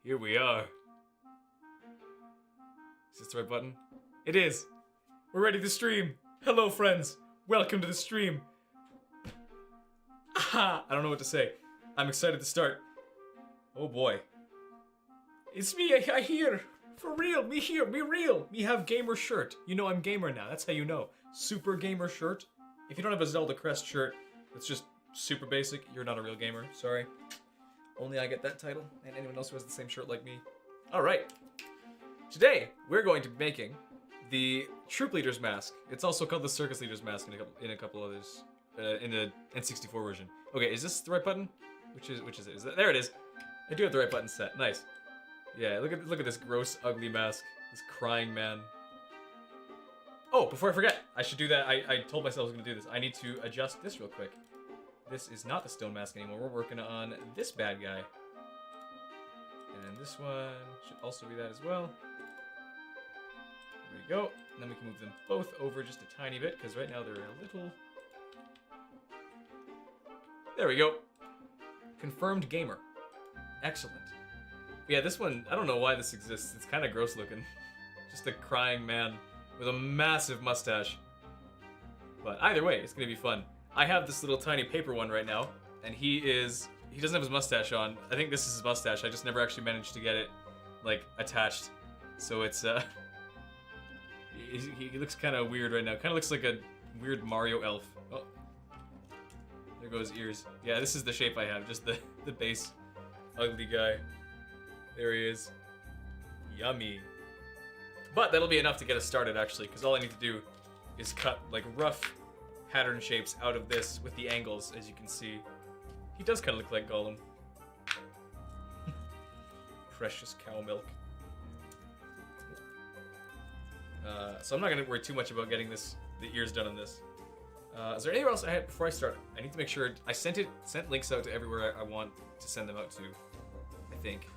Here we are. Is this the right button? It is. We're ready to stream. Hello, friends. Welcome to the stream. Aha! I don't know what to say. I'm excited to start. Oh boy. It's me, I here. For real, me here, me real. Me have gamer shirt. You know I'm gamer now, that's how you know. Super gamer shirt. If you don't have a Zelda Crest shirt, it's just super basic, you're not a real gamer, sorry. Only I get that title, and anyone else who has the same shirt like me. Alright. Today, we're going to be making the Troupe Leader's Mask. It's also called the Circus Leader's Mask in a couple others. In the N64 version. Okay, is this the right button? Which is it? Is that, there it is. I do have the right button set. Nice. Yeah, look at this gross, ugly mask. This crying man. Oh, before I forget, I should do that. I told myself I was gonna do this. I need to adjust this real quick. This is not the stone mask anymore. We're working on this bad guy. And then this one should also be that as well. There we go. And then we can move them both over just a tiny bit, because right now they're a little... There we go. Confirmed gamer. Excellent. Yeah, this one, I don't know why this exists. It's kind of gross looking. Just a crying man with a massive mustache. But either way, it's going to be fun. I have this little tiny paper one right now, and he doesn't have his mustache on. I think this is his mustache. I just never actually managed to get it, like, attached. So it's, he looks kind of weird right now. Kind of looks like a weird Mario elf. Oh. There goes ears. Yeah, this is the shape I have, just the base ugly guy. There he is. Yummy. But that'll be enough to get us started, actually, because all I need to do is cut, like, rough pattern shapes out of this with the angles, as you can see. He does kind of look like Gollum. Precious cow milk. So I'm not going to worry too much about getting the ears done on this. Is there anywhere else I had before I start? I need to make sure I sent links out to everywhere I want to send them out to. I think.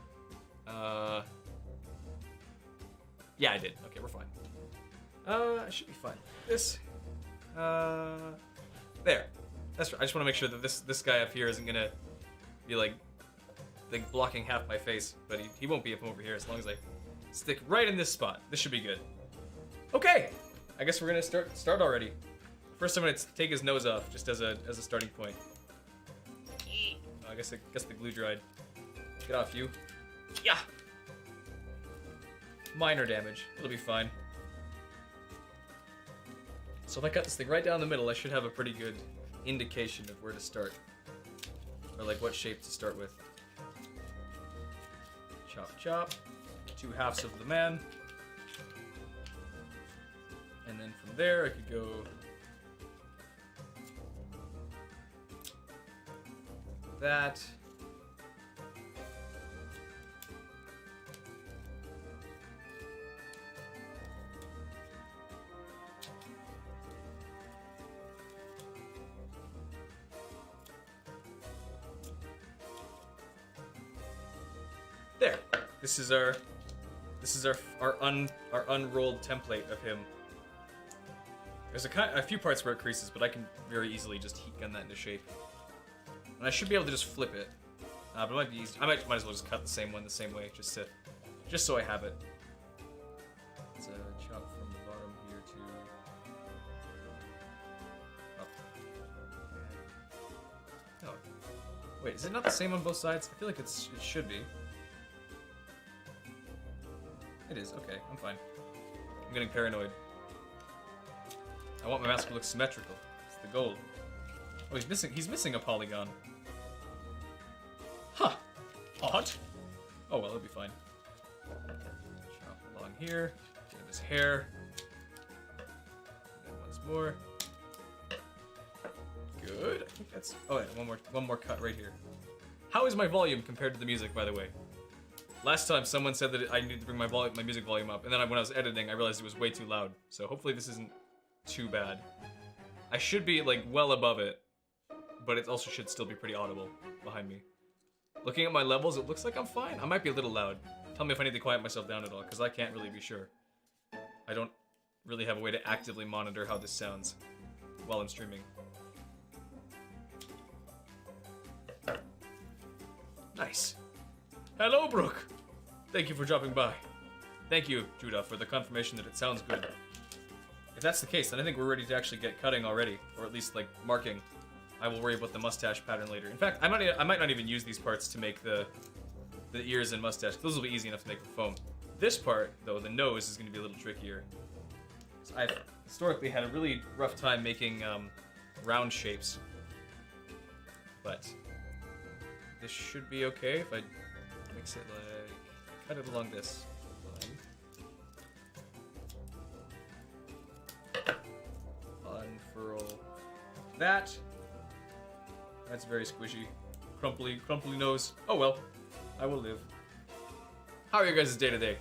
Yeah, I did. Okay, we're fine. I should be fine. This. There. That's right. I just want to make sure that this guy up here isn't gonna be like blocking half my face, but he won't be if I'm over here as long as I stick right in this spot. This should be good. Okay. I guess we're gonna start already. First, I'm gonna take his nose off, just as a starting point. Oh, I guess the glue dried. Get off, you. Yeah. Minor damage. It'll be fine. So if I cut this thing right down the middle, I should have a pretty good indication of where to start, or like what shape to start with. Chop, chop. 2 halves of the man, and then from there I could go. That. There. This is our unrolled template of him. There's a few parts where it creases, but I can very easily just heat gun that into shape. And I should be able to just flip it, but it might be easy. I might as well just cut the same one the same way, just so I have it. Let's chop from the bottom here to up. Oh, wait, is it not the same on both sides? I feel like it should be. It is. Okay, I'm fine. I'm getting paranoid. I want my mask to look symmetrical. It's the goal. Oh, he's missing a polygon. Huh. Odd. Oh well, it'll be fine. Chop along here. Get his hair. And then once more. Good. I think that's. Oh yeah, one more cut right here. How is my volume compared to the music, by the way? Last time someone said that I need to bring my music volume up, and then when I was editing, I realized it was way too loud. So hopefully this isn't too bad. I should be like well above it, but it also should still be pretty audible behind me. Looking at my levels, it looks like I'm fine. I might be a little loud. Tell me if I need to quiet myself down at all, because I can't really be sure. I don't really have a way to actively monitor how this sounds while I'm streaming. Nice. Hello, Brooke. Thank you for dropping by. Thank you, Judah, for the confirmation that it sounds good. If that's the case, then I think we're ready to actually get cutting already, or at least like marking. I will worry about the mustache pattern later. In fact, I might not even use these parts to make the ears and mustache. Those will be easy enough to make with foam. This part, though, the nose, is going to be a little trickier. So I've historically had a really rough time making round shapes, but this should be okay if I mix it like cut it along this line. Unfurl that. That's very squishy. Crumply nose. Oh well, I will live. How are you guys' day today?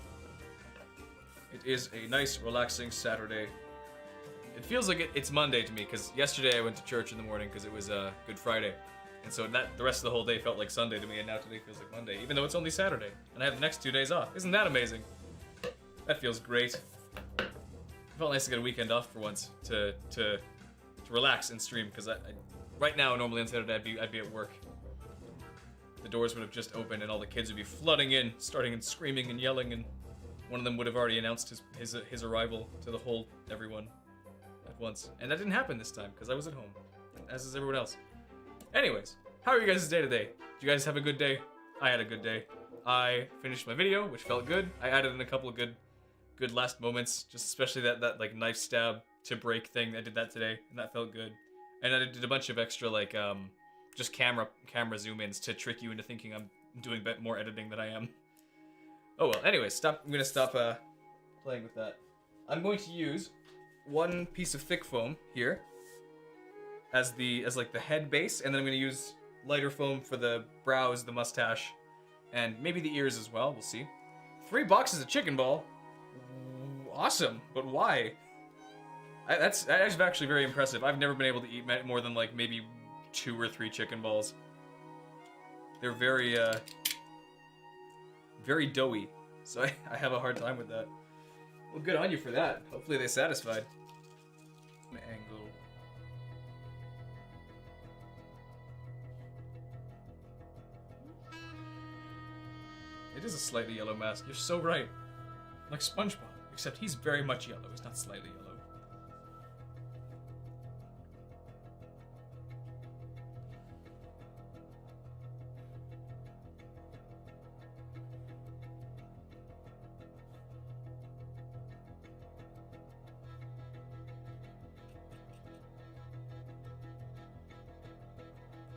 It is a nice, relaxing Saturday. It feels like it's Monday to me, because yesterday I went to church in the morning because it was Good Friday. And so the rest of the whole day felt like Sunday to me, and now today feels like Monday, even though it's only Saturday. And I have the next 2 days off. Isn't that amazing? That feels great. It felt nice to get a weekend off for once, to relax and stream, because right now, normally on Saturday, I'd be at work. The doors would have just opened and all the kids would be flooding in, starting and screaming and yelling, and one of them would have already announced his arrival to everyone at once. And that didn't happen this time because I was at home, as is everyone else. Anyways, how are you guys' day today? Did you guys have a good day? I had a good day. I finished my video, which felt good. I added in a couple of good last moments, just especially that like knife stab to break thing. I did that today, and that felt good. And I did a bunch of extra like just camera zoom-ins to trick you into thinking I'm doing more editing than I am. Oh well. Anyways, I'm gonna stop playing with that. I'm going to use one piece of thick foam here as like the head base, and then I'm gonna use lighter foam for the brows, the mustache, and maybe the ears as well. We'll see. 3 boxes of chicken ball. Awesome, but why? That's actually very impressive. I've never been able to eat more than like maybe 2 or 3 chicken balls. They're very very doughy, so I have a hard time with that. Well, good on you for that. Hopefully they satisfied. My angle. It is a slightly yellow mask. You're so right. Like SpongeBob, except he's very much yellow. He's not slightly yellow.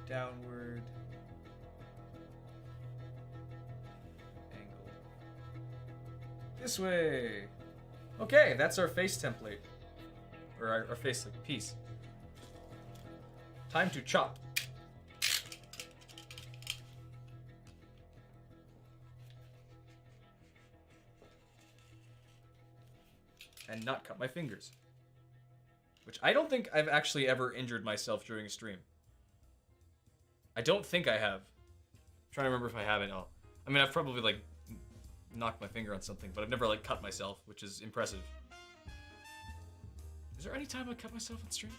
Downward angle this way. Okay, that's our face template, or our face like piece. Time to chop. And not cut my fingers, which I don't think I've actually ever injured myself during a stream. I don't think I have. I'm trying to remember if I haven't. Oh, I mean, I've probably like knocked my finger on something, but I've never like cut myself, which is impressive. Is there any time I cut myself on stream?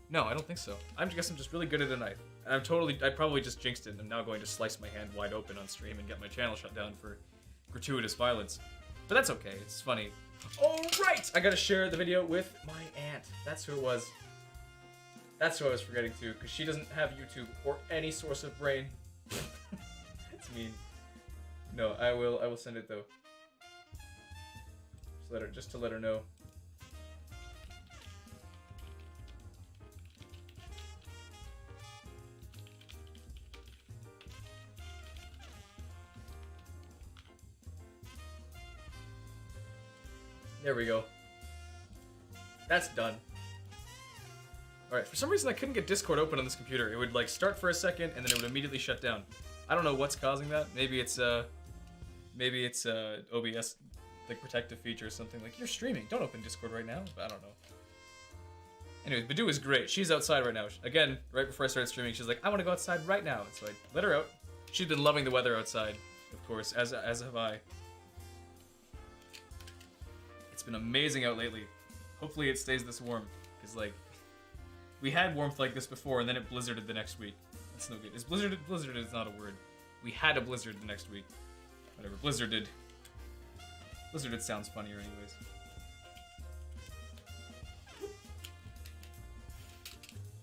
No, I don't think so. I guess I'm just really good at a knife. And I probably just jinxed it, and I'm now going to slice my hand wide open on stream and get my channel shut down for gratuitous violence. But that's okay, it's funny. All right, I gotta share the video with my aunt. That's who it was. That's who I was forgetting to, because she doesn't have YouTube or any source of brain. It's mean. No, I will send it though. Just to let her know. There we go. That's done. Alright, for some reason I couldn't get Discord open on this computer. It would like start for a second and then it would immediately shut down. I don't know what's causing that. Maybe it's OBS like protective feature or something. Like, you're streaming, don't open Discord right now. But I don't know. Anyways, Badu is great. She's outside right now. Again, right before I started streaming, she's like, I want to go outside right now. And so I let her out. She's been loving the weather outside, of course, as have I. It's been amazing out lately. Hopefully it stays this warm, because like We had warmth like this before, and then it blizzarded the next week. That's no good. Is blizzarded? Blizzarded is not a word. We had a blizzard the next week. Whatever. Blizzarded. Blizzarded sounds funnier anyways.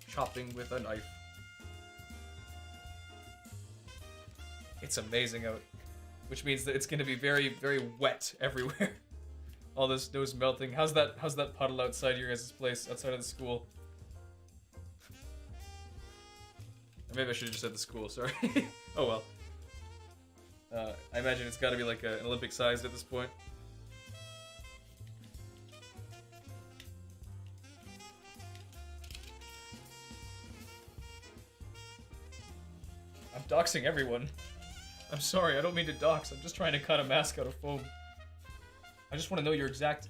Chopping with a knife. It's amazing out. Which means that it's gonna be very, very wet everywhere. All this snow's melting. How's that puddle outside your guys' place, outside of the school? Maybe I should have just said the school, sorry. Oh well. I imagine it's gotta be like an Olympic sized at this point. I'm doxing everyone. I'm sorry, I don't mean to dox. I'm just trying to cut a mask out of foam. I just want to know your exact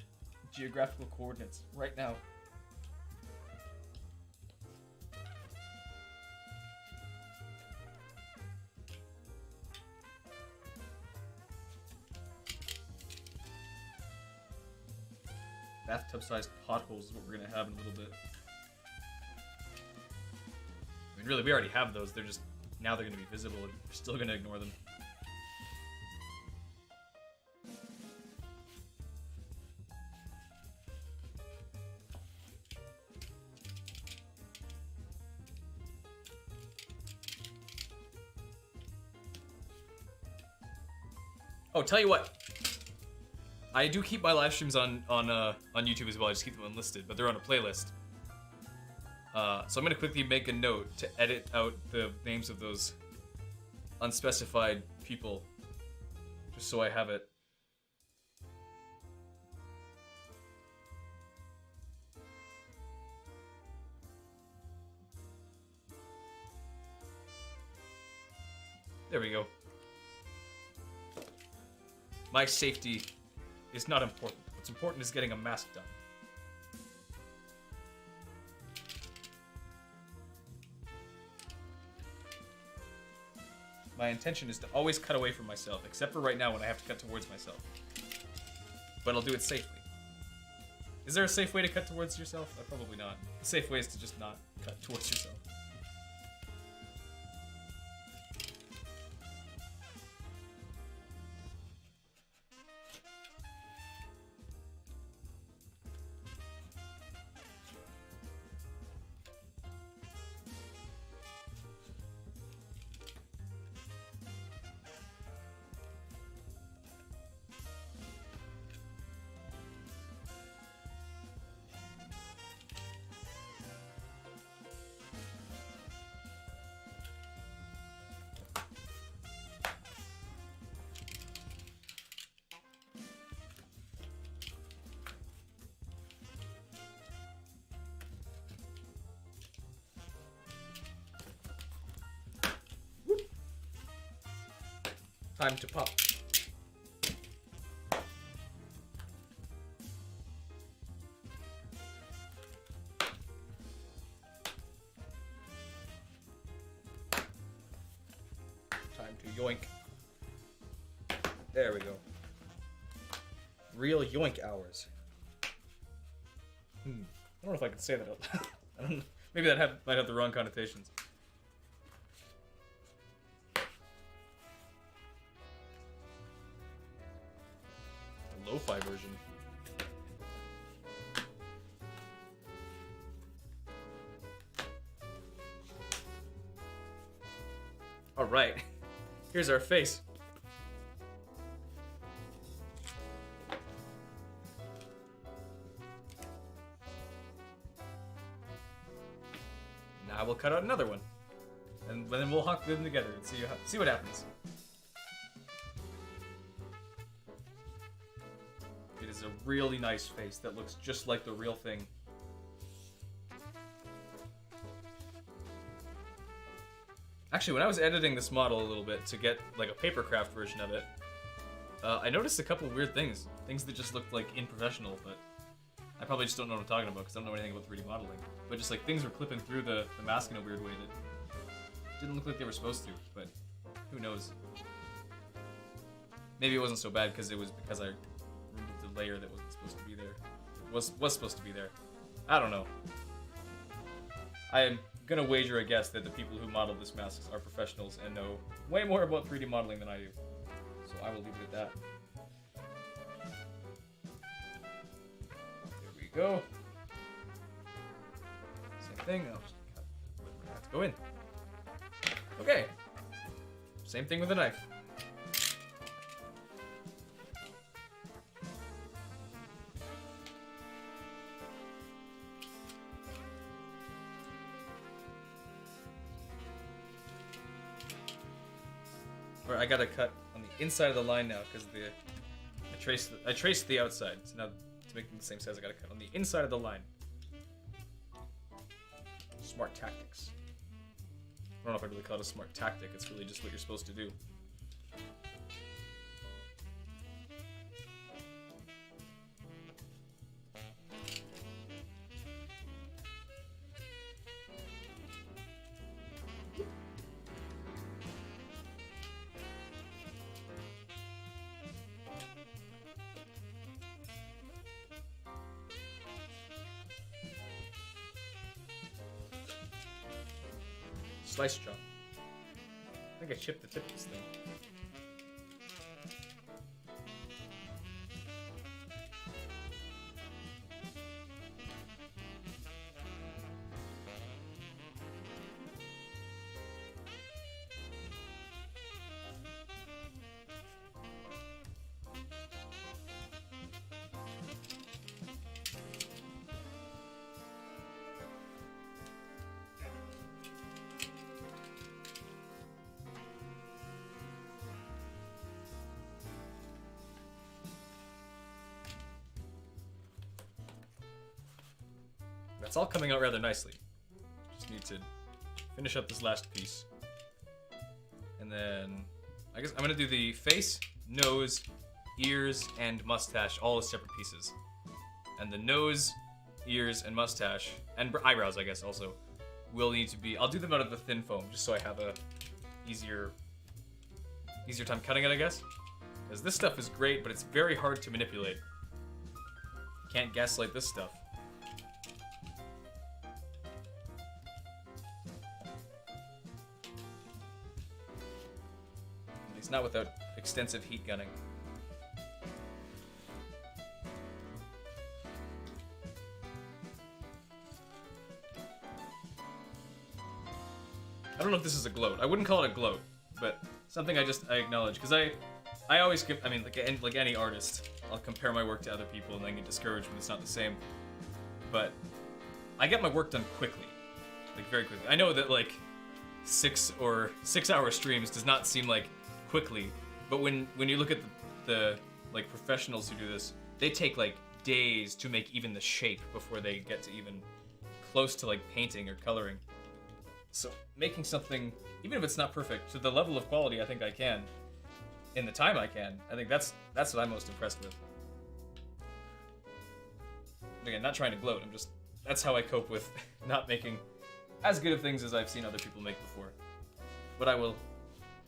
geographical coordinates right now. Bathtub-sized potholes is what we're gonna have in a little bit. I mean, really, we already have those. They're just now they're gonna be visible, and we're still gonna ignore them. Oh, tell you what. I do keep my live streams on YouTube as well. I just keep them unlisted, but they're on a playlist. So I'm gonna quickly make a note to edit out the names of those unspecified people, just so I have it. There we go. My safety is not important. What's important is getting a mask done. My intention is to always cut away from myself, except for right now when I have to cut towards myself. But I'll do it safely. Is there a safe way to cut towards yourself? Probably not. The safe way is to just not cut towards yourself. Time to pop. Time to yoink. There we go. Real yoink hours. I don't know if I can say that out loud. I don't know. Maybe that might have the wrong connotations. Lo-fi version. All right, here's our face. Now we'll cut out another one, and then we'll hook them together and see what happens. It is a really nice face that looks just like the real thing. Actually, when I was editing this model a little bit to get like a papercraft version of it, I noticed a couple of weird things. Things that just looked like unprofessional, but I probably just don't know what I'm talking about because I don't know anything about 3D modeling. But just like things were clipping through the mask in a weird way that didn't look like they were supposed to, but who knows. Maybe it wasn't so bad because it was because I removed the layer that wasn't supposed to be there. Was supposed to be there. I don't know. I'm gonna wager a guess that the people who modeled this mask are professionals and know way more about 3D modeling than I do. So I will leave it at that. There we go. Same thing. I'll just have to go in. Okay. Same thing with a knife. Or I gotta cut on the inside of the line now because I traced the outside. So now to make them the same size, I gotta cut on the inside of the line. Smart tactics. I don't know if I'd really call it a smart tactic. It's really just what you're supposed to do. Slice chop. I think I chipped the tip of this thing. It's all coming out rather nicely. Just need to finish up this last piece. And then I guess I'm gonna do the face, nose, ears, and mustache all as separate pieces. And the nose, ears, and mustache, and eyebrows, I guess, also, will need to be... I'll do them out of the thin foam, just so I have a easier time cutting it, I guess. Because this stuff is great, but it's very hard to manipulate. Can't gaslight this stuff. It's not without extensive heat gunning. I don't know if this is a gloat. I wouldn't call it a gloat, but something I acknowledge, because I always, I mean, like any artist, I'll compare my work to other people and then get discouraged when it's not the same. But I get my work done quickly, like very quickly. I know that like 6 hour streams does not seem like quickly, but when you look at the like professionals who do this, they take like days to make even the shape before they get to even close to like painting or coloring. So making something, even if it's not perfect, to the level of quality I think I can, in the time I can, I think that's what I'm most impressed with. Again, not trying to gloat, that's how I cope with not making as good of things as I've seen other people make before. But I will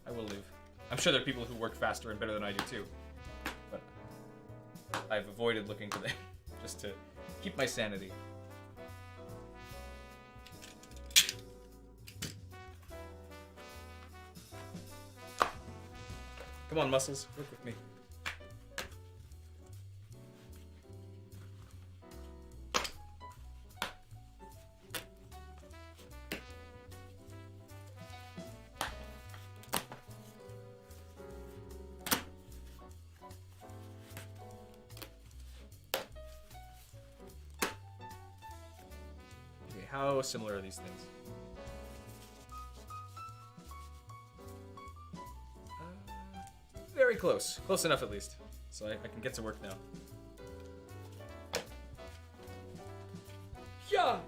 live. I'm sure there are people who work faster and better than I do too, but I've avoided looking to them just to keep my sanity. Come on, muscles, work with me. How similar are these things? Very close. Close enough, at least. So I can get to work now. Yeah!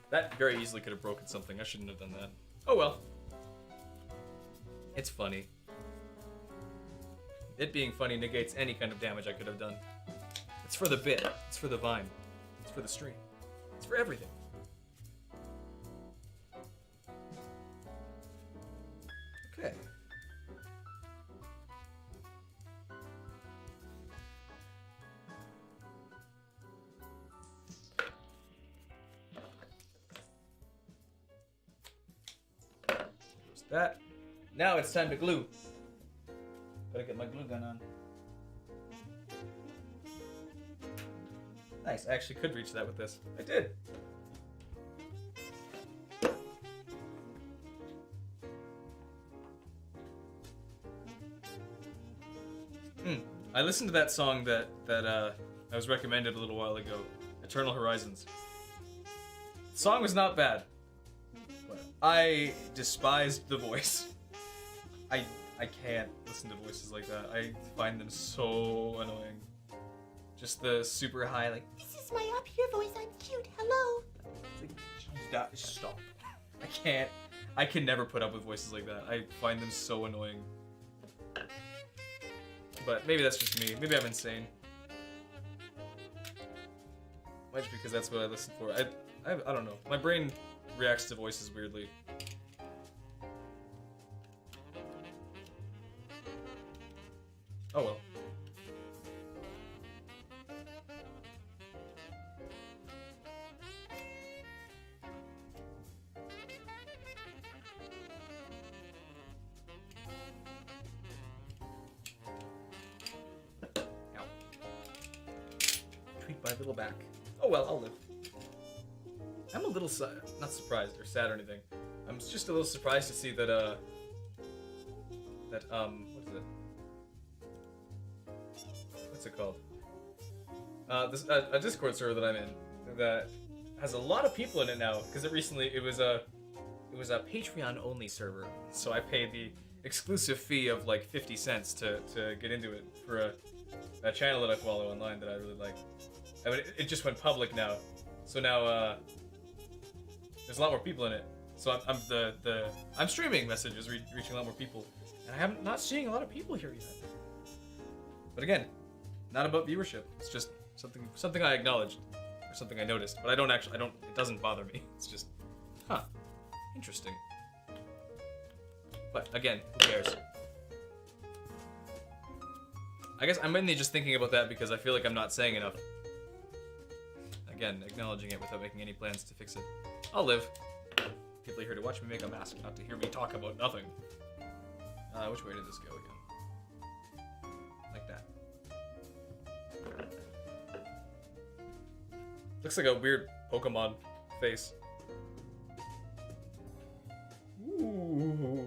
That very easily could have broken something. I shouldn't have done that. Oh well. It's funny. It being funny negates any kind of damage I could have done. It's for the bit. It's for the vine. It's for the stream. It's for everything. Okay. that. Now it's time to glue. Gotta get my glue gun on. Nice, I actually could reach that with this. I did. I listened to that song that I was recommended a little while ago, Eternal Horizons. The song was not bad, but I despised the voice. I can't listen to voices like that. I find them so annoying. Just the super high, like, this is my up here voice, I'm cute, hello. Like, stop. I can never put up with voices like that. I find them so annoying. But maybe that's just me. Maybe I'm insane. Might just because that's what I listen for. I don't know. My brain reacts to voices weirdly. Oh well. My little back. Oh well, I'll live. I'm a little not surprised or sad or anything. I'm just a little surprised to see that what is it? What's it called? This a Discord server that I'm in that has a lot of people in it now because it was a Patreon only server. So I pay the exclusive fee of like 50 cents to get into it for a channel that I follow online that I really like. I mean, it just went public now, so now there's a lot more people in it. So I'm streaming messages reaching a lot more people, and I'm not seeing a lot of people here yet. But again, not about viewership. It's just something I acknowledged or something I noticed. But I don't. It doesn't bother me. It's just, interesting. But again, who cares? I guess I'm mainly just thinking about that because I feel like I'm not saying enough. Again, acknowledging it without making any plans to fix it. I'll live. People are here to watch me make a mask, not to hear me talk about nothing. Which way did this go again? Like that. Looks like a weird Pokemon face. Ooh.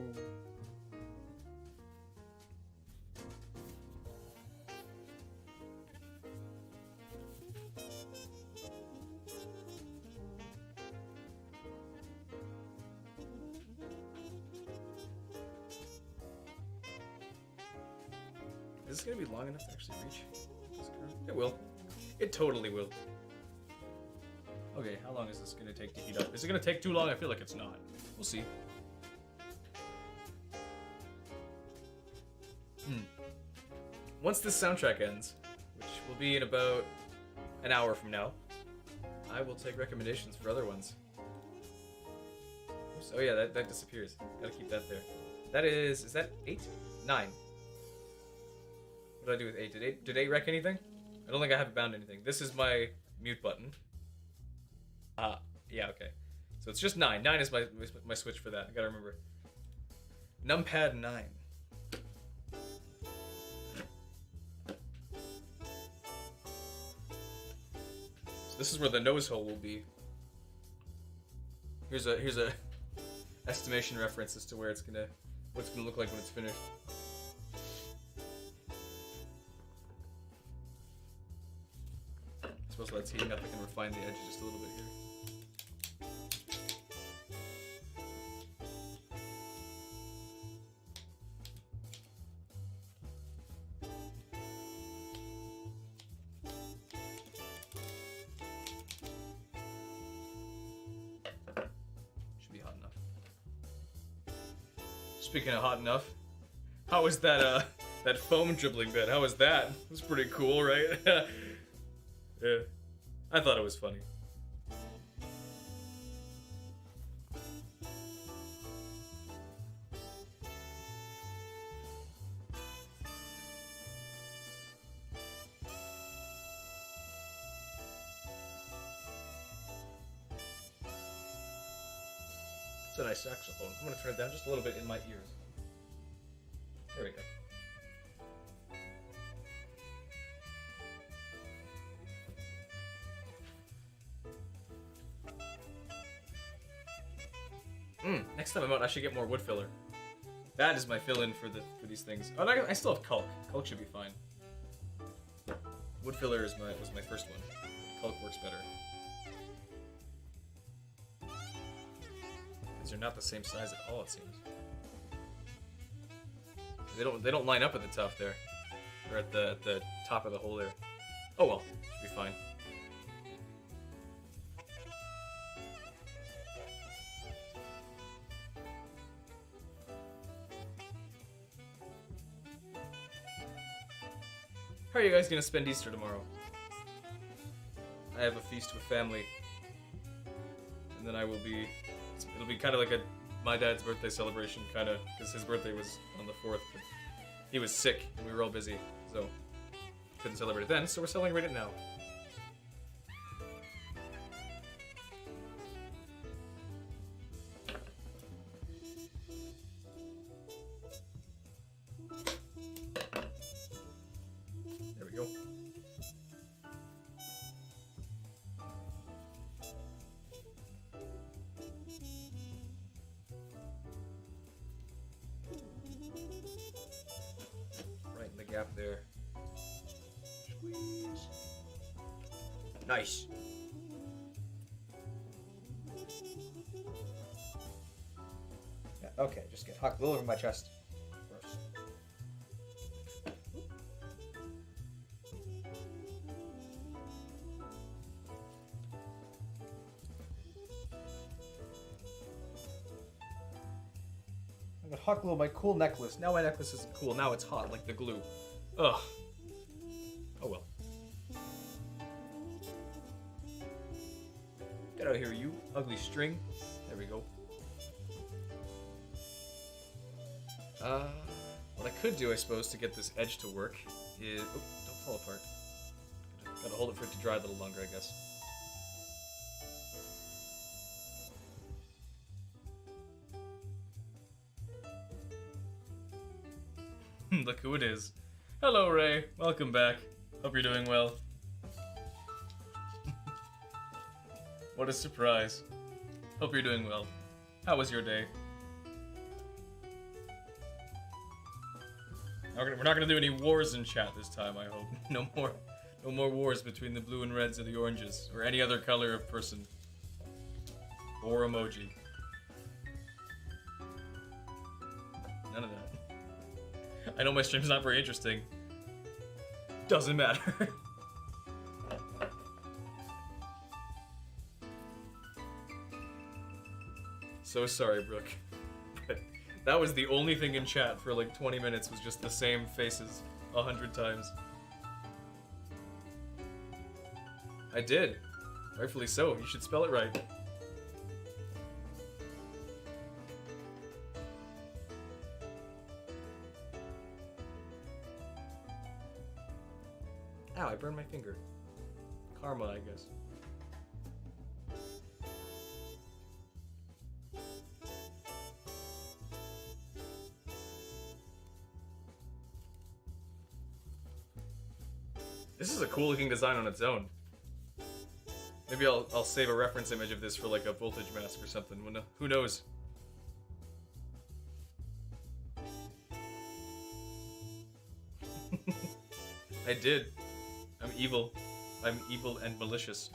Is this gonna be long enough to actually reach this curve? It will. It totally will. Okay, how long is this gonna take to heat up? Is it gonna take too long? I feel like it's not. We'll see. Once this soundtrack ends, which will be in about an hour from now, I will take recommendations for other ones. Oops. Oh yeah, that disappears. Gotta keep that there. That is that 8? 9. What did I do with 8? Did 8 wreck anything? I don't think I have bound anything. This is my mute button. Yeah, okay. So it's just 9. 9 is my switch for that. I gotta remember. Numpad 9. So this is where the nose hole will be. Here's a estimation reference as to where what it's gonna look like when it's finished. I suppose while it's heating up, I can refine the edge just a little bit here. Should be hot enough. Speaking of hot enough, how was that that foam dribbling bit? How was that? It was pretty cool, right? Yeah, I thought it was funny. It's a nice saxophone. I'm gonna turn it down just a little bit in my ears. There we go. Next time I'm out, I should get more wood filler. That is my fill-in for these things. Oh, I still have caulk. Caulk should be fine. Wood filler was my first one. Caulk works better. Because they're not the same size at all, it seems. They don't line up at the top there, or at the top of the hole there. Oh well, should be fine. How are you guys gonna spend Easter tomorrow? I have a feast with family, and then it'll be kind of like my dad's birthday celebration, kind of, because his birthday was on the 4th, but he was sick and we were all busy, so couldn't celebrate it then, so we're celebrating it now. There we go. Right in the gap there. Squeeze. Nice. Yeah, okay, just get hot glue over my chest first. I'm gonna hot glue my cool necklace. Now my necklace isn't cool. Now it's hot like the glue. Ugh. Oh well. Get out of here, you ugly string. There we go. What I could do, I suppose, to get this edge to work is... Oh, don't fall apart. Gotta hold it for it to dry a little longer, I guess. Look who it is. Hello, Ray. Welcome back. Hope you're doing well. What a surprise. Hope you're doing well. How was your day? We're not gonna do any wars in chat this time, I hope. No more wars between the blue and reds or the oranges, or any other color of person. Or emoji. None of that. I know my stream's not very interesting. Doesn't matter. So sorry, Brooke. But that was the only thing in chat for like 20 minutes, was just the same faces 100 times. I did. Rightfully so. You should spell it right. Ow, I burned my finger. Karma, I guess. This is a cool looking design on its own. Maybe I'll save a reference image of this for like a voltage mask or something. Who knows? I did. I'm evil. I'm evil and malicious.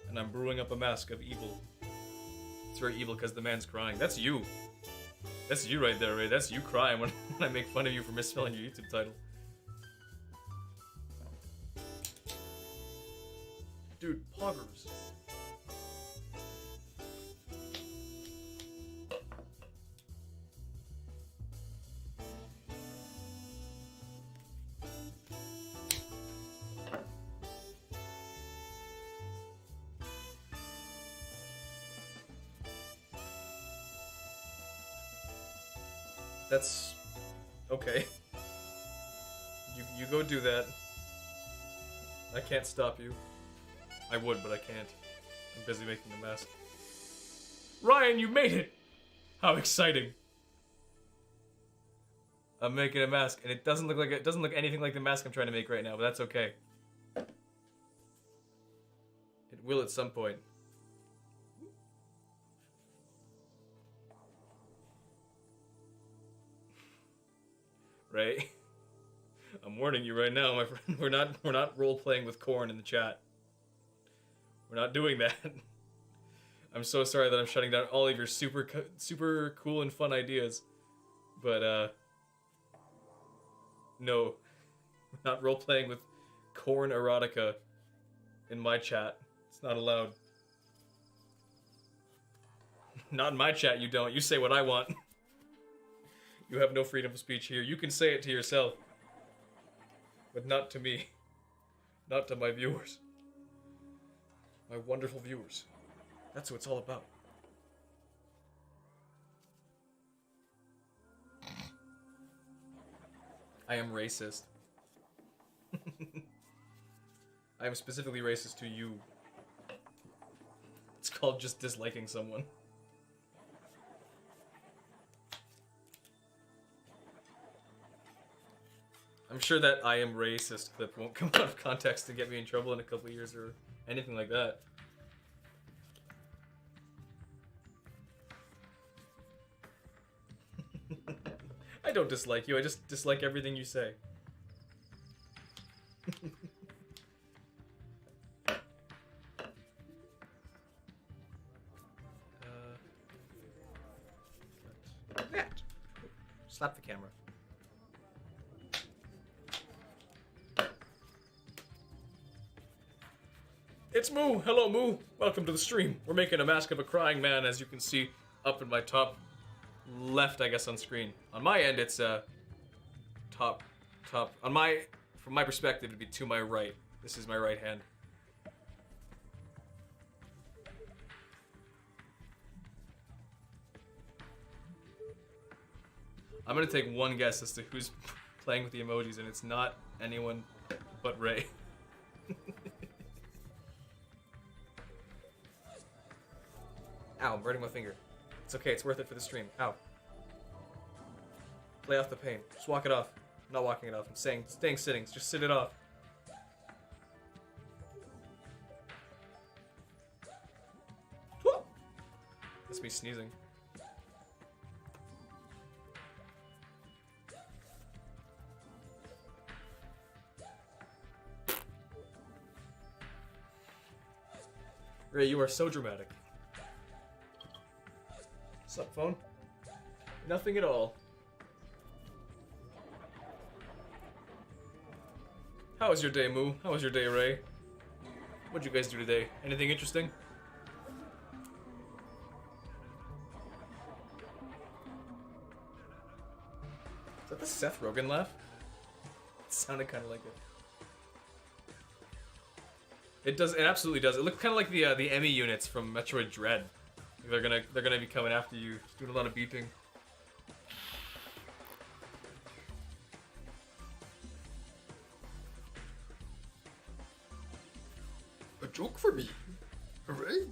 And I'm brewing up a mask of evil. It's very evil because the man's crying. That's you. That's you right there, Ray. That's you crying when I make fun of you for misspelling your YouTube title. Dude, poggers. That's okay. You go do that. I can't stop you. I would, but I can't. I'm busy making a mess. Ryan, you made it! How exciting. I'm making a mask, and it doesn't look anything like the mask I'm trying to make right now, but that's okay. It will at some point. Right? I'm warning you right now, my friend. We're not role playing with corn in the chat. We're not doing that. I'm so sorry that I'm shutting down all of your super cool and fun ideas, but no, we're not role playing with corn erotica in my chat. It's not allowed. Not in my chat. You don't. You say what I want. You have no freedom of speech here. You can say it to yourself. But not to me. Not to my viewers. My wonderful viewers. That's what it's all about. I am racist. I am specifically racist to you. It's called just disliking someone. I'm sure that I am racist clip won't come out of context and get me in trouble in a couple of years or anything like that. I don't dislike you, I just dislike everything you say. That. Slap the camera. It's Moo! Hello, Moo! Welcome to the stream. We're making a mask of a crying man, as you can see up in my top left, I guess, on screen. On my end, it's top. From my perspective, it'd be to my right. This is my right hand. I'm gonna take one guess as to who's playing with the emojis, and it's not anyone but Ray. Ow, I'm burning my finger. It's okay, it's worth it for the stream. Ow. Play off the pain. Just walk it off. I'm not walking it off. I'm staying sitting. Just sit it off. That's me sneezing. Ray, you are so dramatic. What's up, phone? Nothing at all. How was your day, Moo? How was your day, Ray? What'd you guys do today? Anything interesting? Is that the Seth Rogen laugh? It sounded kind of like it. It does. It absolutely does. It looked kind of like the Emmy units from Metroid Dread. They're gonna be coming after you, doing a lot of beeping. A joke for me, Ray.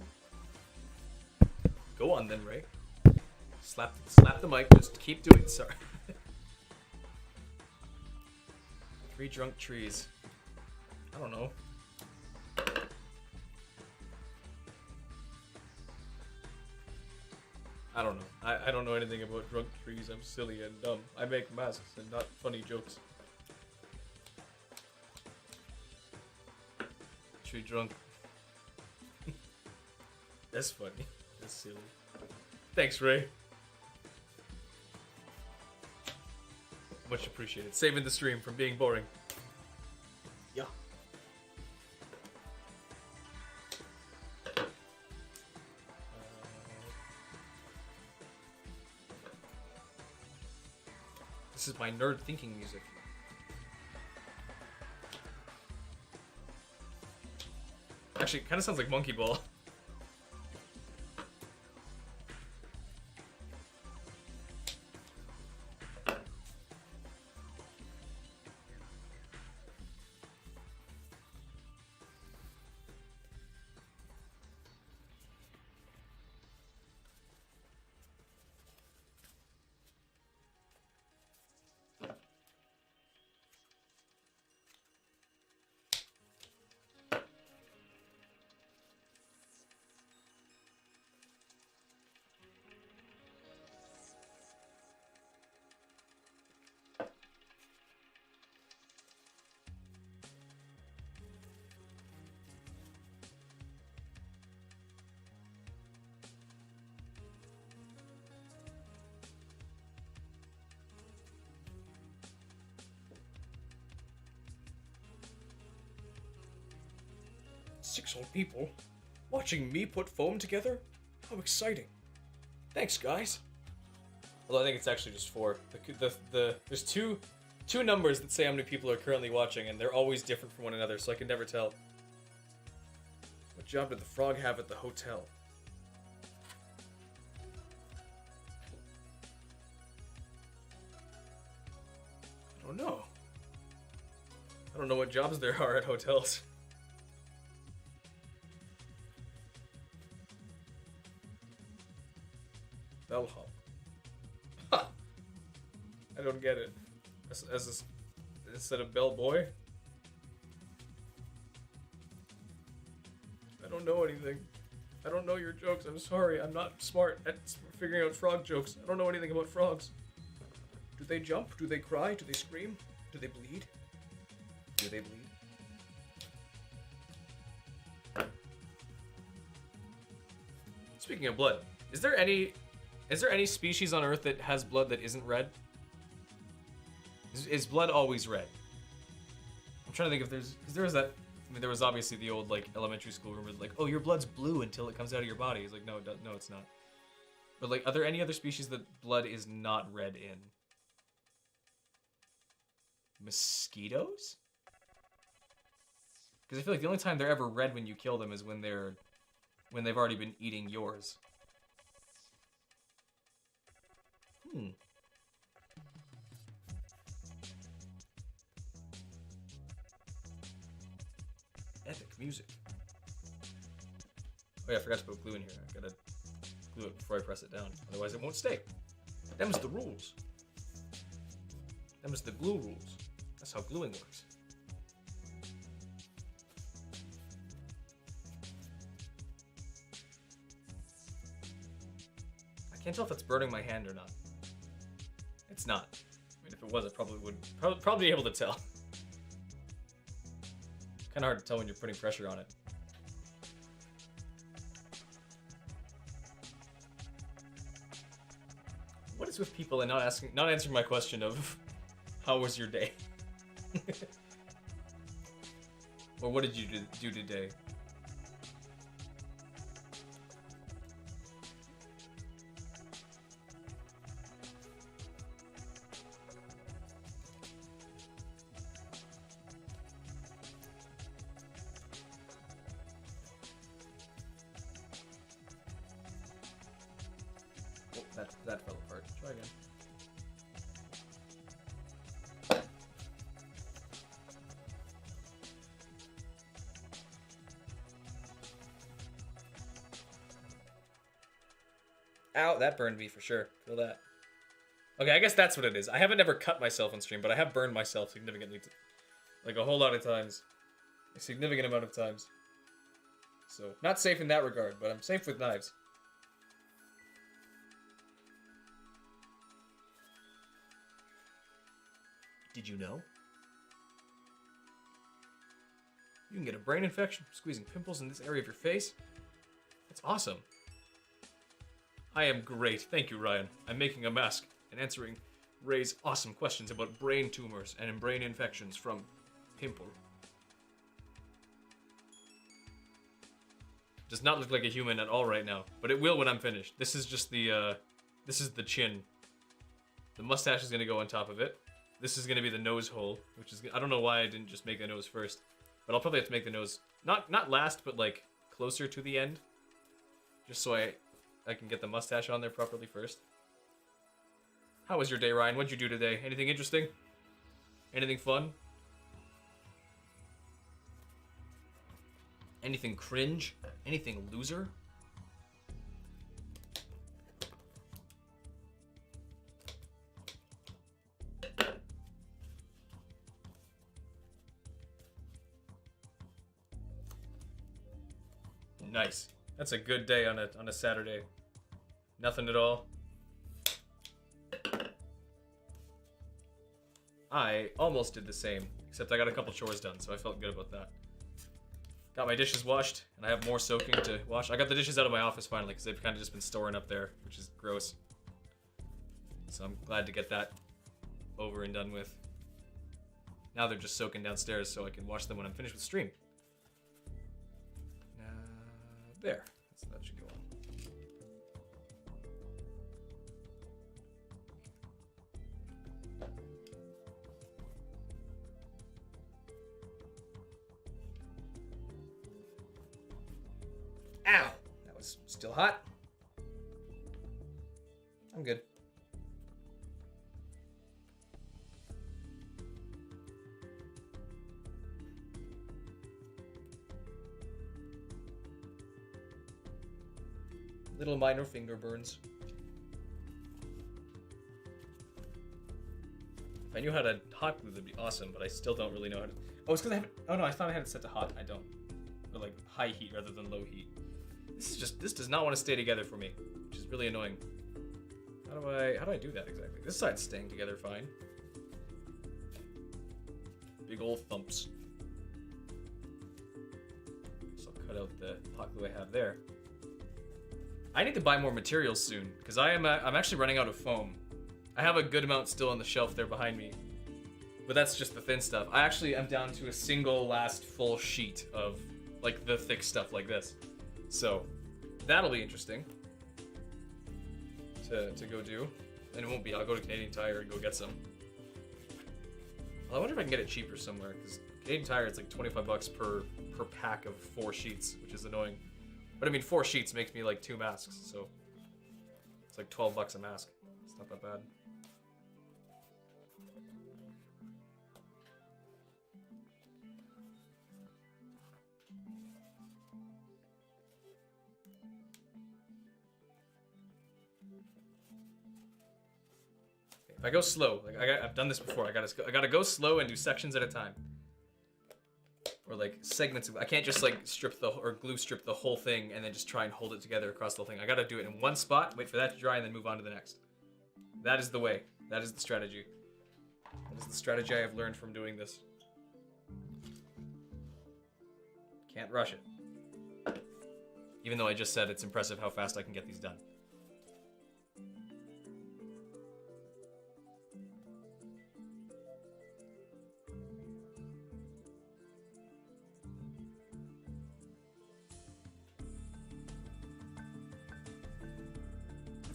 Go on then, Ray. Slap the mic. Just keep doing it. Sorry. 3 drunk trees. I don't know. I don't know. I don't know anything about drunk trees. I'm silly and dumb. I make masks and not funny jokes. Tree drunk. That's funny. That's silly. Thanks, Ray. Much appreciated. Saving the stream from being boring. Yeah. This is my nerd thinking music. Actually, it kind of sounds like Monkey Ball. 6 old people watching me put foam together? How exciting. Thanks, guys. Although I think it's actually just 4. There's two numbers that say how many people are currently watching, and they're always different from one another, so I can never tell. What job did the frog have at the hotel? I don't know. I don't know what jobs there are at hotels. Bellhop. Ha! I don't get it. Instead of bellboy? I don't know anything. I don't know your jokes. I'm sorry. I'm not smart at figuring out frog jokes. I don't know anything about frogs. Do they jump? Do they cry? Do they scream? Do they bleed? Do they bleed? Speaking of blood, is there any species on Earth that has blood that isn't red? Is blood always red? I'm trying to think if there's, because there was that. I mean, there was obviously the old like elementary school rumor, like, oh, your blood's blue until it comes out of your body. It's like, no, no, it's not. But like, are there any other species that blood is not red in? Mosquitoes? Because I feel like the only time they're ever red when you kill them is when they've already been eating yours. Epic music. Oh yeah, I forgot to put glue in here. I gotta glue it before I press it down. Otherwise it won't stay. Them's the rules. Them's the glue rules. That's how gluing works. I can't tell if it's burning my hand or not. It's not. I mean, if it was, I probably would probably be able to tell. Kind of hard to tell when you're putting pressure on it. What is with people and not answering my question of how was your day? Or what did you do today? That fell apart. Try again. Ow, that burned me for sure. Feel that. Okay, I guess that's what it is. I haven't ever cut myself on stream, but I have burned myself significantly. Like a whole lot of times. A significant amount of times. So, not safe in that regard, but I'm safe with knives. Did you know? You can get a brain infection from squeezing pimples in this area of your face. That's awesome. I am great. Thank you, Ryan. I'm making a mask and answering Ray's awesome questions about brain tumors and brain infections from pimple. Does not look like a human at all right now, but it will when I'm finished. This is just the, this is the chin. The mustache is gonna go on top of it. This is gonna be the nose hole, which is, I don't know why I didn't just make the nose first, but I'll probably have to make the nose, not last, but like closer to the end. Just so I can get the mustache on there properly first. How was your day, Ryan? What'd you do today? Anything interesting? Anything fun? Anything cringe? Anything loser? Nice. That's a good day on a Saturday. Nothing at all. I almost did the same, except I got a couple chores done, so I felt good about that. Got my dishes washed, and I have more soaking to wash. I got the dishes out of my office finally, because they've kind of just been storing up there, which is gross. So I'm glad to get that over and done with. Now they're just soaking downstairs, so I can wash them when I'm finished with stream. There. That should go on. Ow! That was still hot. I'm good. Little minor finger burns. If I knew how to hot glue, that'd be awesome, but I still don't really know how to... Oh, it's because I haven't... Oh no, I thought I had it set to hot. I don't. Or like high heat rather than low heat. This does not want to stay together for me, which is really annoying. How do I do that exactly? This side's staying together fine. Big old thumps. So I'll cut out the hot glue I have there. I need to buy more materials soon, because I'm actually running out of foam. I have a good amount still on the shelf there behind me, but that's just the thin stuff. I actually am down to a single last full sheet of like the thick stuff like this. So that'll be interesting to go do. And it won't be, I'll go to Canadian Tire and go get some. Well, I wonder if I can get it cheaper somewhere, because Canadian Tire, it's like 25 bucks per pack of 4 sheets, which is annoying. But I mean, 4 sheets makes me like 2 masks, so it's like 12 bucks a mask. It's not that bad. If I go slow, like I've done this before, I gotta go slow and do sections at a time. Or like segments of, I can't just like glue strip the whole thing and then just try and hold it together across the whole thing. I gotta do it in one spot, wait for that to dry, and then move on to the next. That is the way. That is the strategy. That is the strategy I have learned from doing this. Can't rush it. Even though I just said it's impressive how fast I can get these done.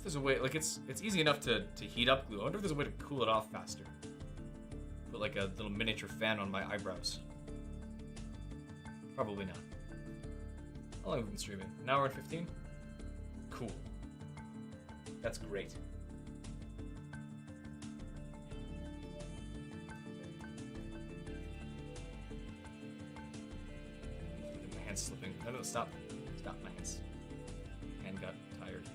There's a way, like it's easy enough to heat up glue. I wonder if there's a way to cool it off faster. Put like a little miniature fan on my eyebrows. Probably not. How long have we been streaming? An hour and 15? Cool. That's great. My hand's slipping. No, stop. Stop, my hands. Hand got tired.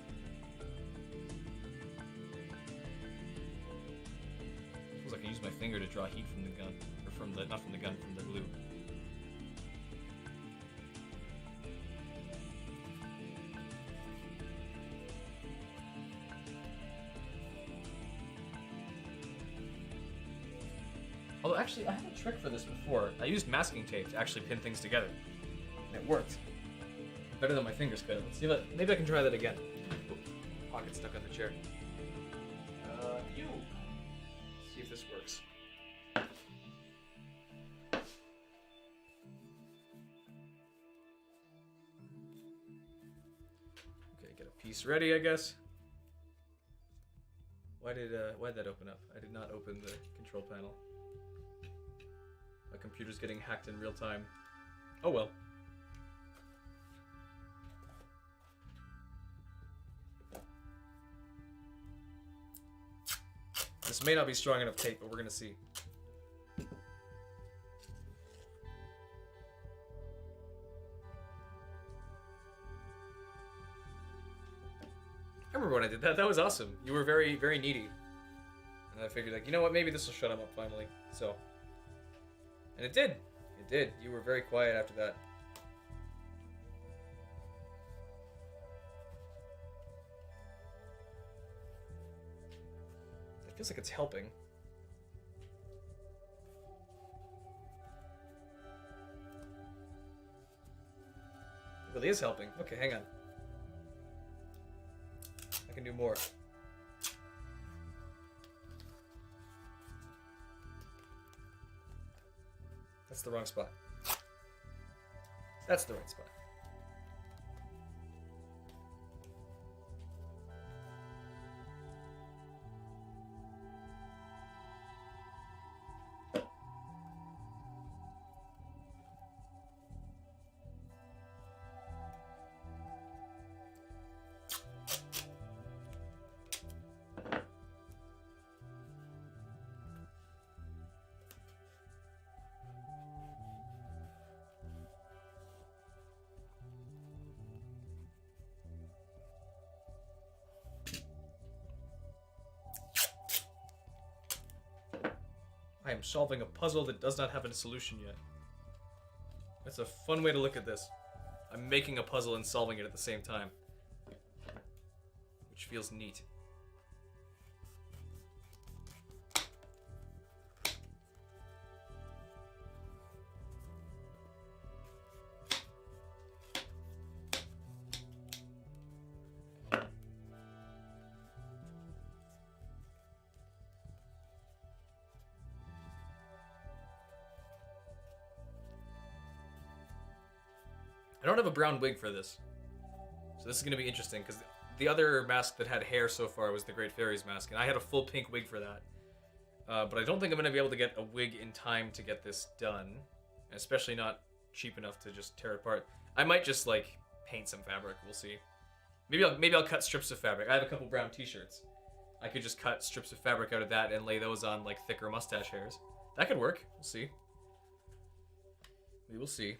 I can use my finger to draw heat from the gun, or from the, not from the gun, from the glue. Although actually, I had a trick for this before. I used masking tape to actually pin things together, and it worked. Better than my fingers could. Let's see if maybe I can try that again. Oh, pocket stuck on the chair. See if this works. Okay, get a piece ready, I guess. Why'd that open up? I did not open the control panel. My computer's getting hacked in real time. Oh well. This may not be strong enough tape, but we're gonna see. I remember when I did that. That was awesome. You were very, very needy. And I figured, like, you know what? Maybe this will shut him up finally. So, and it did. It did. You were very quiet after that. It feels like it's helping. It really is helping. Okay, hang on. I can do more. That's the wrong spot. That's the right spot. I am solving a puzzle that does not have a solution yet. That's a fun way to look at this. I'm making a puzzle and solving it at the same time. Which feels neat. I don't have a brown wig for this. So this is going to be interesting, because the other mask that had hair so far was the Great Fairy's mask, and I had a full pink wig for that. But I don't think I'm going to be able to get a wig in time to get this done. Especially not cheap enough to just tear it apart. I might just, like, paint some fabric. We'll see. Maybe I'll cut strips of fabric. I have a couple brown t-shirts. I could just cut strips of fabric out of that and lay those on, like, thicker mustache hairs. That could work. We'll see. We will see.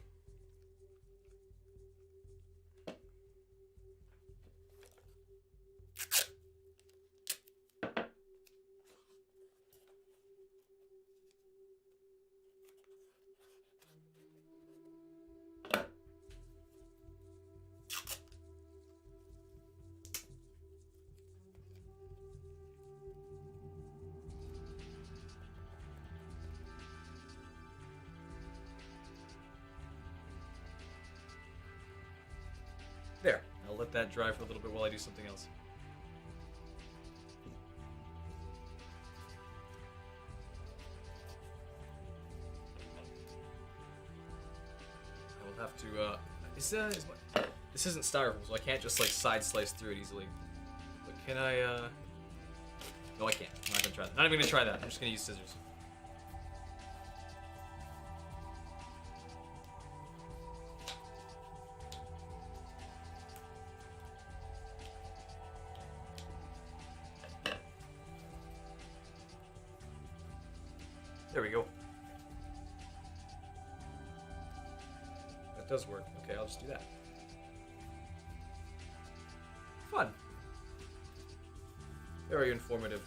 There. I'll let that dry for a little bit while I do something else. I will have to, this isn't styrofoam, so I can't just, like, side slice through it easily. But can I, no, I can't. I'm not gonna try that. Not even gonna try that. I'm just gonna use scissors. There we go. That does work. Okay, I'll just do that. Fun. Very informative.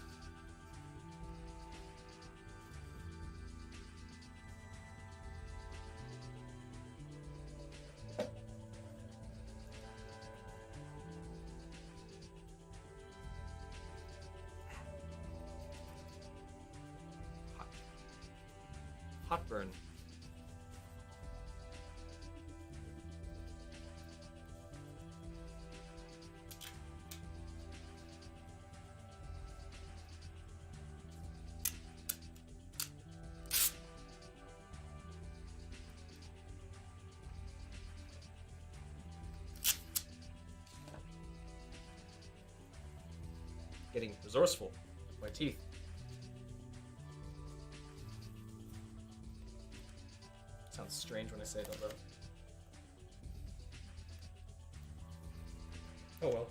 Hot burn. Getting resourceful with my teeth. Sounds strange when I say it out loud. Oh well.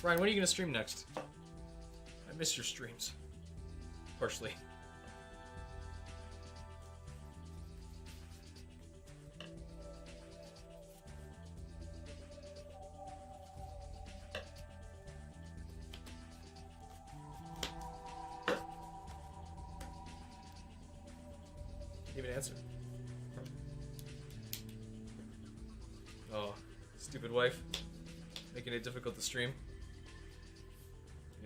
Ryan, when are you gonna stream next? I miss your streams. Partially. Didn't even answer. Oh, stupid wife. Making it difficult to stream.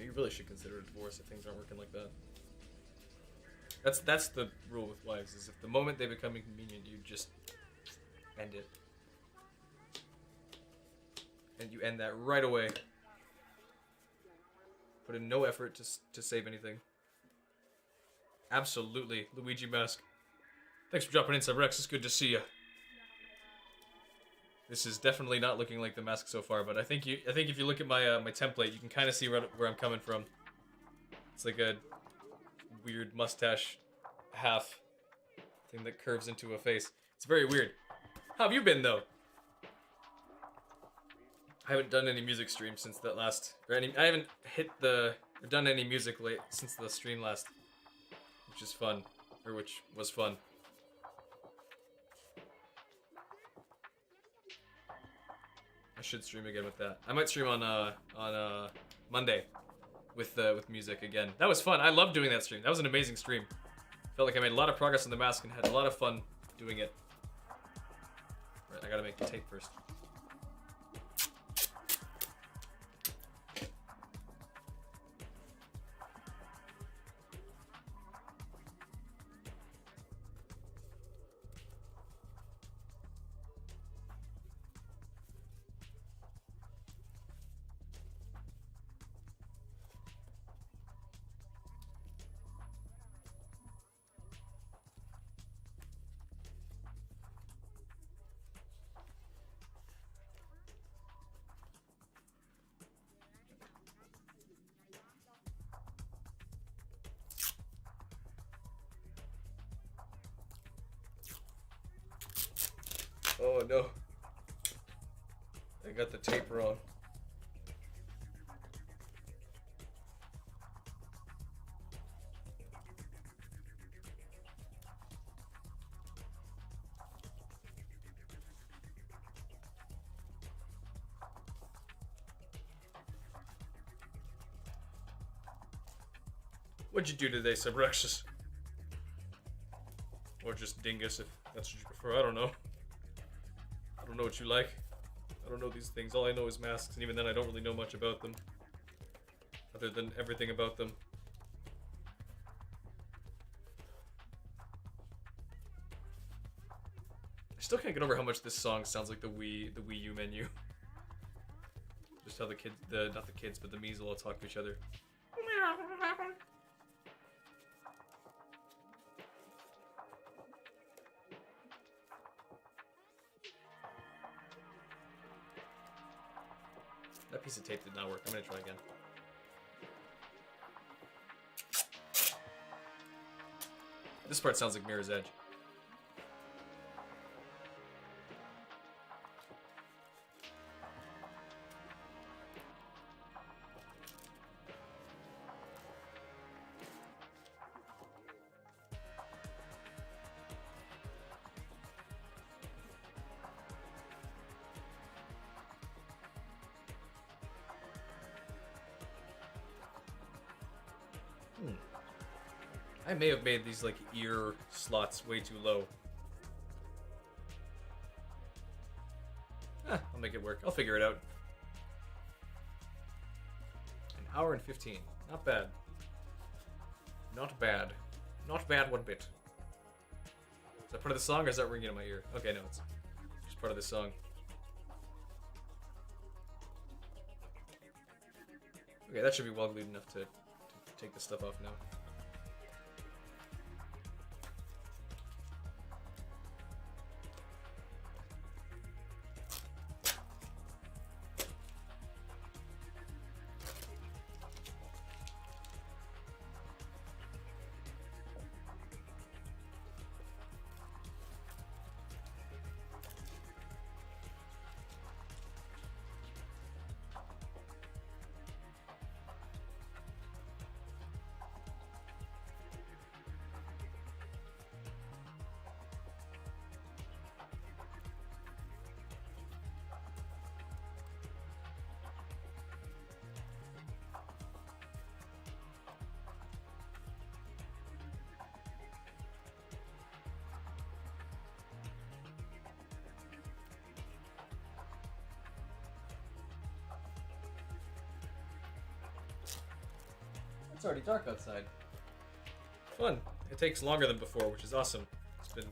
You really should consider a divorce if things aren't working like that. That's the rule with wives, is if the moment they become inconvenient, you just end it. And you end that right away. Put in no effort to save anything. Absolutely, Luigi Mask. Thanks for dropping in, Subrex. It's good to see you. This is definitely not looking like the mask so far, but I think if you look at my my template, you can kind of see where I'm coming from. It's like a weird mustache half thing that curves into a face. It's very weird. How have you been though? I haven't done any music stream since that last, I haven't done any music since the stream last, which is fun, or which was fun. I should stream again with that. I might stream on Monday with music again. That was fun. I loved doing that stream. That was an amazing stream. Felt like I made a lot of progress on the mask and had a lot of fun doing it. Right, I gotta make the tape first. Oh no. I got the tape wrong. What'd you do today, Subrexus? Or just Dingus, if that's what you prefer. I don't know. I don't know what you like. I don't know these things. All I know is masks, and even then I don't really know much about them. Other than everything about them. I still can't get over how much this song sounds like the Wii U menu. Just how the kids, not the kids, but the Mii's all talk to each other. That piece of tape did not work. I'm gonna try again. This part sounds like Mirror's Edge. I may have made these like ear slots way too low. I'll make it work. I'll figure it out. An hour and 15. Not bad. Not bad. Not bad one bit. Is that part of the song or is that ringing in my ear? Okay, no, it's just part of the song. Okay, that should be well glued enough to take this stuff off now. It's already dark outside. Fun. It takes longer than before, which is awesome. Feels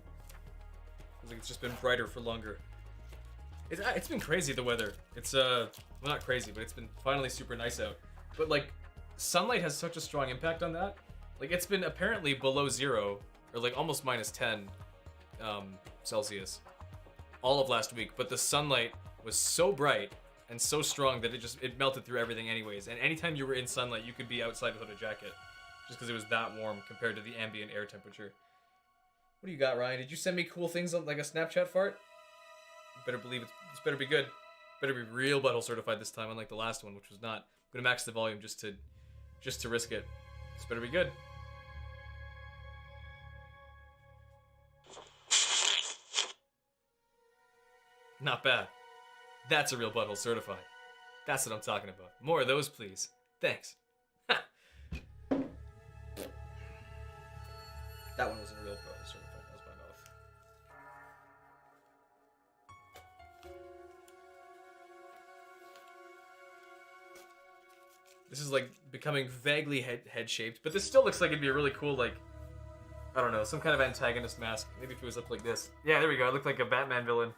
like it's just been brighter for longer. It's been crazy, the weather. It's well, not crazy, but it's been finally super nice out. But like, sunlight has such a strong impact on that. Like, it's been apparently below 0, or like almost -10 Celsius all of last week, but the sunlight was so bright and so strong that it melted through everything anyways. And anytime you were in sunlight, you could be outside without a jacket, just because it was that warm compared to the ambient air temperature. What do you got, Ryan? Did you send me cool things on like a Snapchat fart? You better believe this better be good. Better be real butthole certified this time, unlike the last one, which was not. I'm gonna max the volume just to risk it. This better be good. Not bad. That's a real butthole certified. That's what I'm talking about. More of those, please. Thanks. Ha. That one wasn't a real butthole certified. That was my mouth. This is like becoming vaguely head shaped, but this still looks like it'd be a really cool, like, I don't know, some kind of antagonist mask. Maybe if it was up like this. Yeah, there we go. It looked like a Batman villain.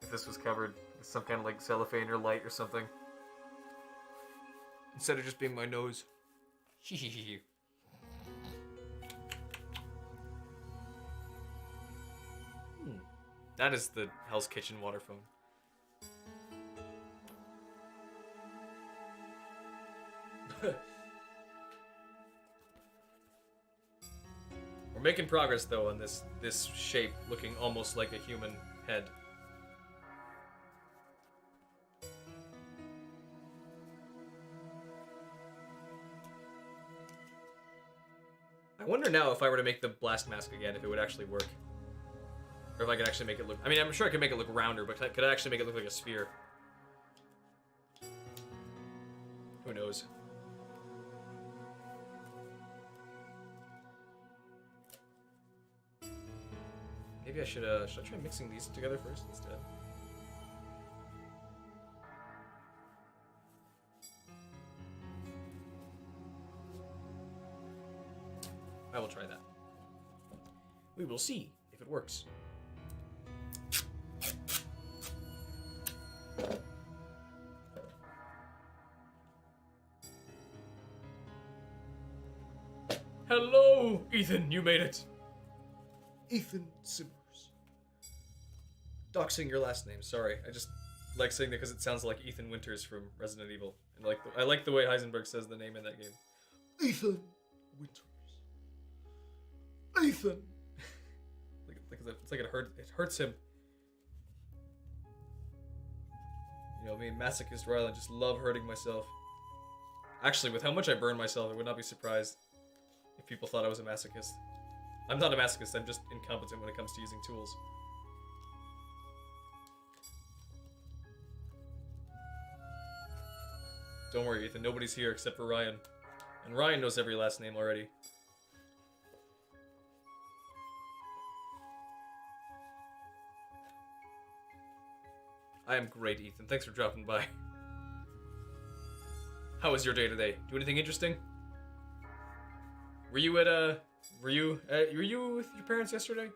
If this was covered with some kind of like cellophane or light or something. Instead of just being my nose. That is the Hell's Kitchen water phone. We're making progress though on this shape looking almost like a human head. I wonder now if I were to make the blast mask again, if it would actually work. Or if I could actually make it look... I mean, I'm sure I could make it look rounder, but could I actually make it look like a sphere? Who knows? Maybe I should I try mixing these together first instead? I will try that. We will see if it works. Hello, Ethan, you made it. Ethan Simmers. Doxing your last name, sorry. I just like saying that because it sounds like Ethan Winters from Resident Evil. And I like the way Heisenberg says the name in that game. Ethan Winters. Ethan! It's like it hurts him. You know, me and Masochist Ryland just love hurting myself. Actually, with how much I burn myself, I would not be surprised if people thought I was a masochist. I'm not a masochist, I'm just incompetent when it comes to using tools. Don't worry, Ethan, nobody's here except for Ryan. And Ryan knows every last name already. I am great, Ethan. Thanks for dropping by. How was your day today? Do anything interesting? Were you with your parents yesterday?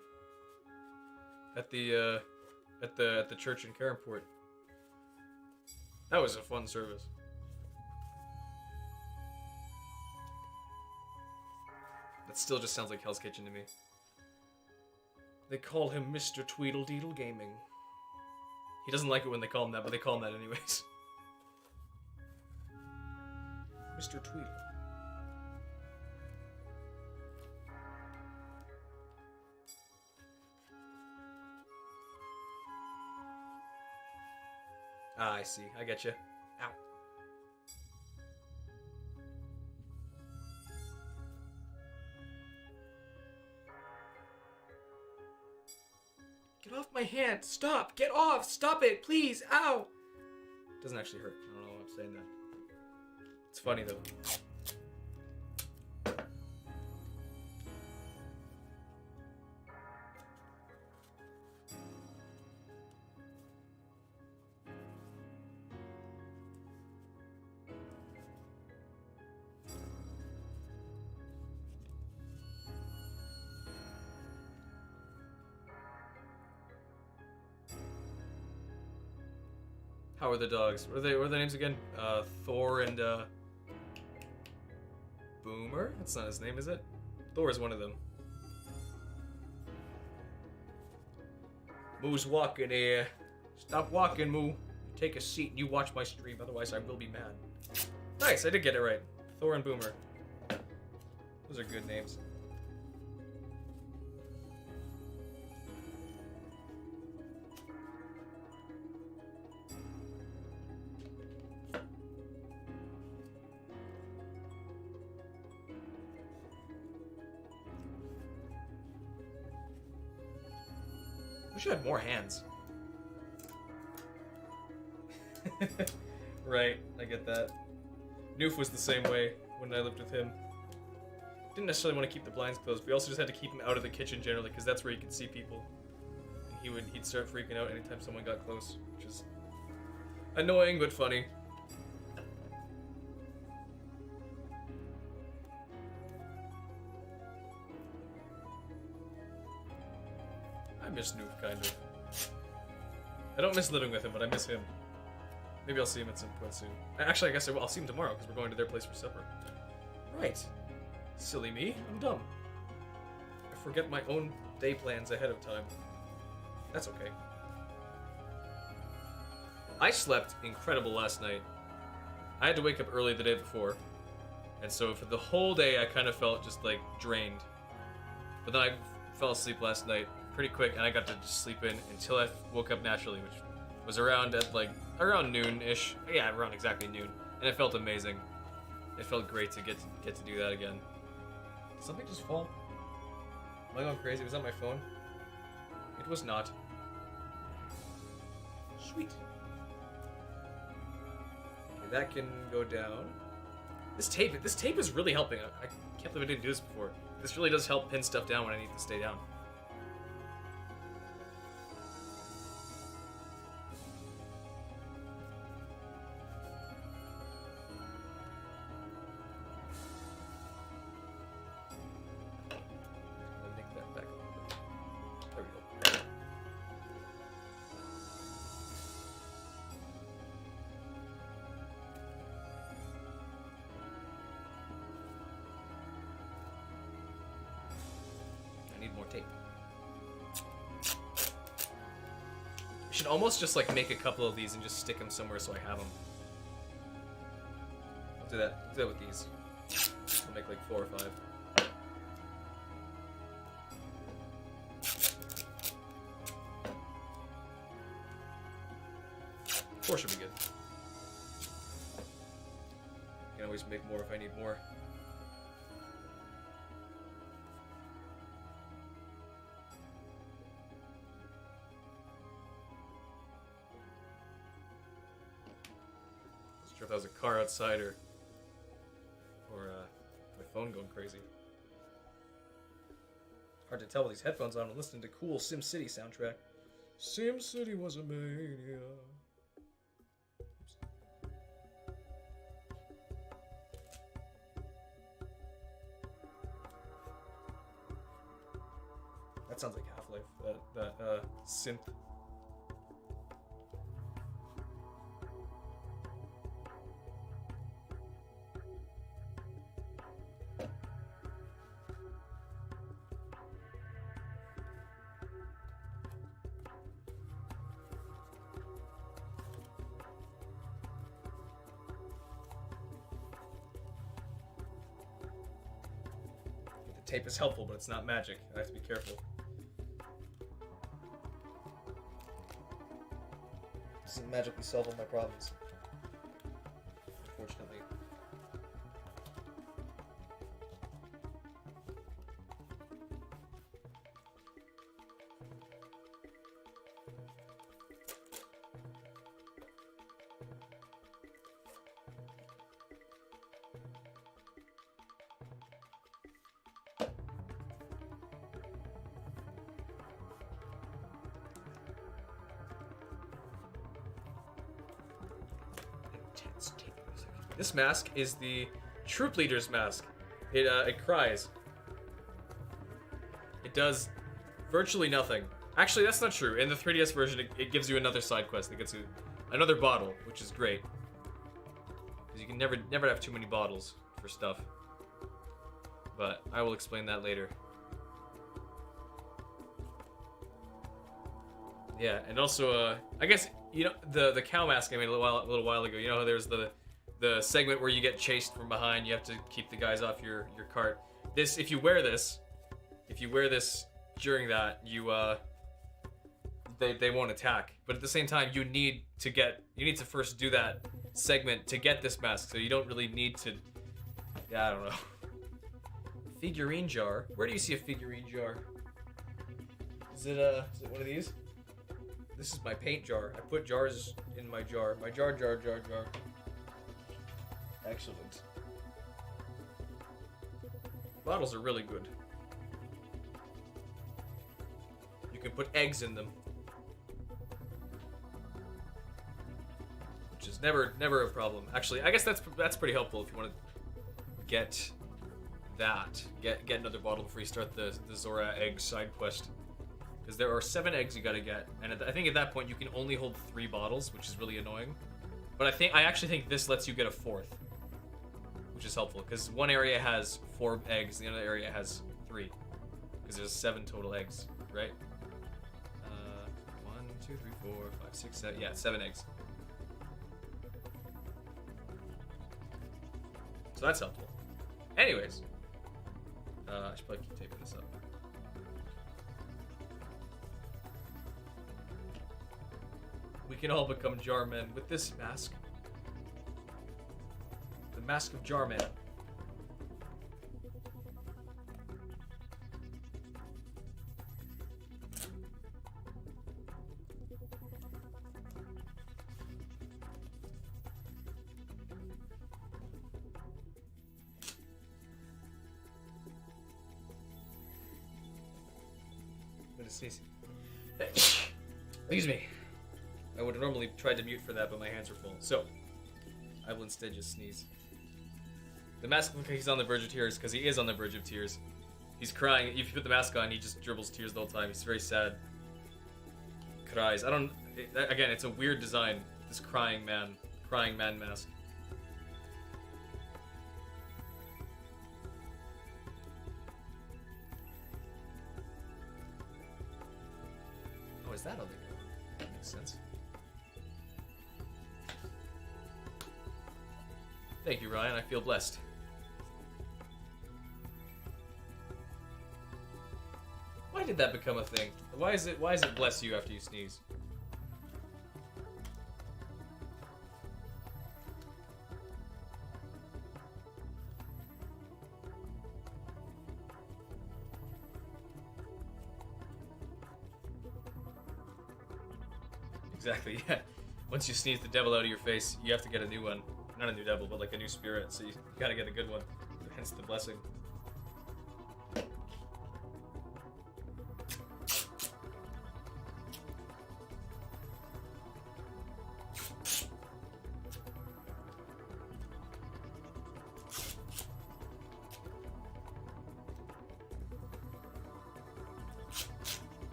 At the church in Karenport. That was a fun service. That still just sounds like Hell's Kitchen to me. They call him Mr. Tweedledeedle Gaming. He doesn't like it when they call him that, but they call him that anyways. Mr. Tweedle. Ah, I see. I get you. Ow. Get off my hand! Stop! Get off! Stop it! Please! Ow! It doesn't actually hurt. I don't know why I'm saying that. It's funny though. How are the dogs? What are their names again? Thor and Boomer? That's not his name, is it? Thor is one of them. Moo's walking here. Stop walking, Moo. Take a seat and you watch my stream, otherwise I will be mad. Nice, I did get it right. Thor and Boomer. Those are good names. Wish I had more hands. Right, I get that. Noof was the same way when I lived with him. Didn't necessarily want to keep the blinds closed, we also just had to keep him out of the kitchen generally, because that's where he could see people. And he'd start freaking out anytime someone got close, which is annoying but funny. I miss Noof, kind of. I don't miss living with him, but I miss him. Maybe I'll see him at some point soon. Actually, I guess I will. I'll see him tomorrow, because we're going to their place for supper. Right. Silly me. I'm dumb. I forget my own day plans ahead of time. That's okay. I slept incredible last night. I had to wake up early the day before. And so for the whole day, I kind of felt just, like, drained. But then I fell asleep last night pretty quick, and I got to just sleep in until I woke up naturally, which was around at, like, around noon-ish. Yeah, around exactly noon. And it felt amazing. It felt great to get to do that again. Did something just fall? Am I going crazy? Was that my phone? It was not. Sweet. Okay, that can go down. This tape is really helping. I can't believe I didn't do this before. This really does help pin stuff down when I need to stay down. More tape. I should almost just like make a couple of these and just stick them somewhere so I have them. I'll do that. I'll do that with these. I'll make like 4 or 5. 4 should be good. I can always make more if I need more. If that was a car outside or my phone going crazy. Hard to tell with these headphones on. I'm listening to cool SimCity soundtrack. SimCity was a mania. Oops. That sounds like Half-Life. That synth. Tape is helpful, but it's not magic. I have to be careful. It doesn't magically solve all my problems. Unfortunately. This mask is the Troupe Leader's mask. It cries. It does virtually nothing. Actually, that's not true. In the 3DS version, it gives you another side quest. It gets you another bottle, which is great. Because you can never have too many bottles for stuff. But I will explain that later. Yeah, and also, I guess, you know, the cow mask I made a little while ago. You know how there's the segment where you get chased from behind, you have to keep the guys off your cart. If you wear this during that, they won't attack. But at the same time, you need to first do that segment to get this mask, so you don't really need to. Yeah, I don't know. Figurine jar. Where do you see a figurine jar? Is it one of these? This is my paint jar. I put jars in my jar. My jar. Excellent. Bottles are really good. You can put eggs in them. Which is never a problem. Actually, I guess that's pretty helpful if you want to get that. Get another bottle before you start the Zora egg side quest. Because there are 7 eggs you gotta get, and I think at that point you can only hold 3 bottles, which is really annoying. But I actually think this lets you get a 4th, which is helpful because one area has 4 eggs, the other area has 3, because there's 7 total eggs, right? 1, 2, 3, 4, 5, 6, 7. Yeah, 7 eggs. So that's helpful. Anyways, I should probably keep taping this up. We can all become Jarmen with this mask. The Mask of Jarman. I'm gonna sneeze. Excuse me. I would have normally tried to mute for that, but my hands are full. So, I will instead just sneeze. The mask looks like he's on the verge of tears, because he is on the verge of tears. He's crying. If you put the mask on, he just dribbles tears the whole time. He's very sad. Cries. Again, it's a weird design. This crying man mask. Oh, is that other? That makes sense. Thank you, Ryan. I feel blessed. Why did that become a thing? Why is it bless you after you sneeze? Exactly, yeah. Once you sneeze the devil out of your face, you have to get a new one. Not a new devil, but like a new spirit, so you gotta get a good one. Hence the blessing.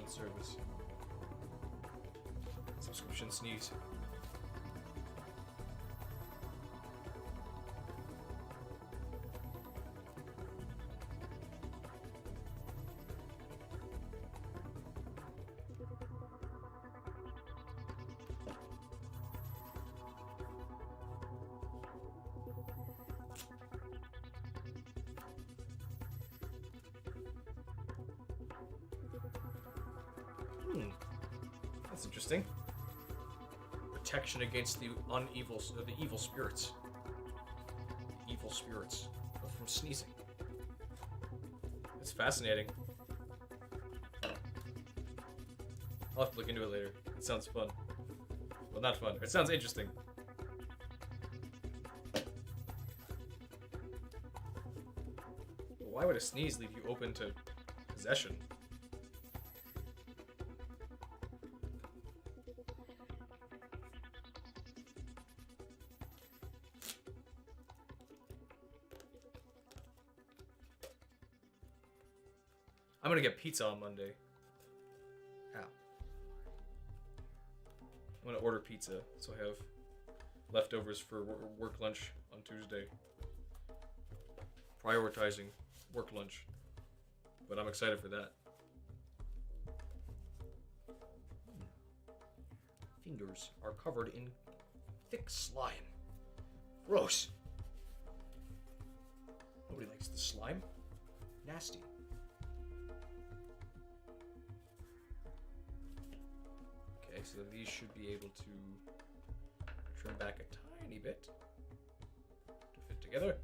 Service. Subscription sneeze. That's interesting. Protection against the evil spirits. Evil spirits from sneezing. It's fascinating. I'll have to look into it later. It sounds fun. Well, not fun. It sounds interesting. Why would a sneeze leave you open to possession? I'm gonna get pizza on Monday. Ow. I'm gonna order pizza, so I have leftovers for work lunch on Tuesday. Prioritizing work lunch. But I'm excited for that. Fingers are covered in thick slime. Gross. Nobody likes the slime. Nasty. Okay, so these should be able to trim back a tiny bit to fit together.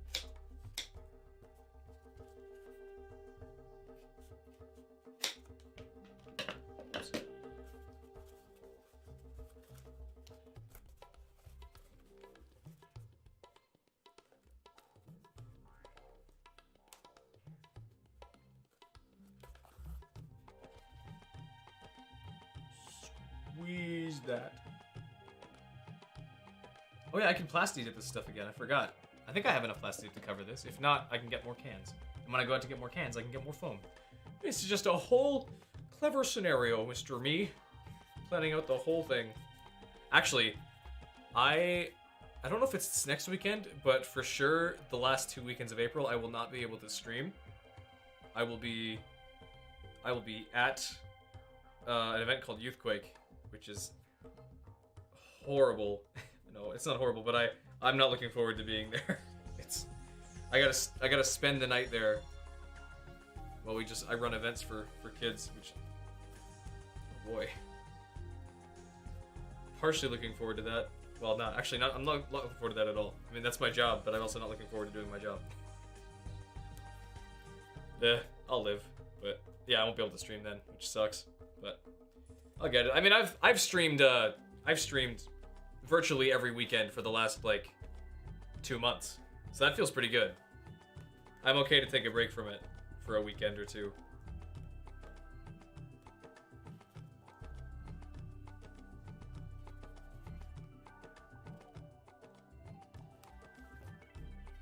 squeeze that. Oh yeah, I can plasti dip this stuff again. I forgot. I think I have enough plasti dip to cover this. If not, I can get more cans. And when I go out to get more cans, I can get more foam. This is just a whole clever scenario, Mr. Me. Planning out the whole thing. Actually, I don't know if it's this next weekend, but for sure, the last 2 weekends of April, I will not be able to stream. I will be at an event called Youthquake, which is horrible. No, it's not horrible, but I'm not looking forward to being there. I gotta spend the night there. Well, I run events for kids, which, oh boy. Partially looking forward to that. Well, not actually. I'm not looking forward to that at all. I mean, that's my job, but I'm also not looking forward to doing my job. Yeah, I'll live, but yeah, I won't be able to stream then, which sucks. But I'll get it. I mean, I've streamed virtually every weekend for the last like 2 months, so that feels pretty good. I'm okay to take a break from it for a weekend or two.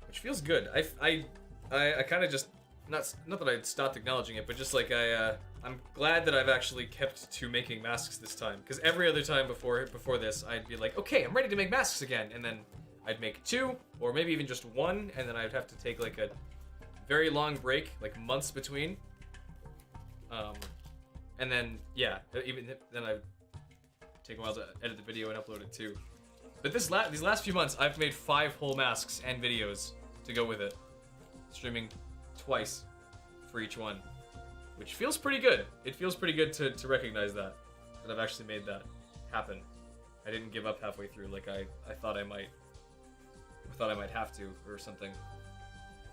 Which feels good. I kind of just not that I stopped acknowledging it, but just like I'm glad that I've actually kept to making masks this time, because every other time before this, I'd be like, okay, I'm ready to make masks again, and then I'd make 2 or maybe even just 1, and then I'd have to take like a very long break, like months between. And then yeah, even then I'd take a while to edit the video and upload it too. But these last few months, I've made 5 whole masks and videos to go with it, streaming twice for each one, which feels pretty good. It feels pretty good to recognize that I've actually made that happen. I didn't give up halfway through like I thought I might. I thought I might have to or something,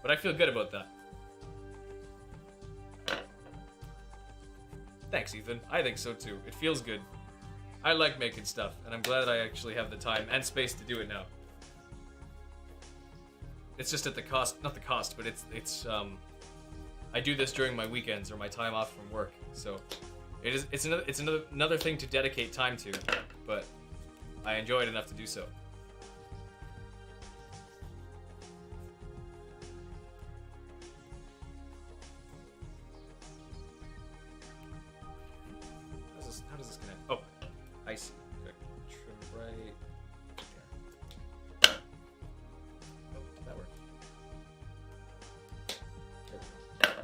but I feel good about that. Thanks, Ethan. I think so too. It feels good. I like making stuff, and I'm glad I actually have the time and space to do it now. It's just at the cost, not the cost, but it's I do this during my weekends or my time off from work, so it's another thing to dedicate time to, but I enjoy it enough to do so. How does this connect? Oh, I see. Okay. Trim right there. Oh, that worked. There.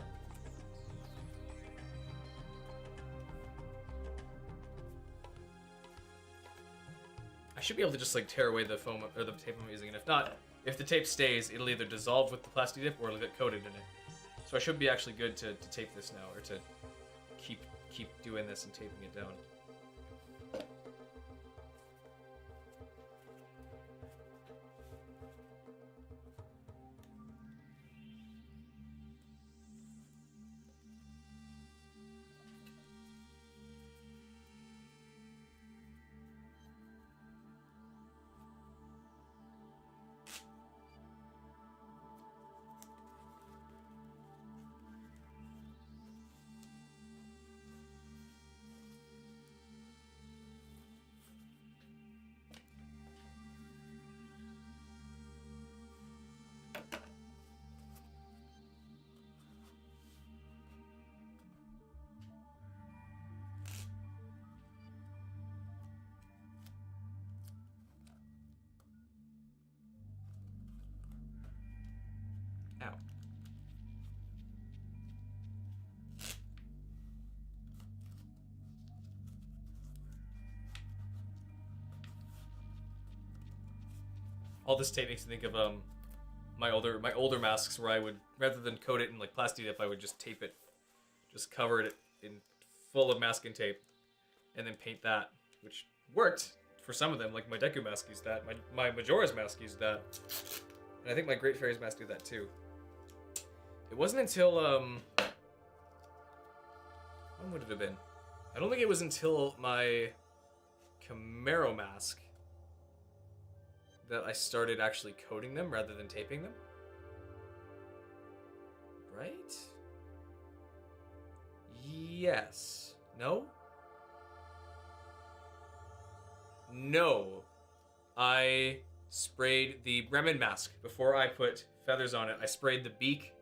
I should be able to just like tear away the foam or the tape I'm using, and if not, if the tape stays, it'll either dissolve with the plasti dip or it'll get coated in it. So I should be actually good to tape this now, or to keep doing this and taping it down. Ow. All this tape makes me think of my older masks, where I would, rather than coat it in like plasti dip, I would just tape it, just cover it in full of masking tape, and then paint that, which worked for some of them. Like my Deku mask used that, my Majora's mask used that, and I think my Great Fairy's mask did that too. It wasn't until when would it have been? I don't think it was until my Camaro mask that I started actually coating them rather than taping them. Right? Yes. No? No. I sprayed the Bremen mask before I put feathers on it. I sprayed the beak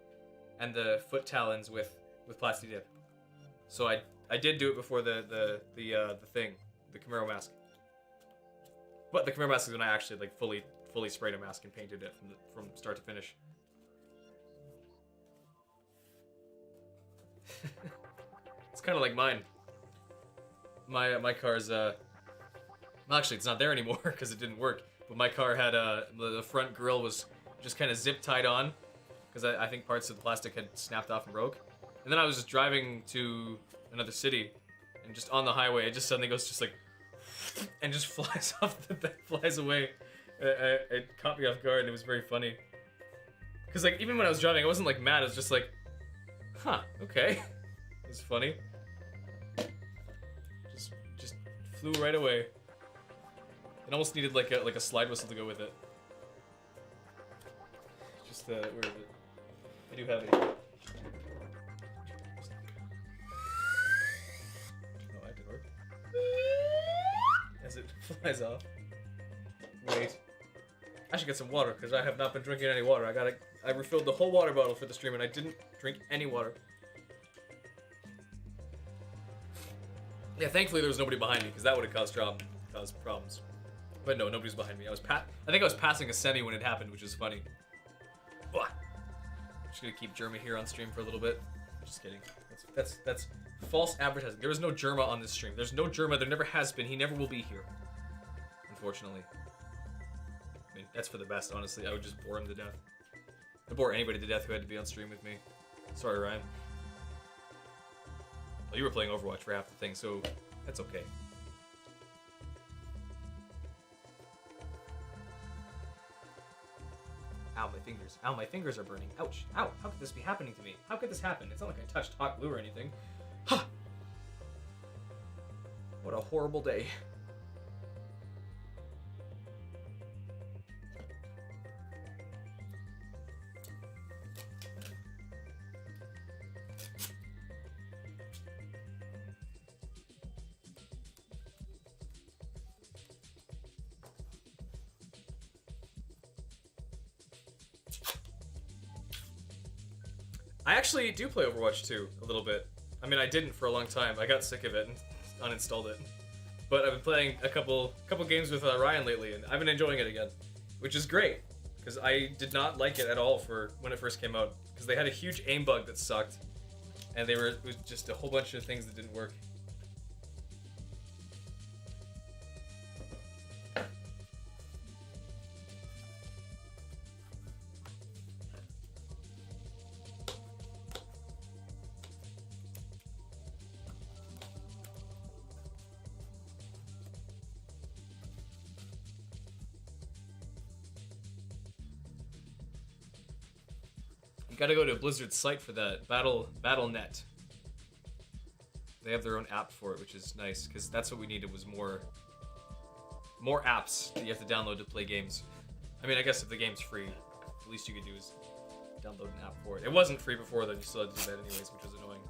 and the foot talons with plasti dip. So I did do it before the thing, the Camaro mask. But the Camaro mask is when I actually like fully sprayed a mask and painted it from start to finish. It's kind of like mine. My car's well, actually it's not there anymore because it didn't work. But my car had the front grille was just kind of zip tied on because I think parts of the plastic had snapped off and broke. And then I was just driving to another city, and just on the highway, it just suddenly goes just like, and just flies off flies away. It caught me off guard, and it was very funny. Cause like even when I was driving, I wasn't like mad. I was just like, huh, okay, it was funny. Just flew right away. It almost needed like a slide whistle to go with it. Just where is it? I do have it. Oh, that did work. As it flies off. Wait. I should get some water because I have not been drinking any water. I refilled the whole water bottle for the stream and I didn't drink any water. Yeah, thankfully there was nobody behind me because that would have caused problems. But no, nobody's behind me. I think I was passing a semi when it happened, which is funny. Ugh. I'm just gonna keep Germa here on stream for a little bit. Just kidding. That's false advertising. There is no Germa on this stream. There's no Germa. There never has been. He never will be here. Unfortunately. I mean, that's for the best, honestly. I would just bore him to death. I'd bore anybody to death who had to be on stream with me. Sorry, Ryan. Well, you were playing Overwatch for half the thing, so that's okay. Ow, my fingers. Ow, my fingers are burning. Ouch. Ow, how could this be happening to me? How could this happen? It's not like I touched hot glue or anything. Ha! What a horrible day. I actually do play Overwatch 2 a little bit. I mean, I didn't for a long time. I got sick of it and uninstalled it. But I've been playing a couple games with Ryan lately, and I've been enjoying it again, which is great because I did not like it at all for when it first came out because they had a huge aim bug that sucked, and it was just a whole bunch of things that didn't work. Gotta go to Blizzard's site for that. Battle.net. They have their own app for it, which is nice, because that's what we needed was more apps that you have to download to play games. I mean, I guess if the game's free, the least you could do is download an app for it. It wasn't free before, then you still had to do that anyways, which was annoying.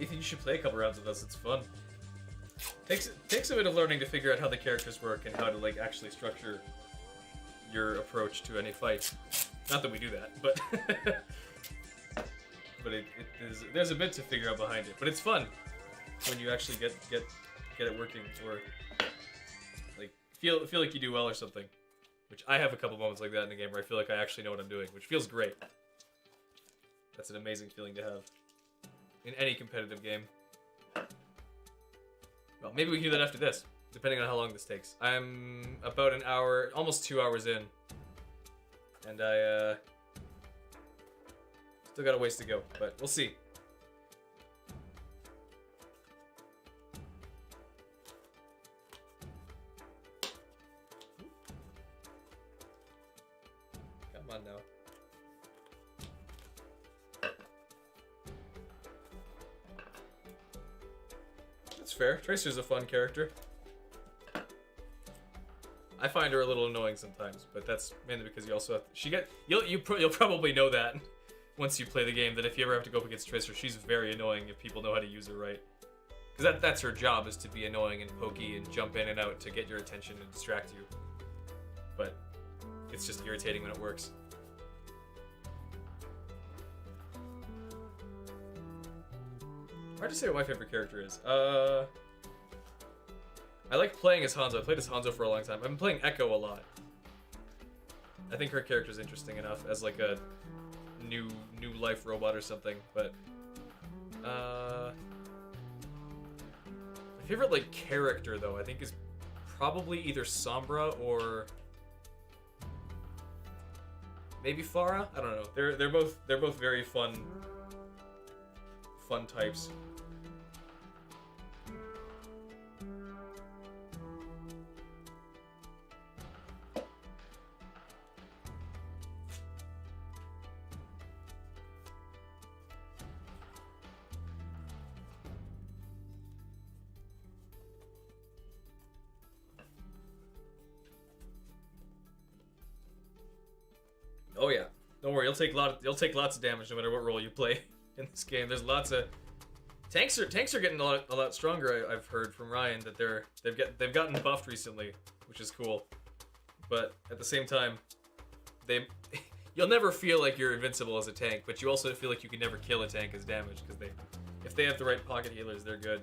Ethan, you should play a couple rounds with us. It's fun. Takes a bit of learning to figure out how the characters work and how to like actually structure your approach to any fight. Not that we do that, but but there's a bit to figure out behind it. But it's fun when you actually get it working or like feel like you do well or something. Which I have a couple moments like that in the game where I feel like I actually know what I'm doing, which feels great. That's an amazing feeling to have in any competitive game. Well, maybe we can do that after this. depending on how long this takes. I'm about an hour, almost 2 hours in, and I still got a ways to go, but we'll see. Come on now. That's fair. Tracer's a fun character. I find her a little annoying sometimes, but that's mainly because you also have to, you'll probably know that once you play the game, that if you ever have to go up against Tracer, she's very annoying if people know how to use her right. Because that's her job, is to be annoying and pokey and jump in and out to get your attention and distract you. But it's just irritating when it works. Hard to say what my favorite character is. I like playing as Hanzo. I played as Hanzo for a long time. I've been playing Echo a lot. I think her character's interesting enough as like a new life robot or something, but my favorite like character though, I think is probably either Sombra or maybe Farah. I don't know. They're both very fun types. Oh yeah, don't worry. You'll take lots of damage no matter what role you play in this game. There's lots of tanks are getting a lot stronger. I've heard from Ryan that they've gotten buffed recently, which is cool. But at the same time, you'll never feel like you're invincible as a tank, but you also feel like you can never kill a tank as damage because if they have the right pocket healers, they're good.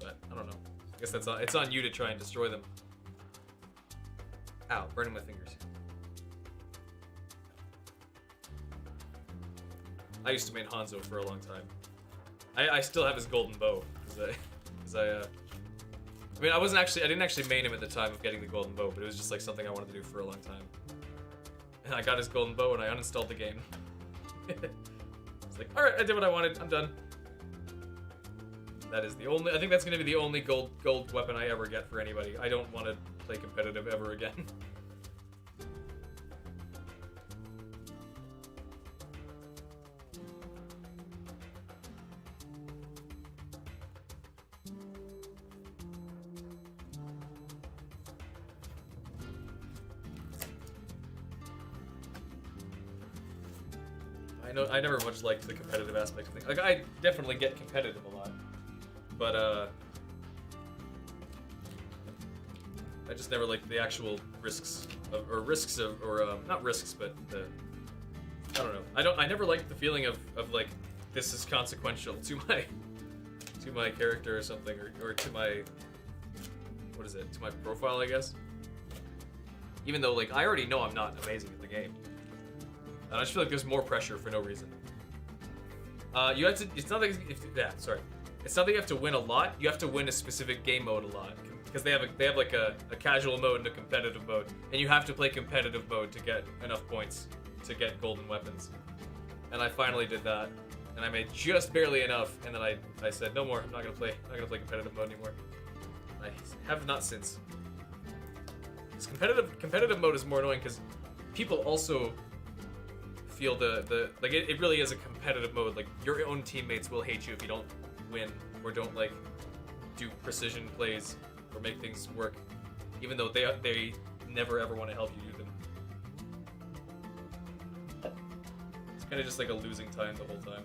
But I don't know. I guess it's on you to try and destroy them. Ow, burning my fingers. I used to main Hanzo for a long time. I still have his golden bow I didn't actually main him at the time of getting the golden bow, but it was just like something I wanted to do for a long time. And I got his golden bow and I uninstalled the game. It's like, all right, I did what I wanted. I'm done. That is the only. I think that's going to be the only gold weapon I ever get for anybody. I don't want to play competitive ever again. I never much liked the competitive aspect of things. Like, I definitely get competitive a lot, but I just never liked the actual risks of, not risks, but I don't know. I never liked the feeling of like, this is consequential to my character or something, or to my, what is it, to my profile, I guess. Even though, like, I already know I'm not amazing at the game. And I just feel like there's more pressure for no reason. You have to. It's not like It's not that you have to win a lot. You have to win a specific game mode a lot, because they have like a casual mode and a competitive mode, and you have to play competitive mode to get enough points to get golden weapons. And I finally did that, and I made just barely enough. And then I said no more. I'm not gonna play competitive mode anymore. I have not since. This competitive mode is more annoying because people also feel like it really is a competitive mode. Like, your own teammates will hate you if you don't win or don't like do precision plays or make things work, even though they never ever want to help you do them. It's kind of just like a losing time the whole time.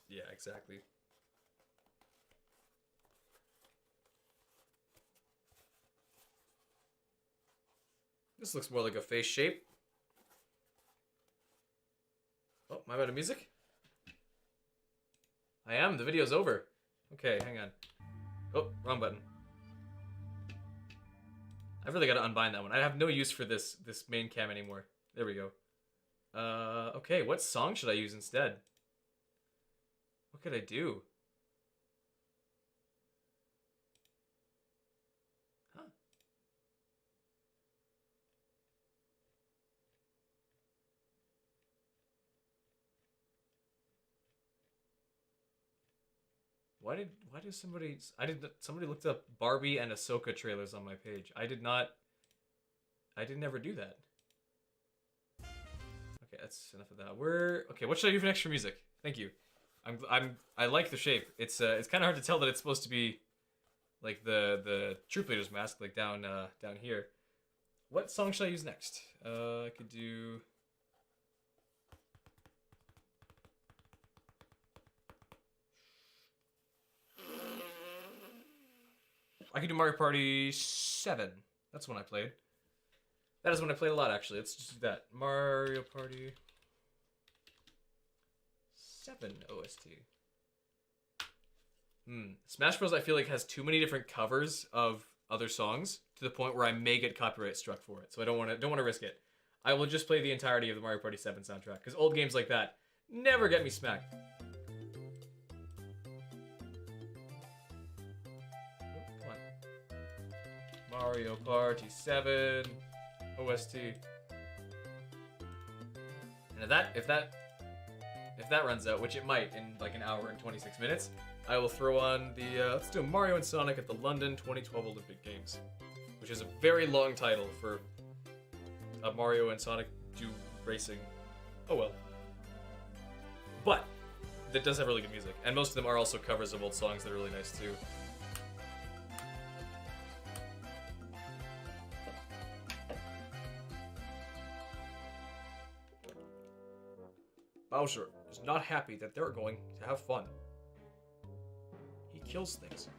Yeah, exactly. This looks more like a face shape. Oh, am I out of music? I am. The video's over. Okay, hang on. Oh, wrong button. I've really got to unbind that one. I have no use for this main cam anymore. There we go. Okay, what song should I use instead? What could I do? Huh. Why did somebody looked up Barbie and Ahsoka trailers on my page. I did never do that. Okay, that's enough of that. Okay, what should I do for next for music? Thank you. I like the shape. It's kind of hard to tell that it's supposed to be like the troop leader's mask, like down here. What song should I use next? I could do. I could do Mario Party 7. That's one I played. That is one I played a lot, actually. Let's just do that. Mario Party 7 OST. Smash Bros. I feel like has too many different covers of other songs to the point where I may get copyright struck for it. So I don't want to risk it. I will just play the entirety of the Mario Party 7 soundtrack because old games like that never get me smacked. Mario Party 7 OST. And if that runs out, which it might in like an hour and 26 minutes, I will throw on the let's do Mario and Sonic at the London 2012 Olympic Games, which is a very long title for a Mario and Sonic do racing. Oh well. But that does have really good music, and most of them are also covers of old songs that are really nice too. Bowser is not happy that they're going to have fun. He kills things.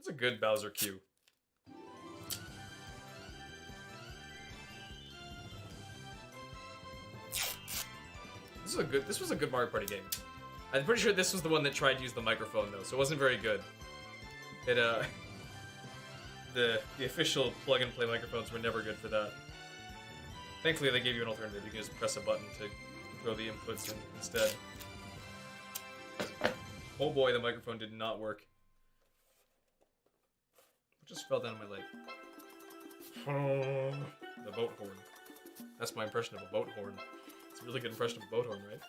A good Bowser cue. This was a good Mario Party game. I'm pretty sure this was the one that tried to use the microphone though, so it wasn't very good. It the official plug and play microphones were never good for that. Thankfully they gave you an alternative. You can just press a button to throw the inputs in instead. Oh boy, the microphone did not work. Just fell down my leg. The boat horn. That's my impression of a boat horn. It's a really good impression of a boat horn, right?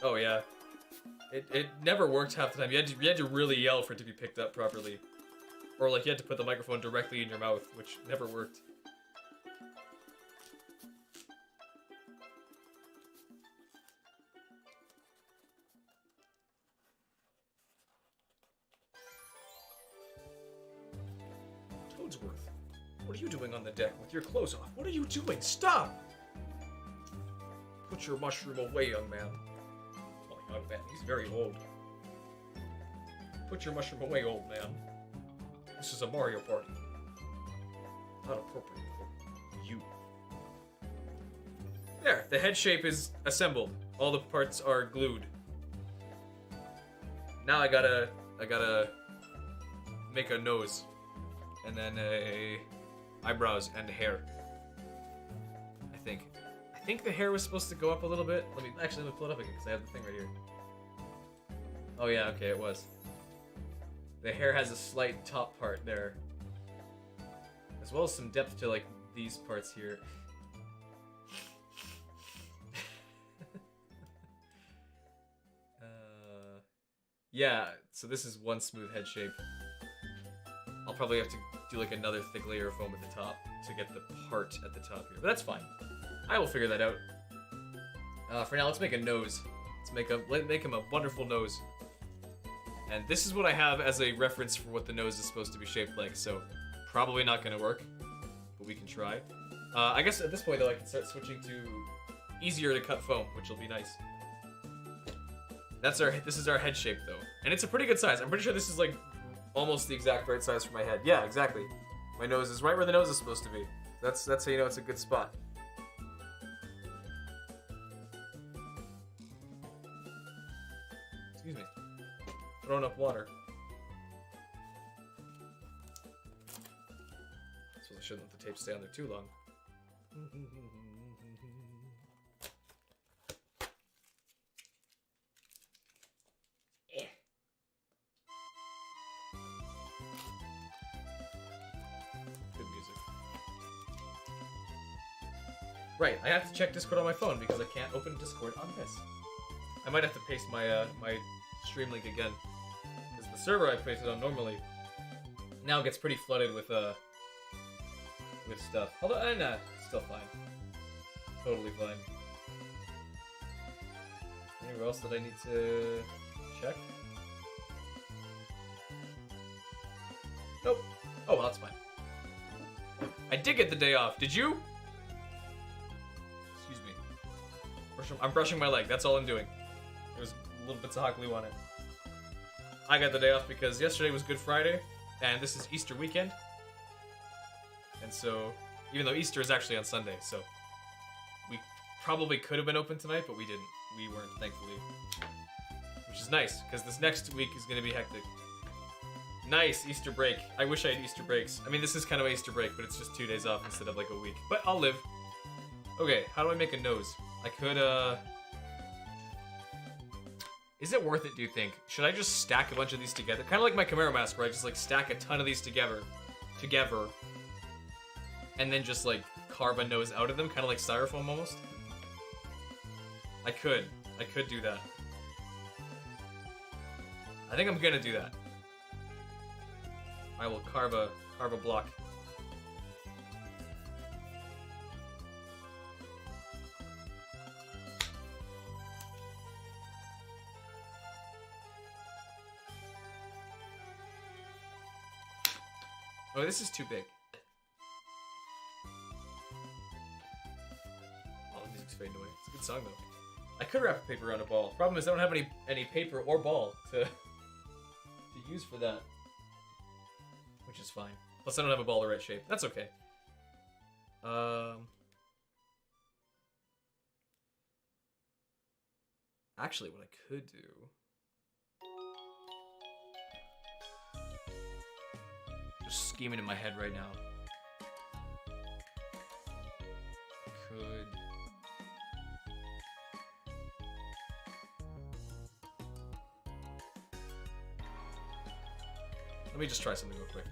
Oh yeah. It never worked half the time. You had to really yell for it to be picked up properly. Or like you had to put the microphone directly in your mouth, which never worked. Toadsworth, what are you doing on the deck with your clothes off? What are you doing? Stop! Put your mushroom away, young man. Young man, he's very old. Put your mushroom away, old man. This is a Mario Party. Not appropriate for you. There, the head shape is assembled. All the parts are glued. Now I gotta make a nose. And then eyebrows and hair. I think the hair was supposed to go up a little bit. Let me pull it up again because I have the thing right here. Oh yeah, okay, it was. The hair has a slight top part there, as well as some depth to like these parts here. Yeah, so this is one smooth head shape. I'll probably have to do like another thick layer of foam at the top to get the part at the top here, but that's fine. I will figure that out. For now, let's make a nose. Let's make him a wonderful nose. And this is what I have as a reference for what the nose is supposed to be shaped like, so probably not gonna work, but we can try. I guess at this point though, I can start switching to easier to cut foam, which will be nice. This is our head shape though, and it's a pretty good size. I'm pretty sure this is like almost the exact right size for my head. Yeah, exactly. My nose is right where the nose is supposed to be. That's how you know it's a good spot. Excuse me. Throwing up water. I suppose I shouldn't let the tape stay on there too long. Good music. Right, I have to check Discord on my phone because I can't open Discord on this. I might have to paste my my stream link again, because the server I placed it on normally now gets pretty flooded with stuff. Although, nah, still fine. Totally fine. Anywhere else that I need to check? Nope. Oh, well, that's fine. I did get the day off. Did you? Excuse me. I'm brushing my leg. That's all I'm doing. There's little bits of hot glue on it. I got the day off because yesterday was Good Friday, and this is Easter weekend. And so, even though Easter is actually on Sunday, so we probably could have been open tonight, but we didn't. We weren't, thankfully. Which is nice, because this next week is going to be hectic. Nice, Easter break. I wish I had Easter breaks. I mean, this is kind of an Easter break, but it's just 2 days off instead of like a week. But I'll live. Okay, how do I make a nose? I could, Is it worth it, do you think? Should I just stack a bunch of these together? Kind of like my Chimera mask, where I just like stack a ton of these together, and then just like carve a nose out of them, kind of like styrofoam almost. I could do that. I think I'm gonna do that. I will carve a block. Oh, this is too big. Oh, the music's fading away. It's a good song, though. I could wrap paper around a ball. Problem is, I don't have any paper or ball to use for that. Which is fine. Plus, I don't have a ball the right shape. That's okay. Actually, what I could do... Just scheming in my head right now. Could... Let me just try something real quick.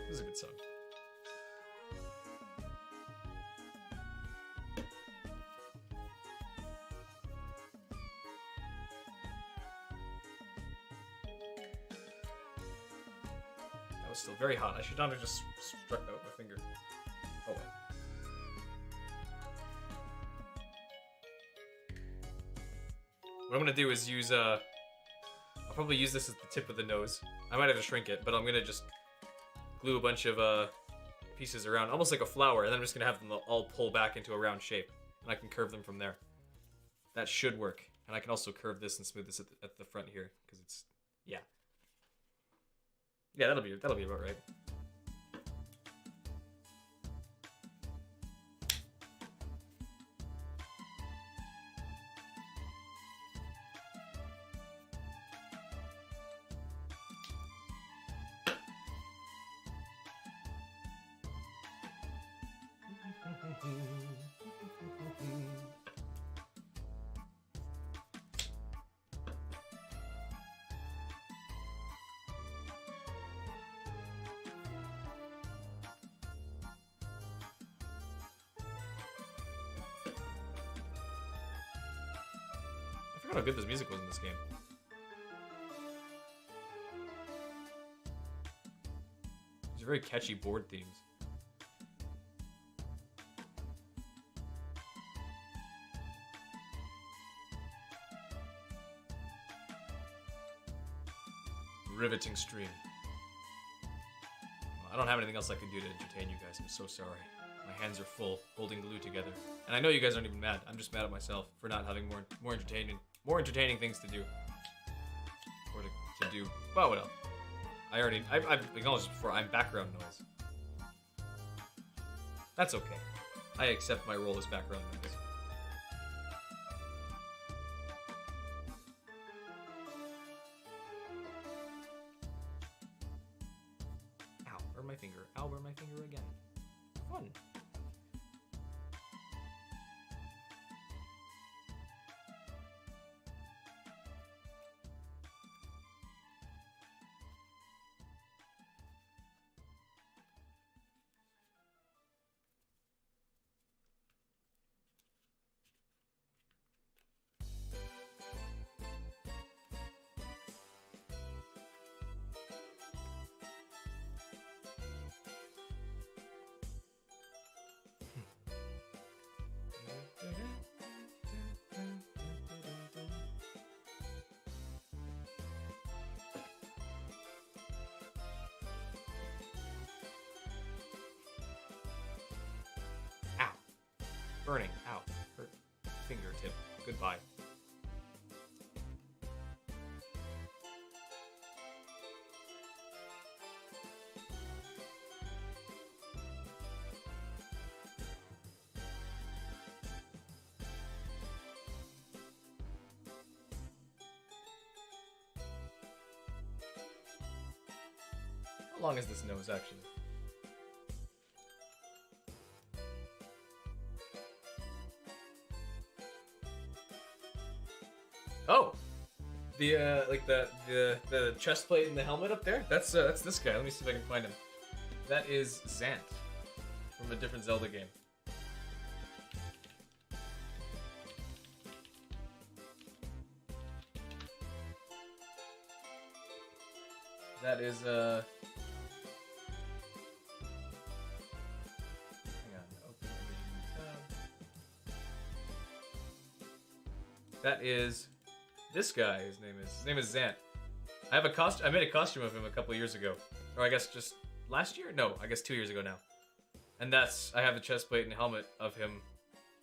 This is a good song. That was still very hot. I should not have just struck that with my finger. Oh well. What I'm gonna do is use, I'll probably use this as the tip of the nose. I might have to shrink it, but I'm gonna just glue a bunch of pieces around, almost like a flower, and then I'm just gonna have them all pull back into a round shape, and I can curve them from there. That should work. And I can also curve this and smooth this at the front here, because it's, yeah. Yeah, that'll be about right. I forgot how good this music was in this game. These are very catchy board themes. Riveting stream. Well, I don't have anything else I can do to entertain you guys. I'm so sorry. My hands are full, holding glue together. And I know you guys aren't even mad. I'm just mad at myself for not having more entertaining things to do. Or to do. Well, what else? I've acknowledged before, I'm background noise. That's okay. I accept my role as background noise. Ow, burn my finger. Ow, burn my finger again. Fun. Ow. Burning. Ow. Hurt. Fingertip. Goodbye. How long is this nose, actually? Oh! The, like the chest plate and the helmet up there? That's this guy. Let me see if I can find him. That is Zant from a different Zelda game. That is, hang on, open tab. That is this guy. His name is Zant. I made a costume of him a couple years ago, or I guess just last year. No, I guess 2 years ago now. And I have the chest plate and helmet of him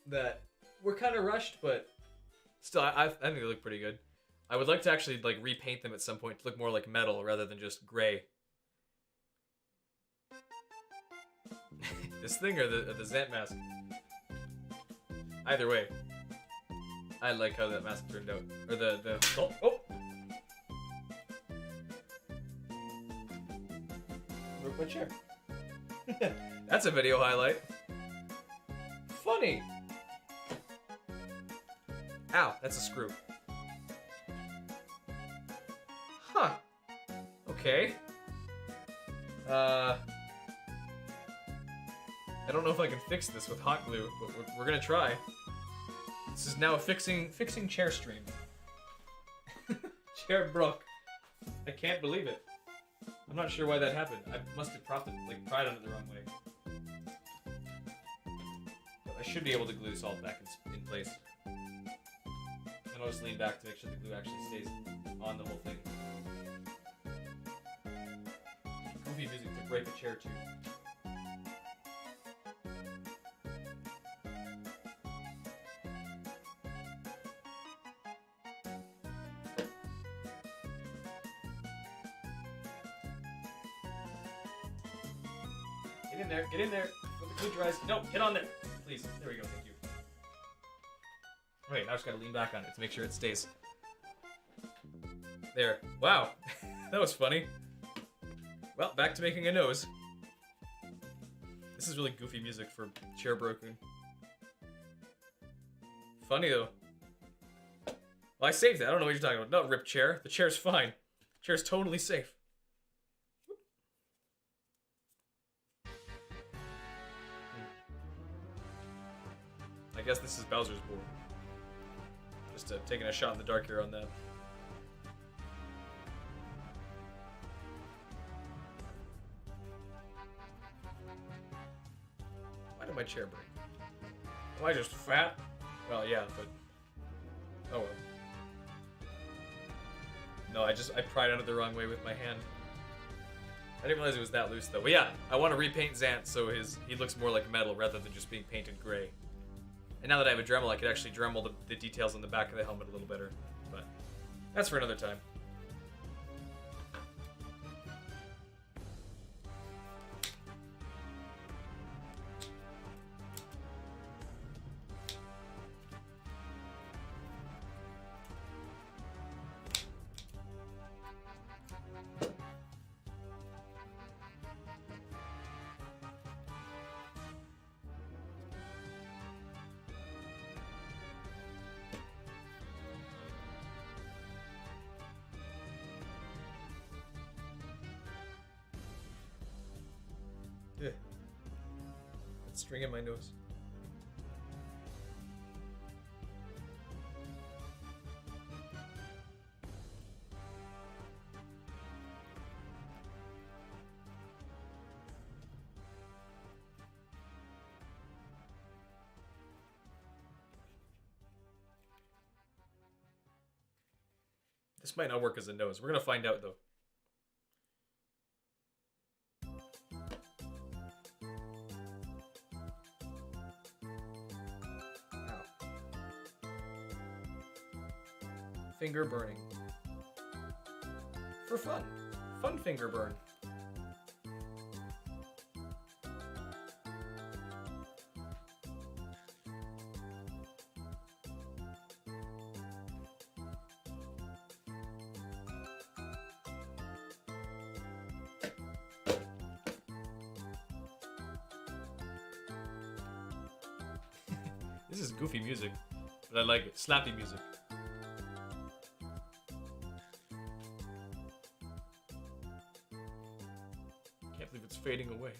that were kind of rushed, but still, I think they look pretty good. I would like to actually like repaint them at some point to look more like metal rather than just gray. This thing or the Zant mask? Either way, I like how that mask turned out. Or oh! Broke my chair. That's a video highlight. Funny. Ow, that's a screw. Huh. Okay. I don't know if I can fix this with hot glue, but we're gonna try. This is now a fixing chair stream. Chair broke. I can't believe it. I'm not sure why that happened. I must have pried on it the wrong way. But I should be able to glue this all back in place. And I'll just lean back to make sure the glue actually stays on the whole thing. Goofy music to break a chair to. Get in there. Get in there. With the glue dries. No, get on there. Please. There we go. Thank you. Wait, now I just gotta lean back on it to make sure it stays. There. Wow. That was funny. Well, back to making a nose. This is really goofy music for chair broken. Funny though. Well, I saved it. I don't know what you're talking about. Not ripped chair. The chair's fine. The chair's totally safe. I guess this is Bowser's board. Just taking a shot in the dark here on that. Why did my chair break? Am I just fat? Well, yeah, but... Oh well. No, I pried on it the wrong way with my hand. I didn't realize it was that loose though. But yeah, I want to repaint Zant so he looks more like metal rather than just being painted gray. And now that I have a Dremel, I could actually Dremel the details on the back of the helmet a little better. But that's for another time. Yeah. That string in my nose. This might not work as a nose. We're gonna find out though. Finger burning. For fun. Fun finger burn. This is goofy music, but I like it. Slappy music. Can't believe it's fading away.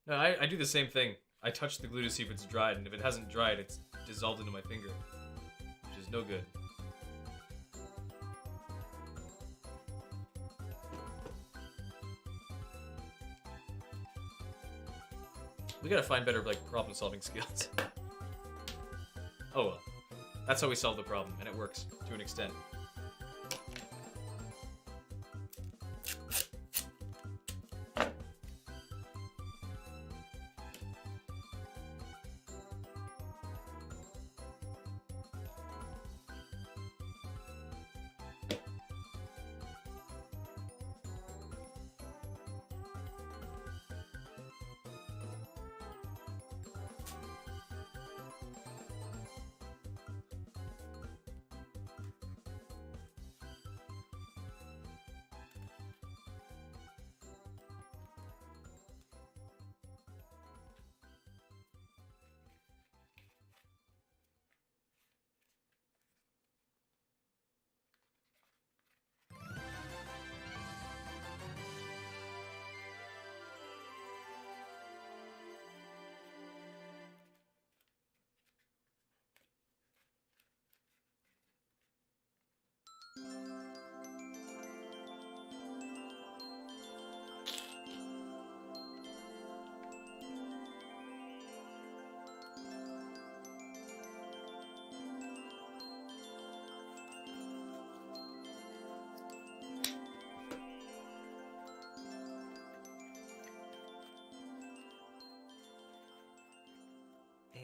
No, I do the same thing. I touch the glue to see if it's dried, and if it hasn't dried, it's dissolved into my finger, which is no good. We gotta find better, like, problem-solving skills. Oh well. That's how we solve the problem, and it works, to an extent.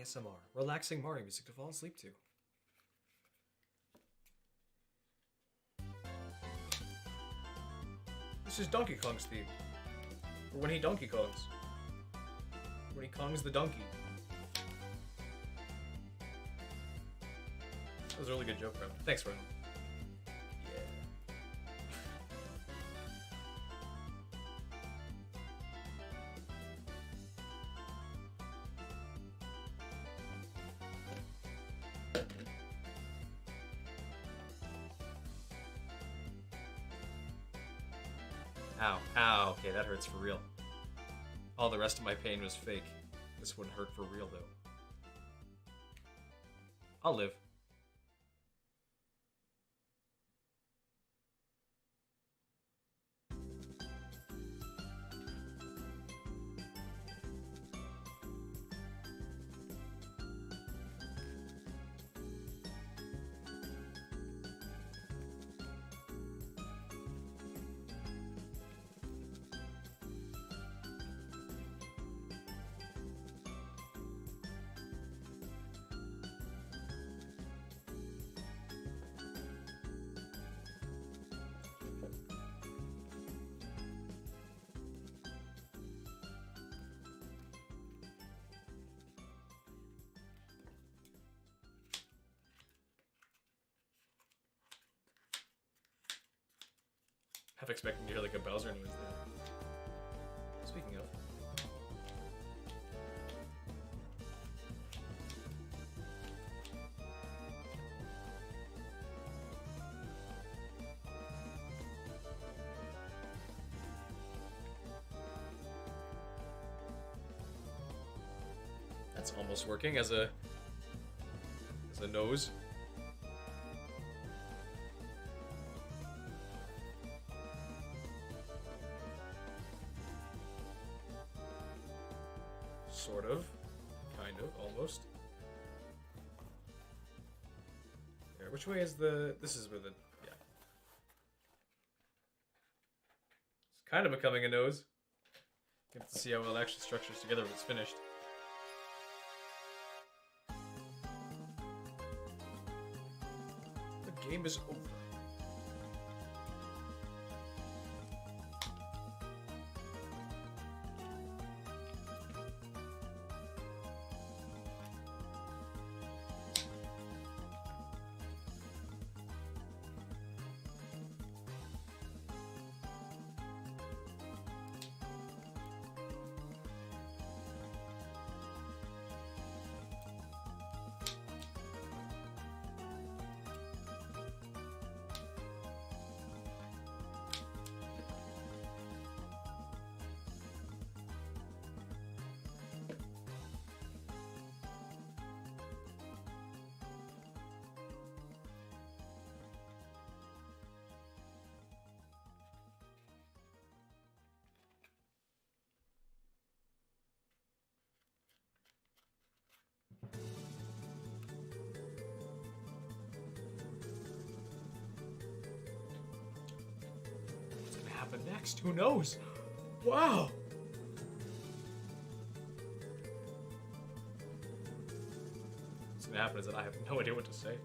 ASMR. Relaxing Mario music to fall asleep to. This is Donkey Kong's theme. Or when he Donkey Kongs. When he Kongs the donkey. That was a really good joke, bro. Thanks, Ron. Yeah. Ow. Ow. Okay, that hurts for real. All the rest of my pain was fake. This wouldn't hurt for real, though. I'll live. Half expecting to hear like a Bowser noise there. Speaking of. That's almost working as a nose. Sort of. Kind of. Almost. Here, which way is the... This is where the... Yeah. It's kind of becoming a nose. You have to see how well it actually structures together when it's finished. The game is over. Next, who knows? Wow. What's gonna happen is that I have no idea what to say.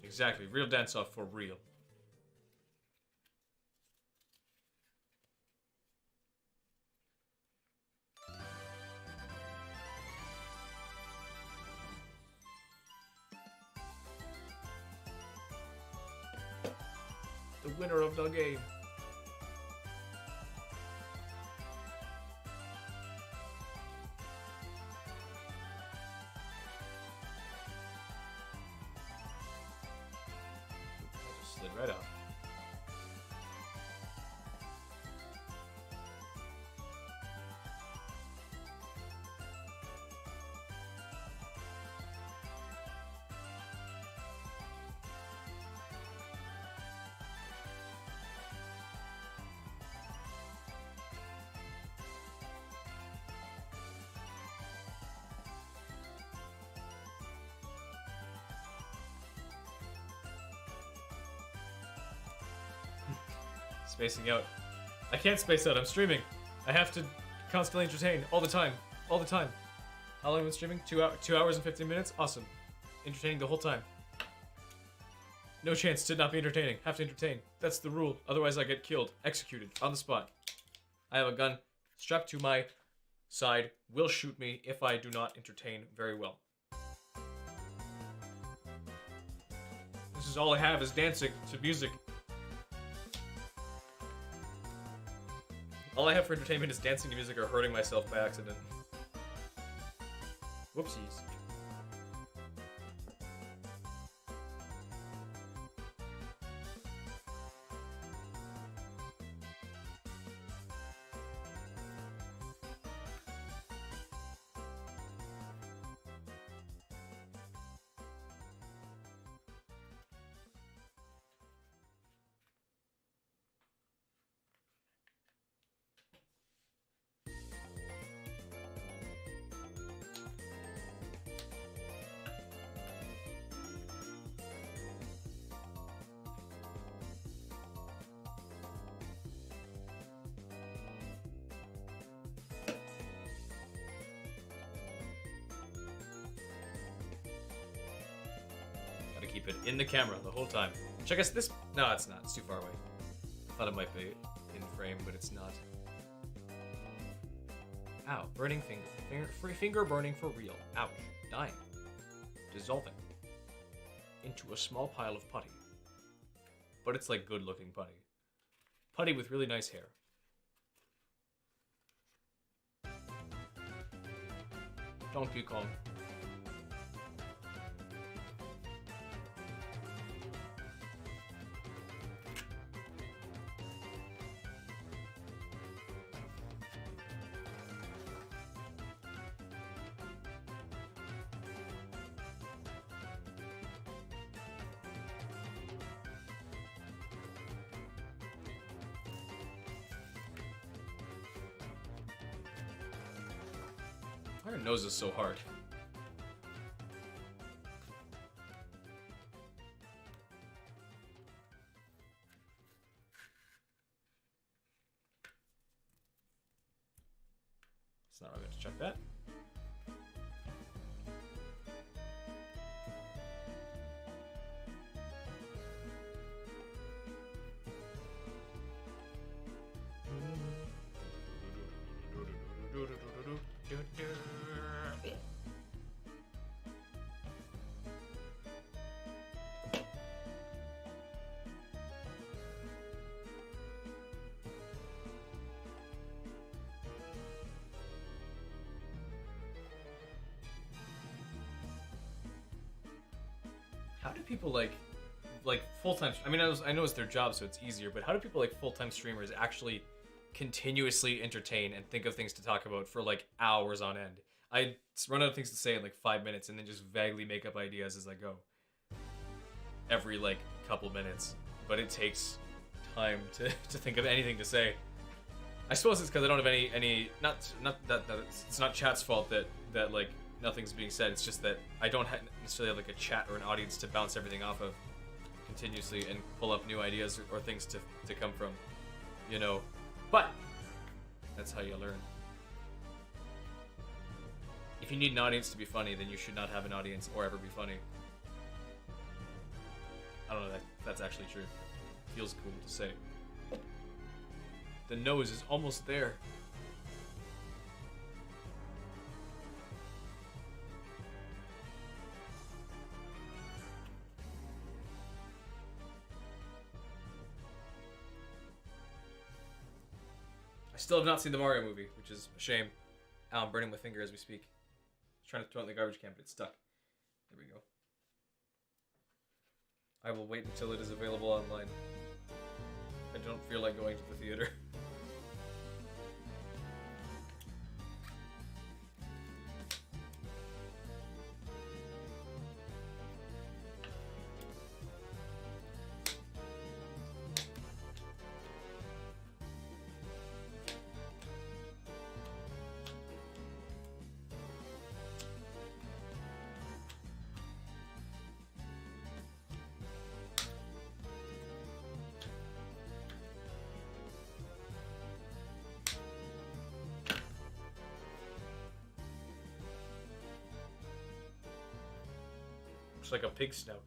Exactly, real dance-off for real. The winner of the game. I just slid right out. Spacing out. I can't space out, I'm streaming. I have to constantly entertain, all the time. All the time. How long have you been streaming? 2 hours and 15 minutes? Awesome. Entertaining the whole time. No chance to not be entertaining. Have to entertain. That's the rule. Otherwise I get killed. Executed. On the spot. I have a gun strapped to my side. Will shoot me if I do not entertain very well. This is all I have is dancing to music. All I have for entertainment is dancing to music or hurting myself by accident. Whoopsies. Keep it in the camera the whole time. Which I guess this... No, it's not. It's too far away. I thought it might be in frame, but it's not. Ow. Burning finger. Finger burning for real. Ouch. Dying. Dissolving. Into a small pile of putty. But it's like good-looking putty. Putty with really nice hair. Donkey Kong. Why are your noses so hard? It's not really going to check that. How do people like full-time? I mean, I know it's their job, so it's easier. But how do people like full-time streamers actually continuously entertain and think of things to talk about for like hours on end? I run out of things to say in like 5 minutes, and then just vaguely make up ideas as I go. Every like couple minutes, but it takes time to think of anything to say. I suppose it's because I don't have any not that it's not chat's fault that like nothing's being said. It's just that I don't necessarily have like a chat or an audience to bounce everything off of continuously and pull up new ideas or things to come from, you know. But that's how you learn. If you need an audience to be funny, then you should not have an audience or ever be funny. I don't know if that's actually true. Feels cool to say. The nose is almost there. I still have not seen the Mario movie, which is a shame. I'm burning my finger as we speak. I was trying to throw it in the garbage can, but it's stuck. There we go. I will wait until it is available online. I don't feel like going to the theater. Looks like a pig snout.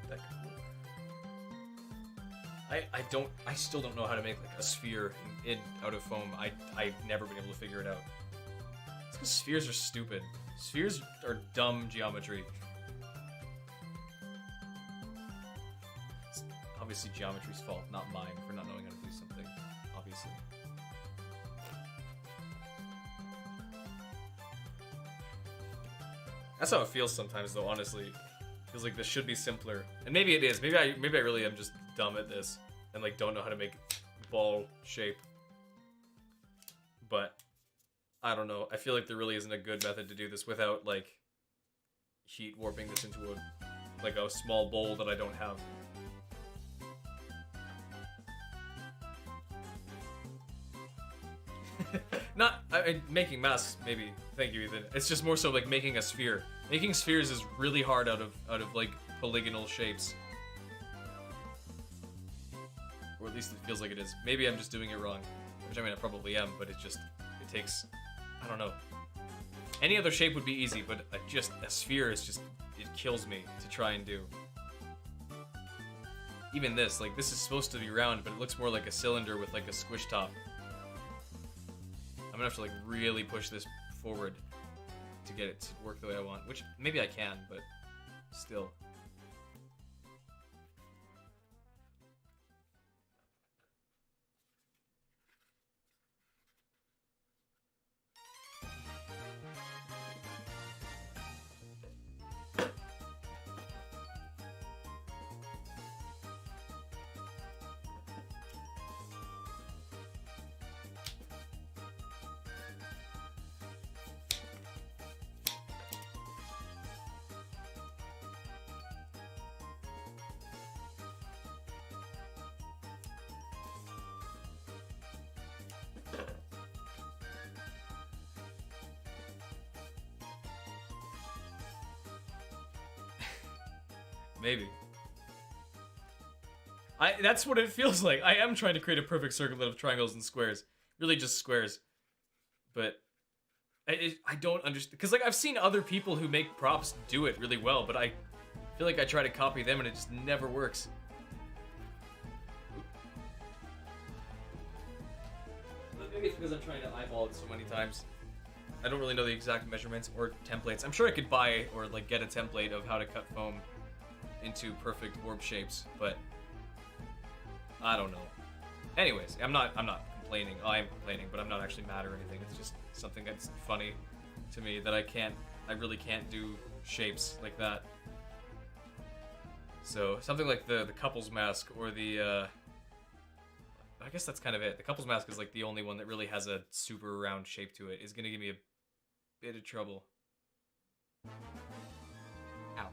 That could work. I still don't know how to make like a sphere out of foam. I've never been able to figure it out. It's because spheres are stupid. Spheres are dumb geometry. It's obviously geometry's fault, not mine, for not knowing how to do something, obviously. That's how it feels sometimes, though, honestly. It feels like this should be simpler. And maybe it is. Maybe I really am just dumb at this and like don't know how to make ball shape. But I don't know. I feel like there really isn't a good method to do this without like heat warping this into a small bowl that I don't have. Making masks, maybe. Thank you, Ethan. It's just more so like making a sphere. Making spheres is really hard out of like polygonal shapes. Or at least it feels like it is. Maybe I'm just doing it wrong. Which I mean I probably am, but it takes, I don't know. Any other shape would be easy, but just a sphere is just, it kills me to try and do. Even this, like this is supposed to be round, but it looks more like a cylinder with like a squish top. I'm gonna have to like really push this forward to get it to work the way I want, which maybe I can, but still. Maybe. That's what it feels like. I am trying to create a perfect circle out of triangles and squares. Really just squares. But I don't understand. Because like I've seen other people who make props do it really well, but I feel like I try to copy them and it just never works. Maybe it's because I'm trying to eyeball it so many times. I don't really know the exact measurements or templates. I'm sure I could buy or like get a template of how to cut foam into perfect warp shapes, but I don't know. Anyways, I'm not complaining. I am complaining, but I'm not actually mad or anything. It's just something that's funny to me that I really can't do shapes like that. So something like the couple's mask or the I guess that's kind of it. The couple's mask is like the only one that really has a super round shape to it. Is gonna give me a bit of trouble. Ow.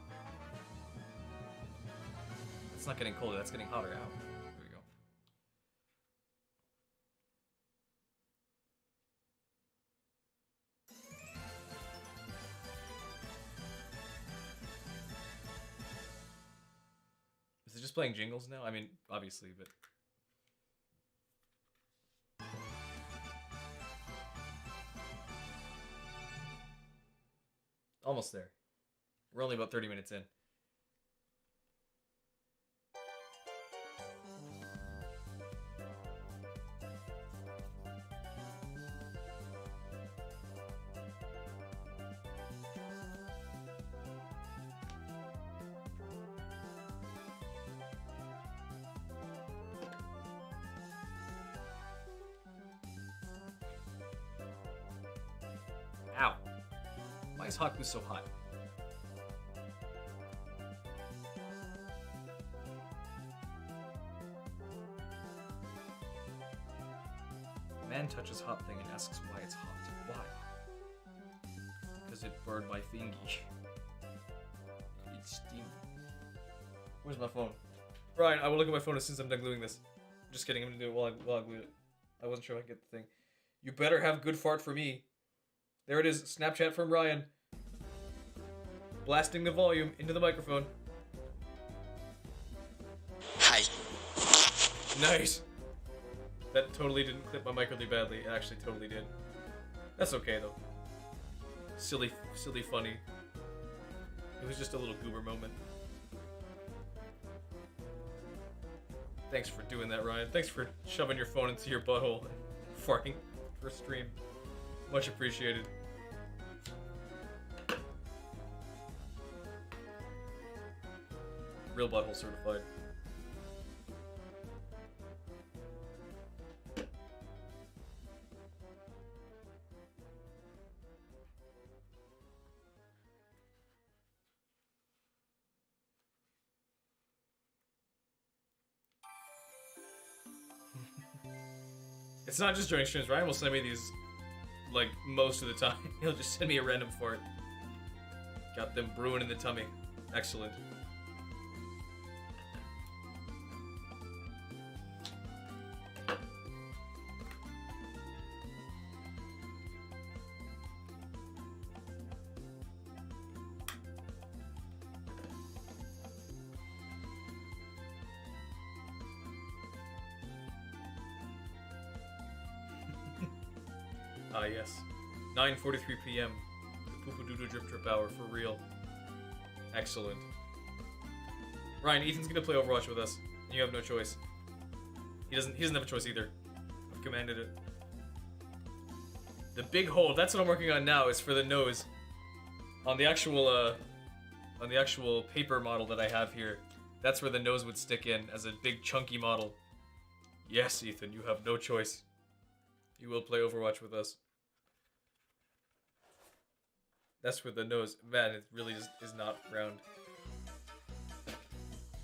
It's not getting colder, that's getting hotter. Ow. There we go. Is it just playing jingles now? I mean, obviously, but... Almost there. We're only about 30 minutes in. Ow. Why is Haku so hot? Man touches hot thing and asks why it's hot. Why? Because it burned my thingy. It's steamy. Where's my phone? Ryan, I will look at my phone as soon as I'm done gluing this. Just kidding, I'm gonna do it while I glue it. I wasn't sure if I could get the thing. You better have good fart for me. There it is, Snapchat from Ryan. blasting the volume into the microphone. Hi. Nice. That totally didn't clip my mic really badly. It actually totally did. That's okay though. Silly funny. It was just a little goober moment. Thanks for doing that, Ryan. Thanks for shoving your phone into your butthole and farting for stream. Much appreciated. Real butthole certified. It's not just during streams. Ryan will send me these, like, most of the time. He'll just send me a random fart. Got them brewing in the tummy. Excellent. Ah, yes. 9:43 p.m. The Poopadoodoo Drip Trip Hour, for real. Excellent. Ryan, Ethan's gonna play Overwatch with us. And you have no choice. He doesn't have a choice either. I've commanded it. The big hole, that's what I'm working on now, is for the nose. On the actual paper model that I have here, that's where the nose would stick in, as a big chunky model. Yes, Ethan, you have no choice. You will play Overwatch with us. That's where the nose... Man, it really is not round.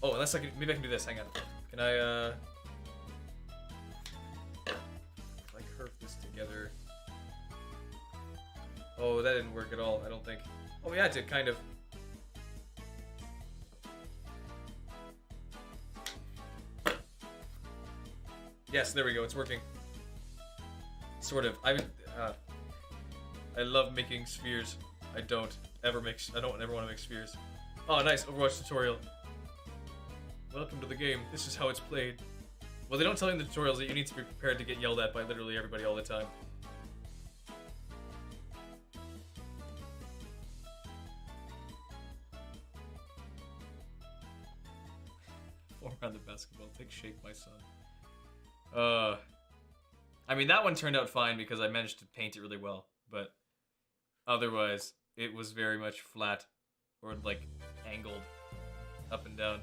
Oh, unless I can... Maybe I can do this. Hang on. Can I, if I curve this together... Oh, that didn't work at all, I don't think. Oh, yeah, it did, kind of. Yes, there we go. It's working. Sort of. I love making spheres. I don't ever want to make spheres. Oh, nice Overwatch tutorial. Welcome to the game. This is how it's played. Well, they don't tell you in the tutorials that you need to be prepared to get yelled at by literally everybody all the time. Form around the basketball. Take shape, my son. I mean, that one turned out fine because I managed to paint it really well, but otherwise, it was very much flat, or like, angled, up and down.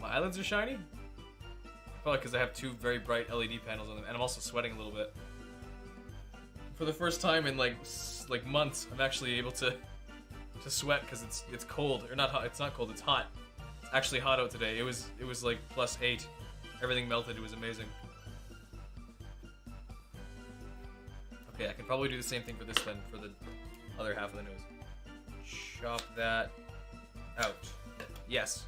My eyelids are shiny? Probably because I have two very bright LED panels on them, and I'm also sweating a little bit. For the first time in like months, I'm actually able to sweat because it's cold, or not hot. It's not cold. It's hot. It's actually hot out today. It was like +8. Everything melted. It was amazing. Okay, I can probably do the same thing for this then, for the other half of the nose. Chop that out. Yes.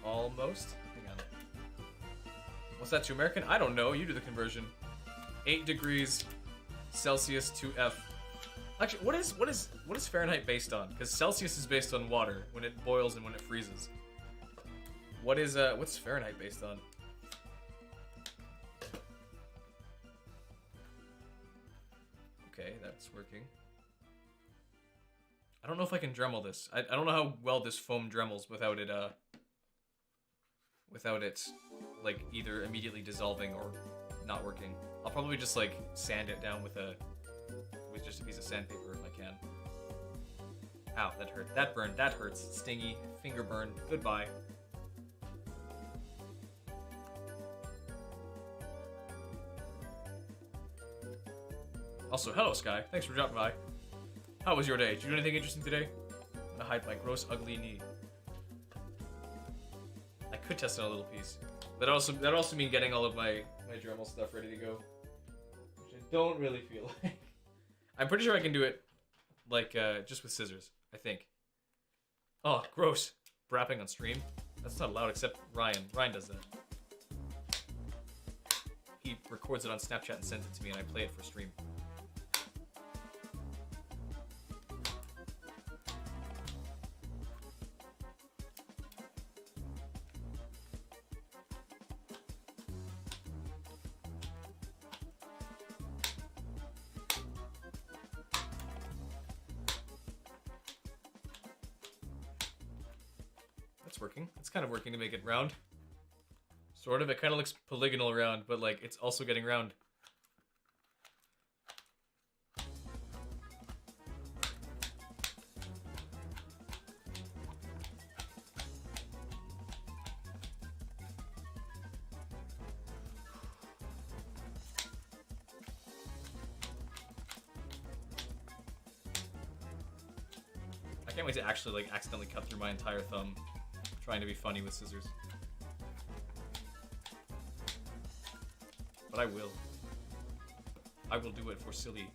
Almost. Hang on. What's that to American? I don't know. You do the conversion. 8 degrees Celsius to F. Actually, what is Fahrenheit based on? Because Celsius is based on water when it boils and when it freezes. What's Fahrenheit based on? Okay, that's working. I don't know if I can Dremel this. I don't know how well this foam Dremels without it like either immediately dissolving or not working. I'll probably just like sand it down with just a piece of sandpaper if I can. Ow, that hurt. That burned. That hurts. Stingy. Finger burn. Goodbye. Also, hello Sky. Thanks for dropping by. How was your day? Did you do anything interesting today? I'm gonna hide my gross, ugly knee. I could test on a little piece. That also mean getting all of my Dremel stuff ready to go, which I don't really feel like. I'm pretty sure I can do it, like, just with scissors, I think. Oh, gross. Rapping on stream? That's not allowed except Ryan. Ryan does that. he records it on Snapchat and sends it to me, and I play it for stream. That's working. It's kind of working to make it round. Sort of. It kind of looks polygonal round, but like it's also getting round. I can't wait to actually like accidentally cut through my entire thumb trying to be funny with scissors. But I will. I will do it for silly.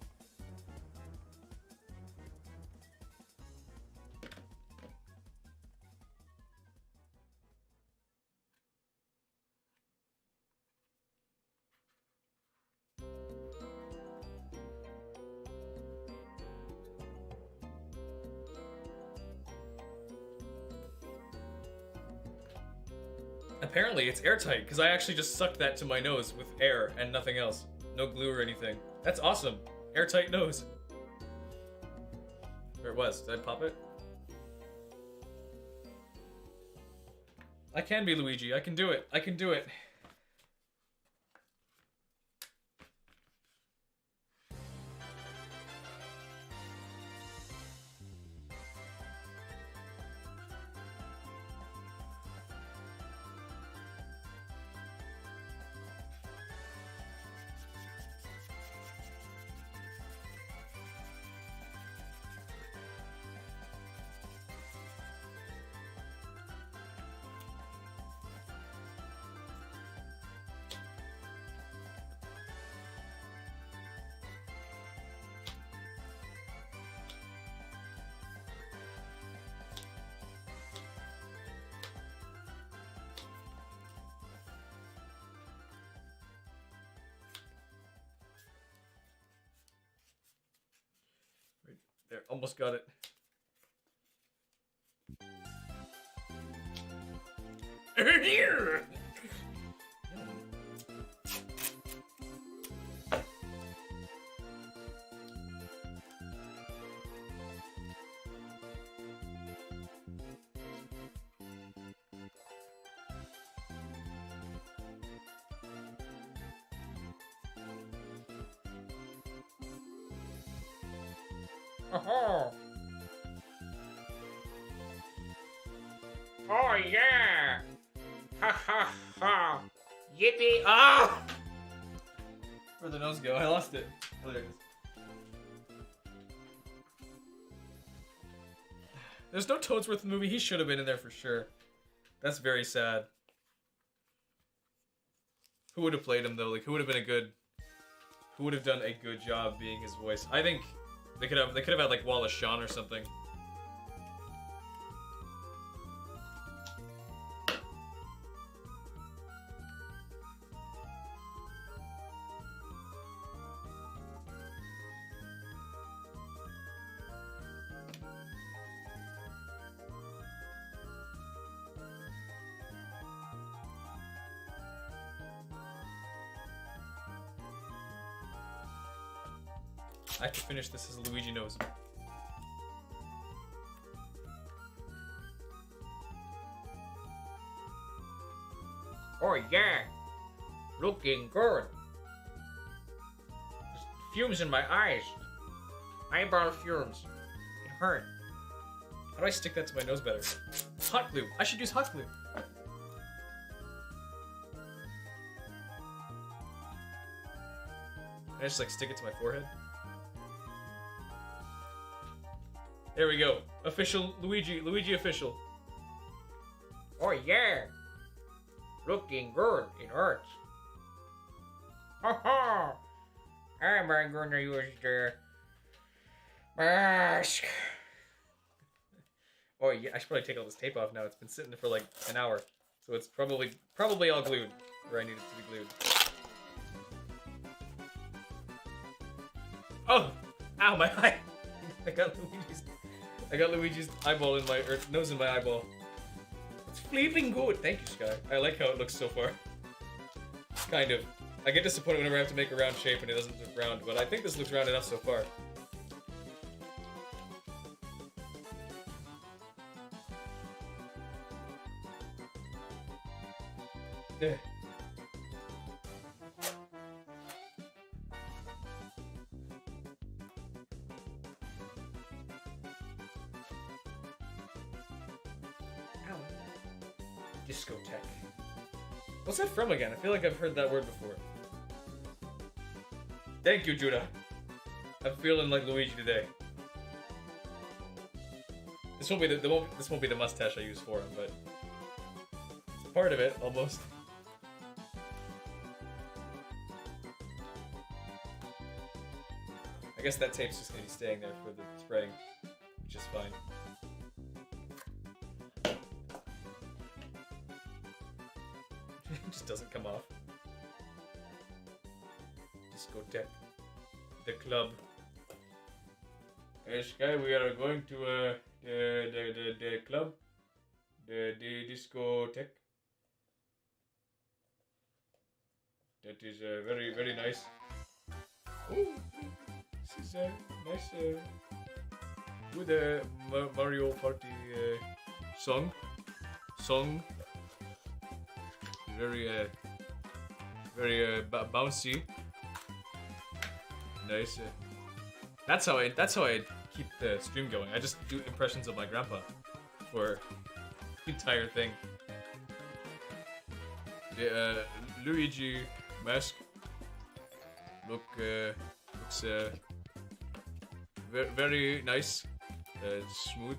Apparently, it's airtight, because I actually just sucked that to my nose with air and nothing else. No glue or anything. That's awesome. Airtight nose. There it was. Did I pop it? I can be Luigi. I can do it. I can do it. There, almost got it. Here. Oh yeah! Ha ha ha! Yippee! Ah! Where'd the nose go? I lost it. Oh, there it is. There's no Toadsworth movie. He should have been in there for sure. That's very sad. Who would have played him though? Like, who would have been a good? Who would have done a good job being his voice? I think they could have had like Wallace Shawn or something. I have to finish this as Luigi knows. Oh yeah, looking good. There's fumes in my eyes. Eyeball fumes. It hurt. How do I stick that to my nose better? Hot glue. I should use hot glue. Can I just like stick it to my forehead? There we go. Official Luigi official. Oh yeah. Looking good. It hurts. Ha ha. I'm gonna use the mask. Oh yeah, I should probably take all this tape off now. It's been sitting there for like an hour. So it's probably all glued where I need it to be glued. Oh! Ow, my eye! I got Luigi's eyeball in my, or nose in my eyeball. It's flipping good. Thank you, Sky. I like how it looks so far. Kind of. I get disappointed whenever I have to make a round shape and it doesn't look round, but I think this looks round enough so far. Yeah. Discotheque. What's that from again? I feel like I've heard that word before. Thank you, Judah. I'm feeling like Luigi today. This won't be the mustache I use for him, but it's part of it almost. I guess that tape's just gonna be staying there for the spraying, which is fine. It just doesn't come off. Discotheque. The club. Sky, we are going to the club. The discotheque. That is very, very nice. Oh, this is nice with a Mario Party song. Very bouncy. Nice. That's how I keep the stream going. I just do impressions of my grandpa for the entire thing. The Luigi mask looks very nice, smooth.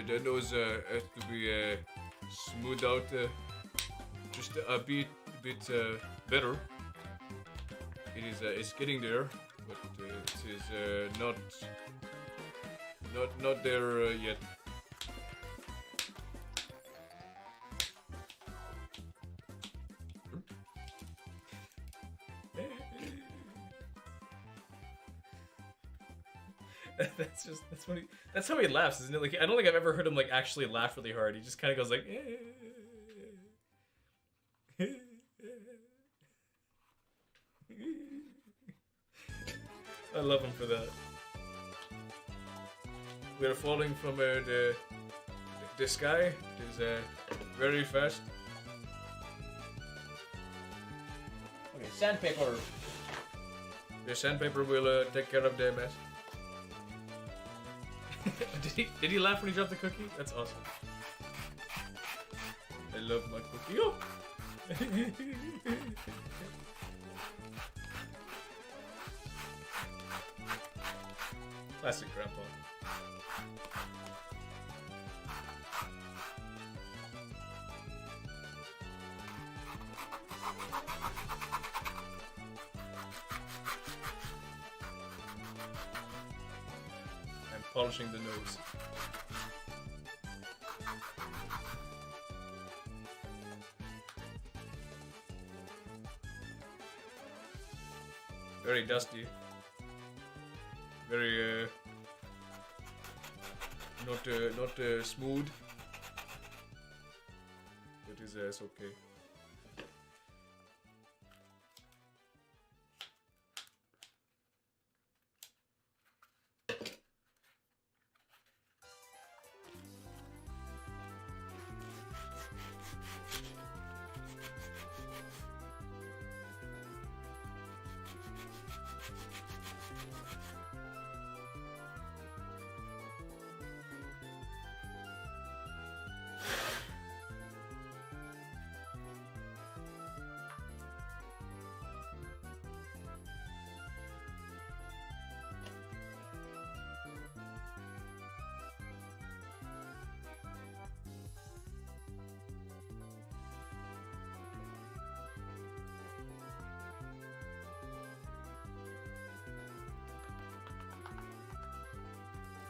The nose has to be smoothed out just a bit better. It's getting there, but it is not there yet. That's how he laughs, isn't it? Like, I don't think I've ever heard him like actually laugh really hard. He just kind of goes like. I love him for that. We are falling from the sky. It is very fast. Okay, sandpaper. The sandpaper will take care of the mess. Did he laugh when he dropped the cookie? That's awesome. I love my cookie. Oh! Classic grandpa. Polishing the nose. Very dusty. Very not smooth. But it's okay.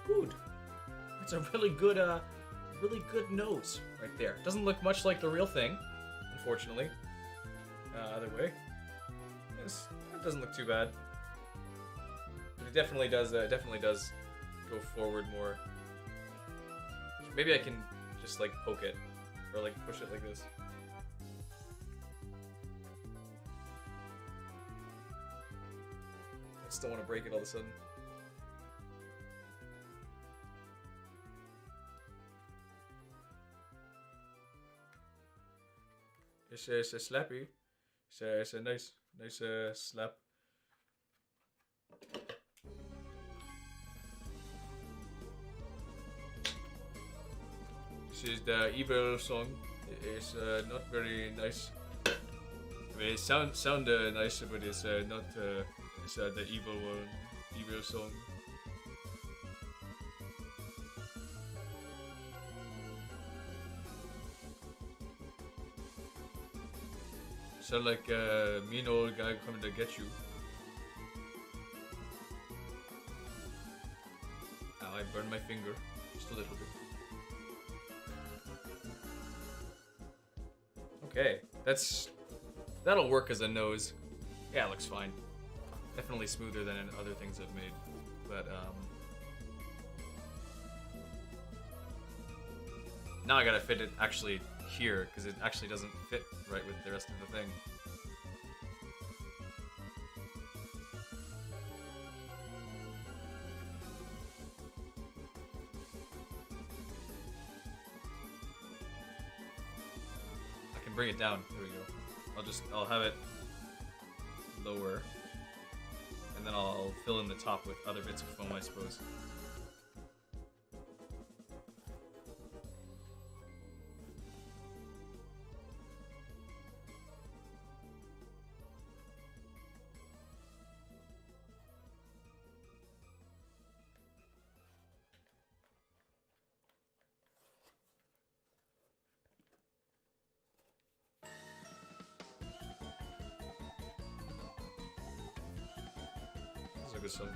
Good. It's a really good really good nose right there. Doesn't look much like the real thing, unfortunately. Either way, yes, it doesn't look too bad. But it definitely does go forward more. Maybe I can just like poke it or like push it like this. I just don't want to break it all of a sudden. It's a slappy. It's a nice slap. This is the evil song. It's not very nice. I mean, it sound nice, but it's not. It's the evil one, evil song. Sound like a mean old guy coming to get you. Ow, I burned my finger. Just a little bit. Okay, that'll work as a nose. Yeah, it looks fine. Definitely smoother than other things I've made. But, now I gotta fit it actually here, because it actually doesn't fit right with the rest of the thing. I can bring it down. There we go. I'll have it lower, and then I'll fill in the top with other bits of foam, I suppose. Good song.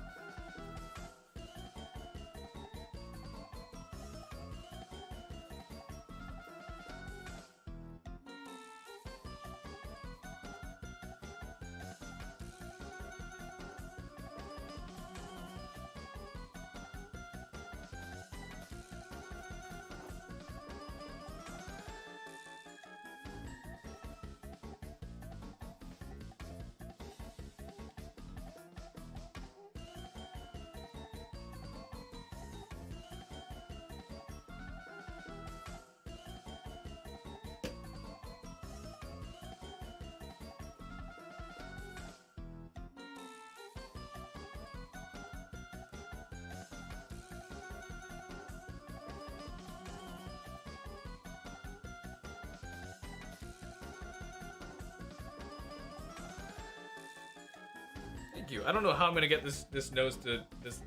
Thank you. I don't know how I'm gonna get this nose to this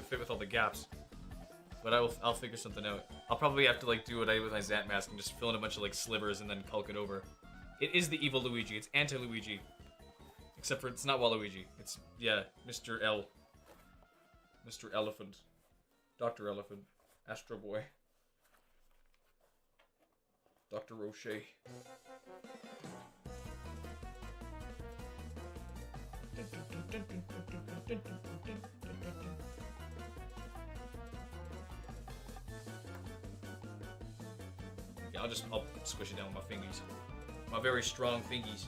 fit with all the gaps, but I'll figure something out. I'll probably have to like do what I did with my Zant mask and just fill in a bunch of like slivers and then calc it over. It is the evil Luigi. It's anti-Luigi, except for it's not Waluigi. It's Mr. L, Mr. Elephant, Dr. Elephant, Astro Boy, Dr. Roche. Yeah, I'll squish it down with my fingies. My very strong fingies.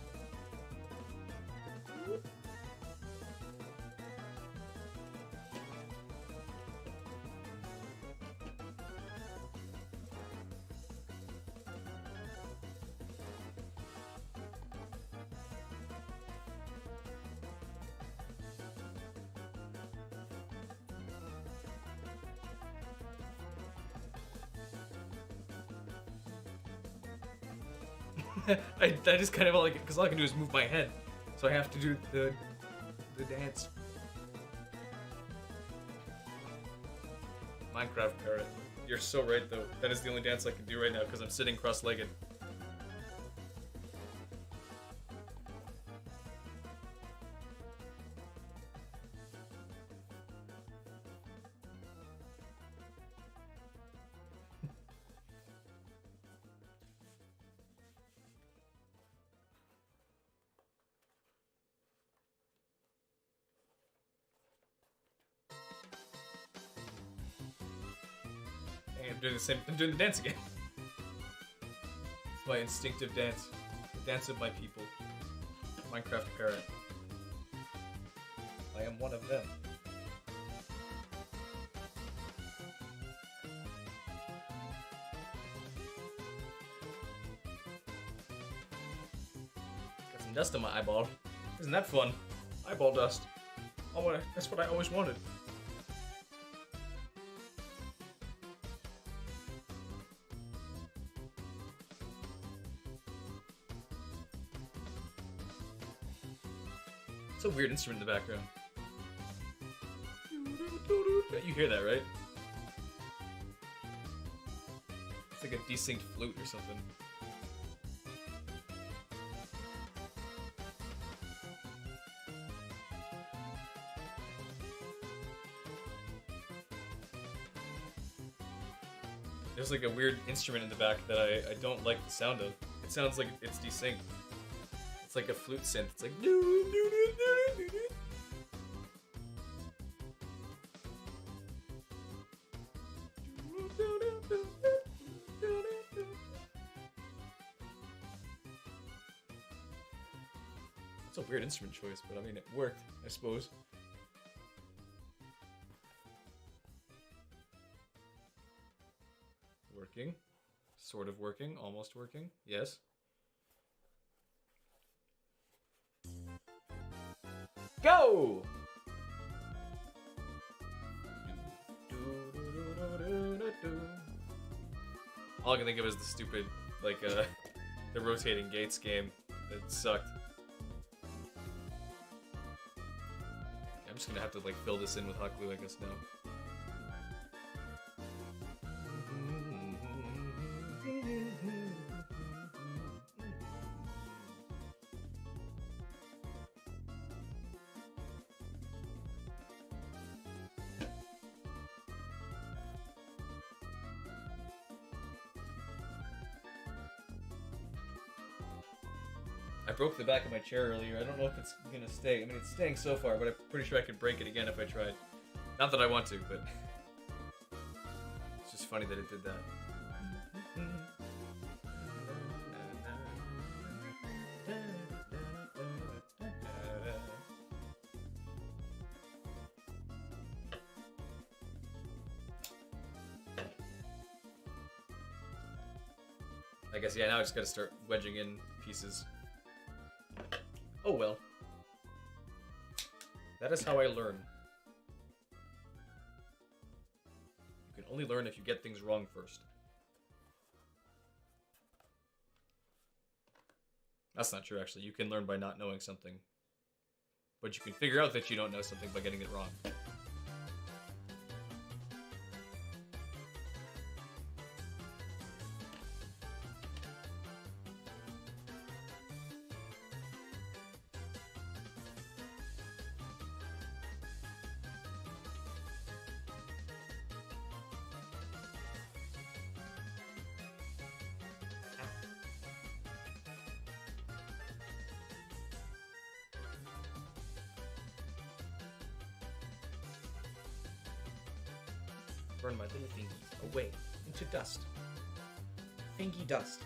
I just kind of like, because all I can do is move my head, so I have to do the dance. Minecraft parrot. You're so right though. That is the only dance I can do right now because I'm sitting cross-legged. doing the same. I'm doing the dance again. It's my instinctive dance. The dance of my people. Minecraft parrot. I am one of them. Got some dust on my eyeball. Isn't that fun? Eyeball dust. Oh, that's what I always wanted. It's a weird instrument in the background. You hear that, right? It's like a desynced flute or something. There's like a weird instrument in the back that I don't like the sound of. It sounds like it's desynced. It's like a flute synth. It's like it's a weird instrument choice, but I mean it worked, I suppose. Working. Sort of working. Almost working. Yes. Go! All I can think of is the stupid, like, the rotating gates game that sucked. I'm just gonna have to, like, fill this in with hot glue, I guess, now. I broke the back of my chair earlier. I don't know if it's gonna stay. I mean, it's staying so far, but I'm pretty sure I could break it again if I tried. Not that I want to, but it's just funny that it did that. I guess, yeah, now I just gotta start wedging in pieces. Oh well. That is how I learn. You can only learn if you get things wrong first. That's not true, actually. You can learn by not knowing something. But you can figure out that you don't know something by getting it wrong. Burn my little fingies away into dust. Fingy dust.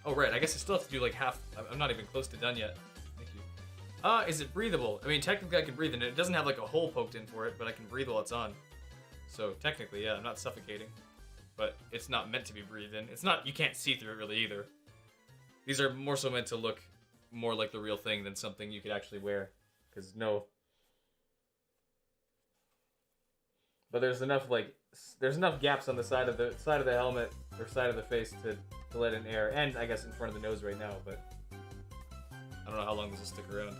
Oh, right, I guess I still have to do like half. I'm not even close to done yet. Thank you. Is it breathable? I mean, technically I can breathe in it. It doesn't have like a hole poked in for it, but I can breathe while it's on. So technically, yeah, I'm not suffocating. But it's not meant to be breathed in. It's not, you can't see through it really either. These are more so meant to look more like the real thing than something you could actually wear. Because no. But there's enough gaps on the side of the helmet or side of the face to let in air, and I guess in front of the nose right now, but I don't know how long this will stick around.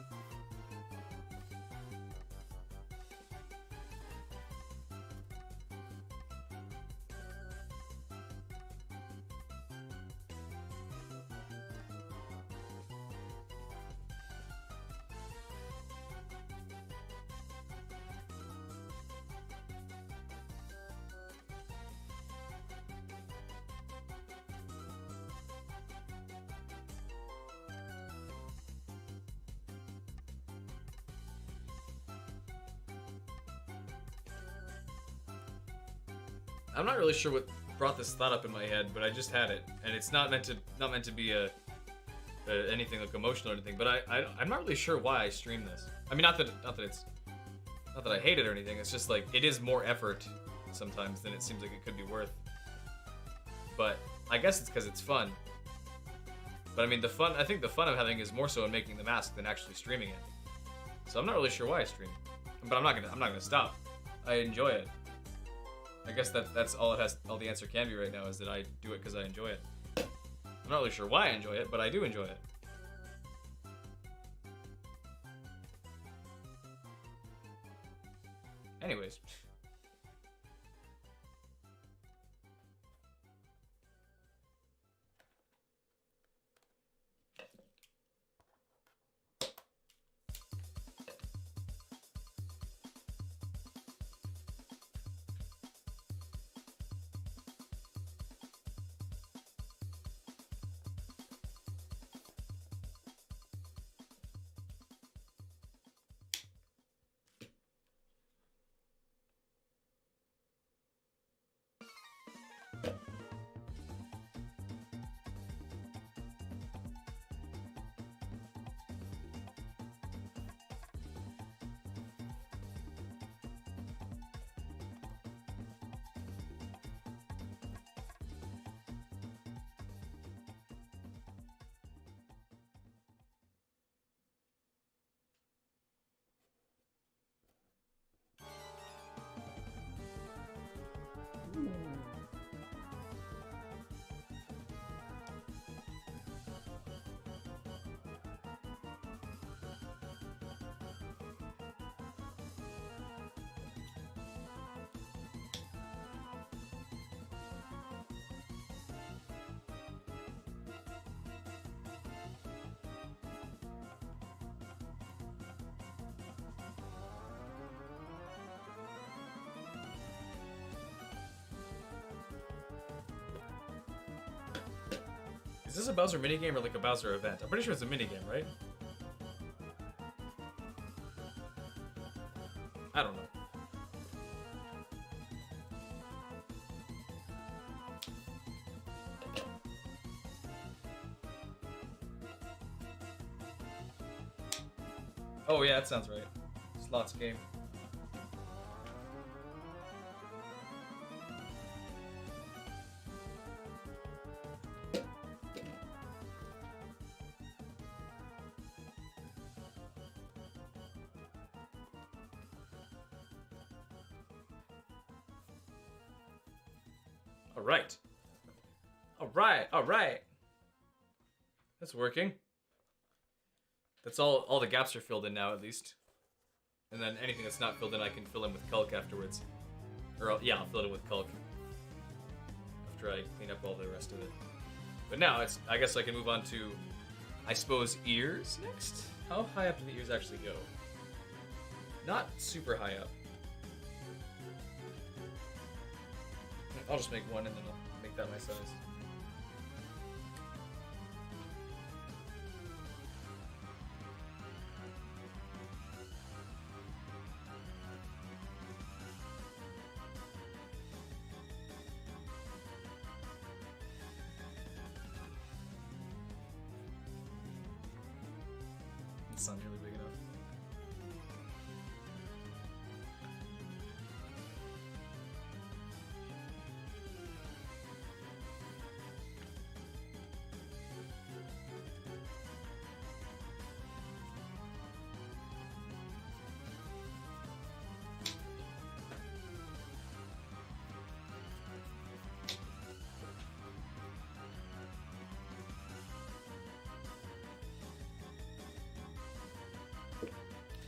I'm not really sure what brought this thought up in my head, but I just had it, and it's not meant to be anything like emotional or anything. But I'm not really sure why I stream this. I mean, not that I hate it or anything. It's just like it is more effort sometimes than it seems like it could be worth. But I guess it's because it's fun. But I mean, I think the fun I'm having is more so in making the mask than actually streaming it. So I'm not really sure why I stream. But I'm not gonna stop. I enjoy it. I guess that's all it has. All the answer can be right now is that I do it because I enjoy it. I'm not really sure why I enjoy it, but I do enjoy it. Anyways. Is this a Bowser minigame or like a Bowser event? I'm pretty sure it's a minigame, right? I don't know. Oh yeah, that sounds right. Slots game. Alright. Alright. That's working. That's all the gaps are filled in now, at least. And then anything that's not filled in, I can fill in with Culk afterwards. Or, yeah, I'll fill it in with Culk. After I clean up all the rest of it. But now, I guess I can move on to, I suppose, ears next? How high up do the ears actually go? Not super high up. I'll just make one and then I'll make that my size. It's not nearly big enough.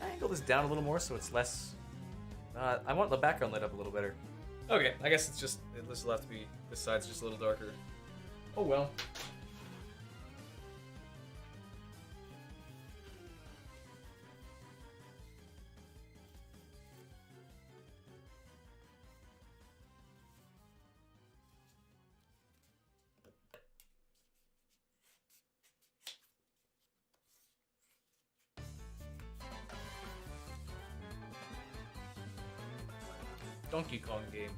Angle this down a little more so it's less. I want the background lit up a little better. Okay, I guess it's just this will have to be. This side's just a little darker. Oh well. Donkey Kong game.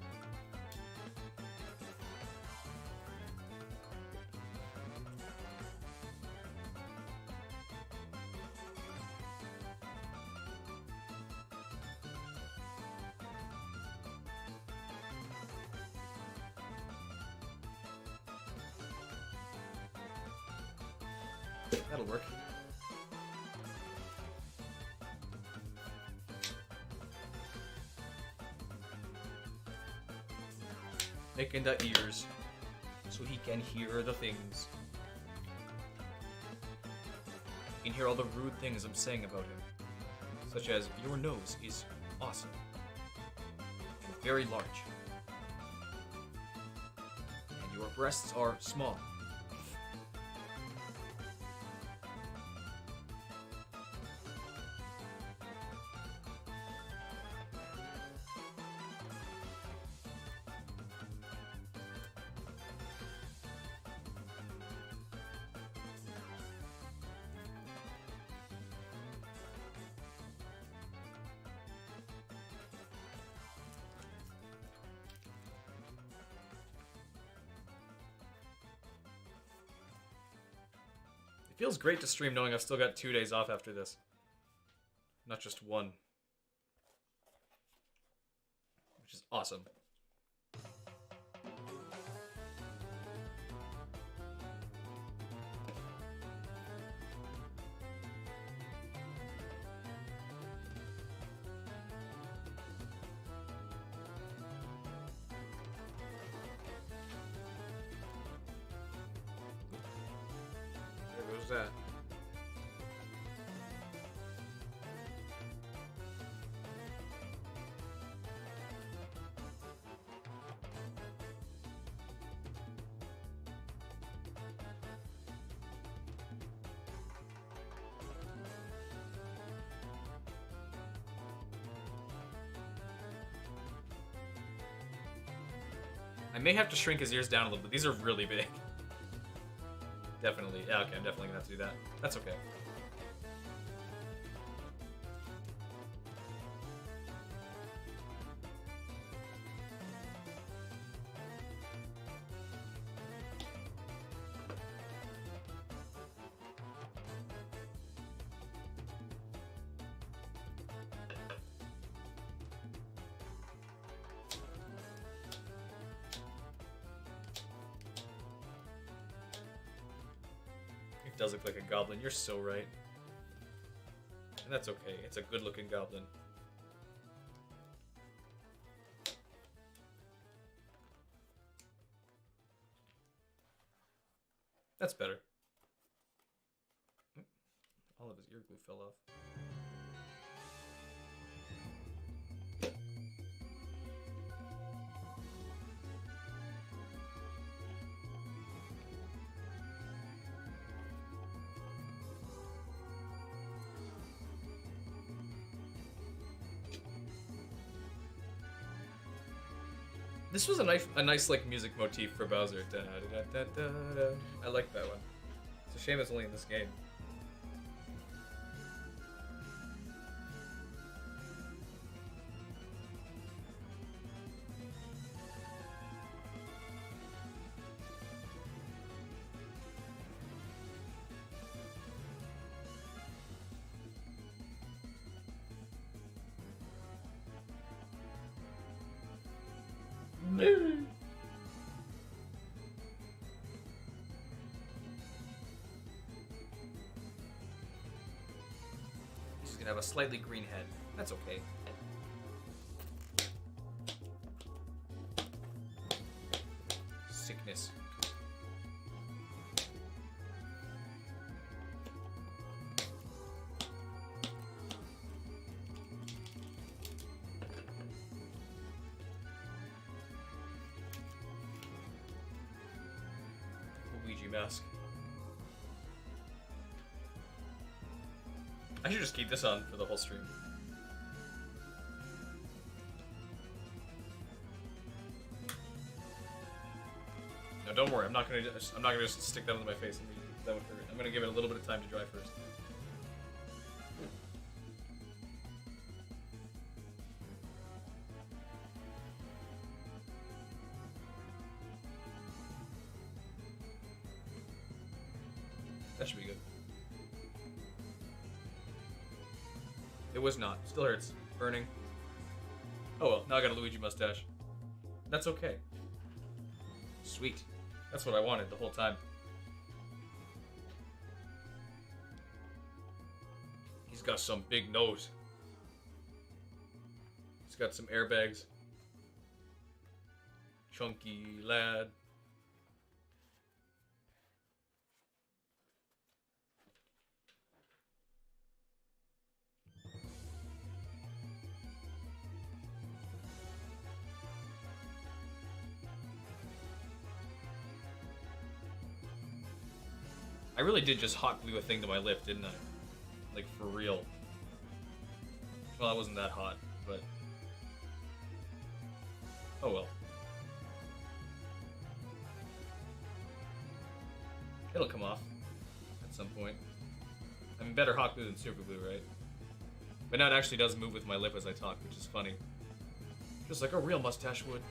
That'll work. Making the ears so he can hear the things. He can hear all the rude things I'm saying about him. Such as, your nose is awesome. You're very large. And your breasts are small. It feels great to stream knowing I've still got 2 days off after this. Not just one. Which is awesome. There goes that. I may have to shrink his ears down a little bit. These are really big. Definitely. Yeah, okay, I'm definitely gonna have to do that. That's okay. It does look like a goblin. You're so right. And that's okay. It's a good-looking goblin. That's better. All of his ear glue fell off. This was a nice like music motif for Bowser. Da, da, da, da, da. I like that one. It's a shame it's only in this game. He's gonna have a slightly green head. That's okay. Sickness. Luigi mask. I should just keep this on for the whole stream. No, don't worry. I'm not gonna just stick that on my face. That would hurt. I'm gonna give it a little bit of time to dry first. That should be good. It was not. Still hurts. Burning. Oh well, now I got a Luigi mustache. That's okay. Sweet. That's what I wanted the whole time. got some big nose. He's got some airbags. Chunky lad. I really did just hot glue a thing to my lip, didn't I? Like, for real. Well, it wasn't that hot, but... oh well. It'll come off at some point. I mean, better hot glue than super glue, right? But now it actually does move with my lip as I talk, which is funny. Just like a real mustache would.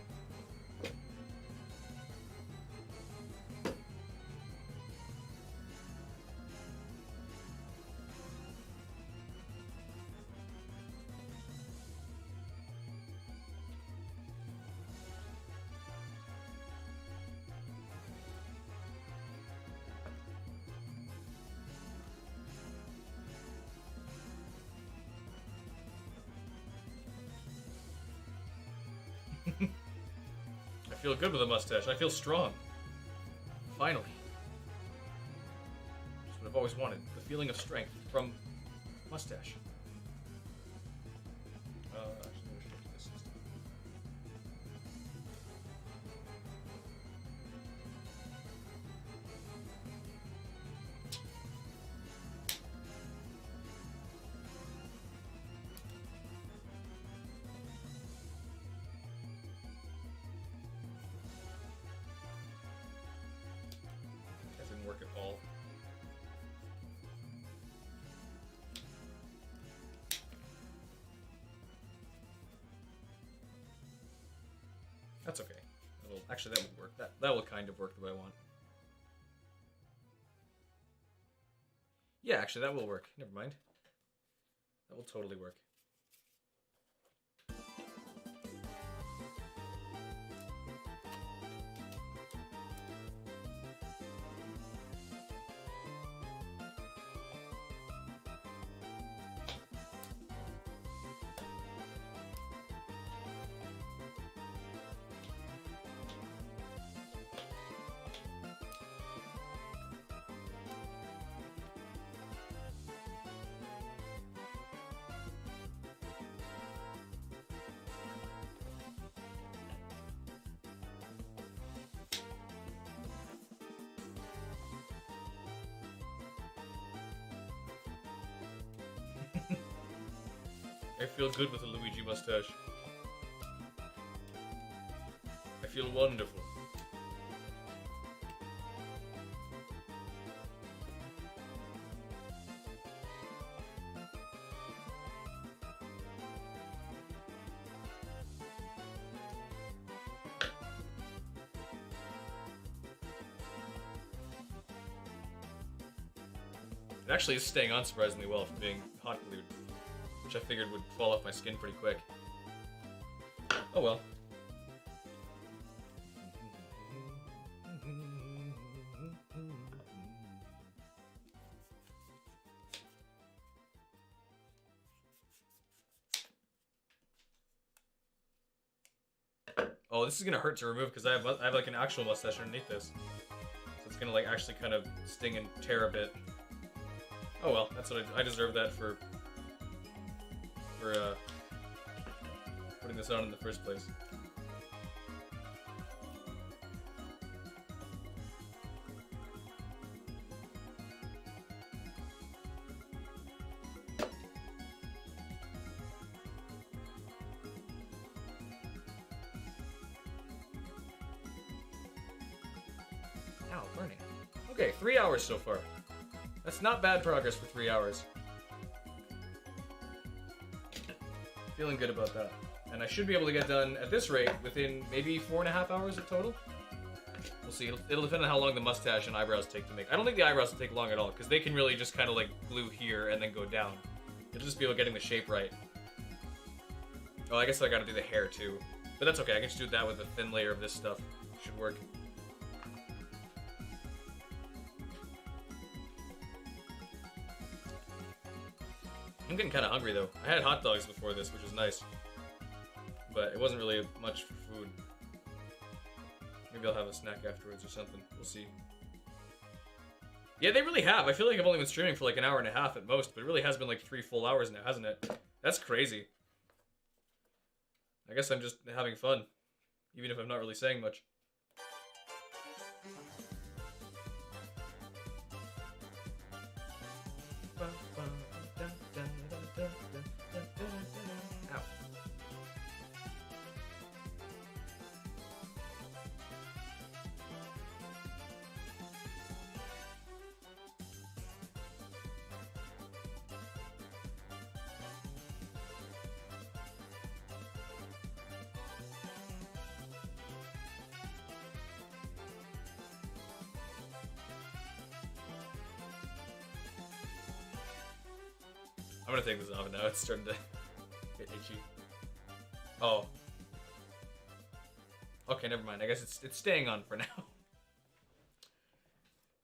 I feel good with a mustache. I feel strong. Finally. That's what I've always wanted. The feeling of strength from mustache. Actually, I should look at this system. That didn't work at all. That's okay. Actually, that would work. That will kind of work the way I want. Yeah, actually, that will work. Never mind. That will totally work. I feel good with a Luigi mustache. I feel wonderful. It actually is staying on surprisingly well from being hot glued, which I figured would fall off my skin pretty quick. Oh well. Oh, this is gonna hurt to remove because I have like an actual mustache underneath this, so it's gonna like actually kind of sting and tear a bit. Oh well, that's what I deserve that for putting this on in the first place. Ow, burning. Okay, 3 hours so far. That's not bad progress for 3 hours. Feeling good about that. And I should be able to get done at this rate within maybe 4.5 hours in total. We'll see. It'll depend on how long the mustache and eyebrows take to make. I don't think the eyebrows will take long at all, because they can really just kind of like glue here and then go down. It'll just be about getting the shape right. Oh, I guess I gotta do the hair too. But that's okay, I can just do that with a thin layer of this stuff. Should work. I'm getting kind of hungry though. I had hot dogs before this, which was nice. But it wasn't really much for food. Maybe I'll have a snack afterwards or something. We'll see. Yeah, they really have. I feel like I've only been streaming for like an hour and a half at most, but it really has been like 3 full hours now, hasn't it? That's crazy. I guess I'm just having fun, even if I'm not really saying much. Ow. I'm gonna take this off now. It's starting to get itchy. Oh. Okay, never mind. I guess it's staying on for now.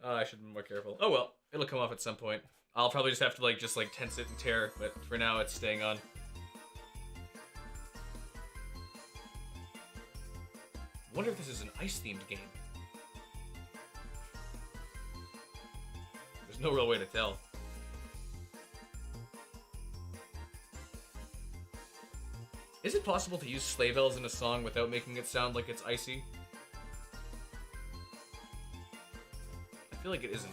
I should be more careful. Oh well, it'll come off at some point. I'll probably just have to like tense it and tear, but for now it's staying on. I wonder if this is an ice-themed game. There's no real way to tell. Is it possible to use sleigh bells in a song without making it sound like it's icy? I feel like it isn't.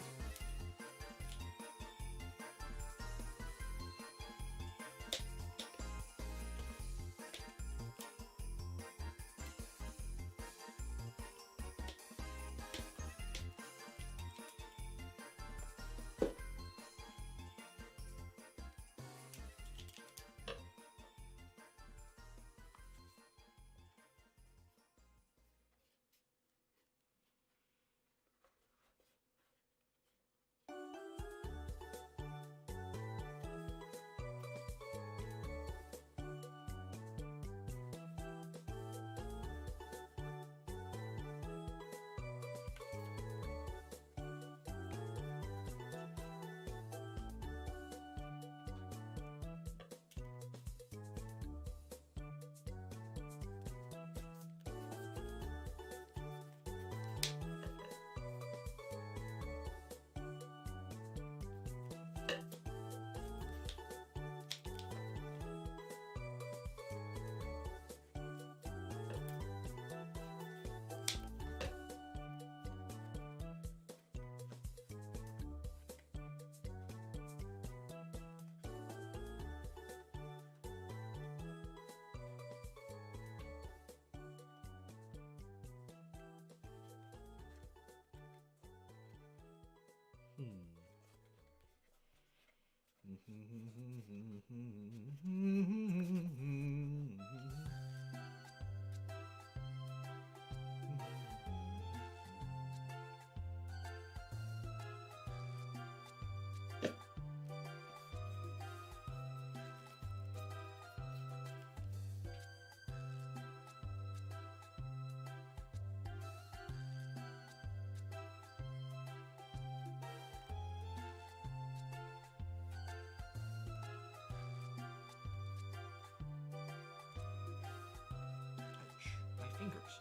My fingers.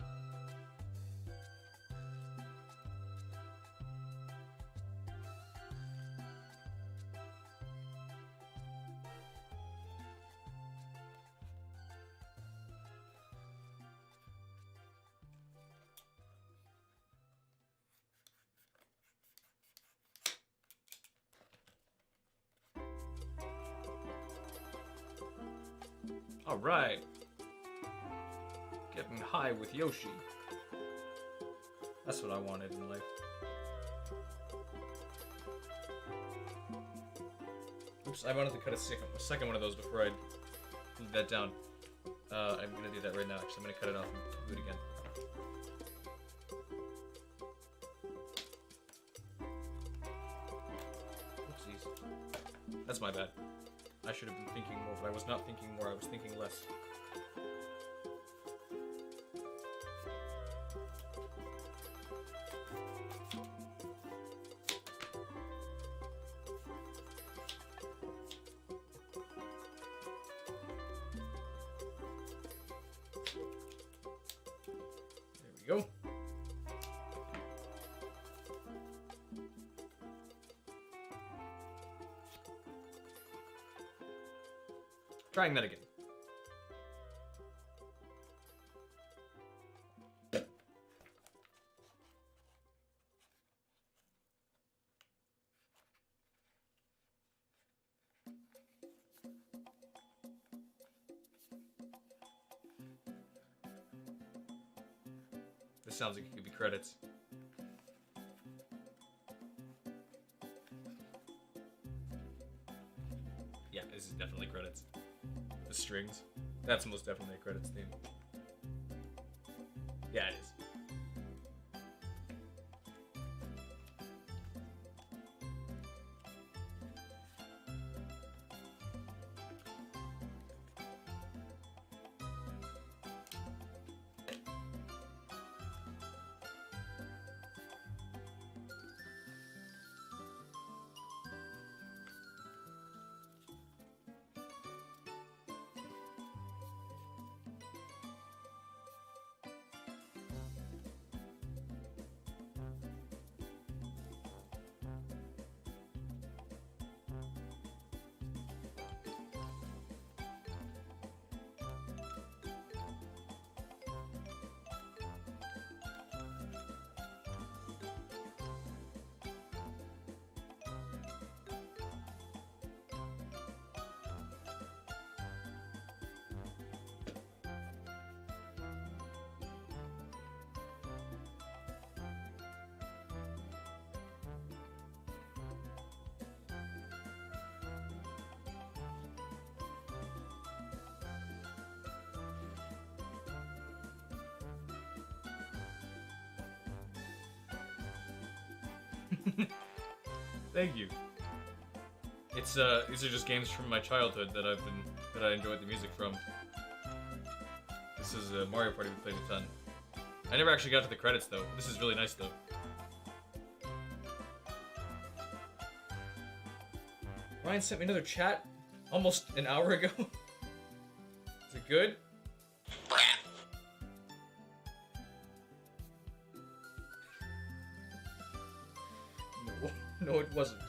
All right. Getting high with Yoshi. That's what I wanted in life. Oops, I wanted to cut a second one of those before I leave that down. I'm gonna do that right now. Actually, I'm gonna cut it off and do it again. Oopsies. That's my bad. I should have been thinking more, but I was not thinking more. I was thinking less. go. Trying that again. This sounds like it could be credits. Yeah, this is definitely credits. The strings. That's most definitely a credits theme. Yeah, it is. Thank you. It's these are just games from my childhood that I enjoyed the music from. This is Mario Party we played a ton. I never actually got to the credits though. This is really nice though. Ryan sent me another chat almost an hour ago. Is it good? No, it wasn't.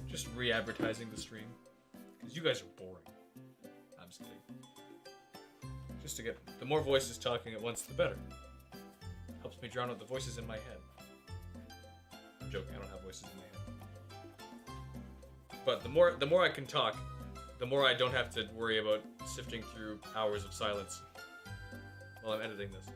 Just re-advertising the stream. Because you guys are boring. I'm just kidding. Just to get... The more voices talking at once, the better. Helps me drown out the voices in my head. I'm joking, I don't have voices in my head. But the more I can talk, the more I don't have to worry about sifting through hours of silence while I'm editing this.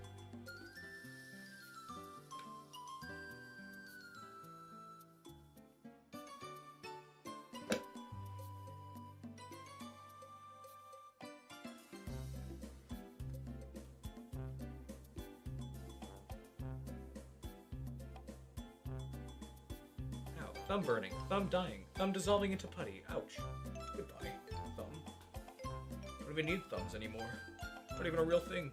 Thumb burning, thumb dying, thumb dissolving into putty. Ouch. Goodbye, thumb. Don't even need thumbs anymore. Not even a real thing.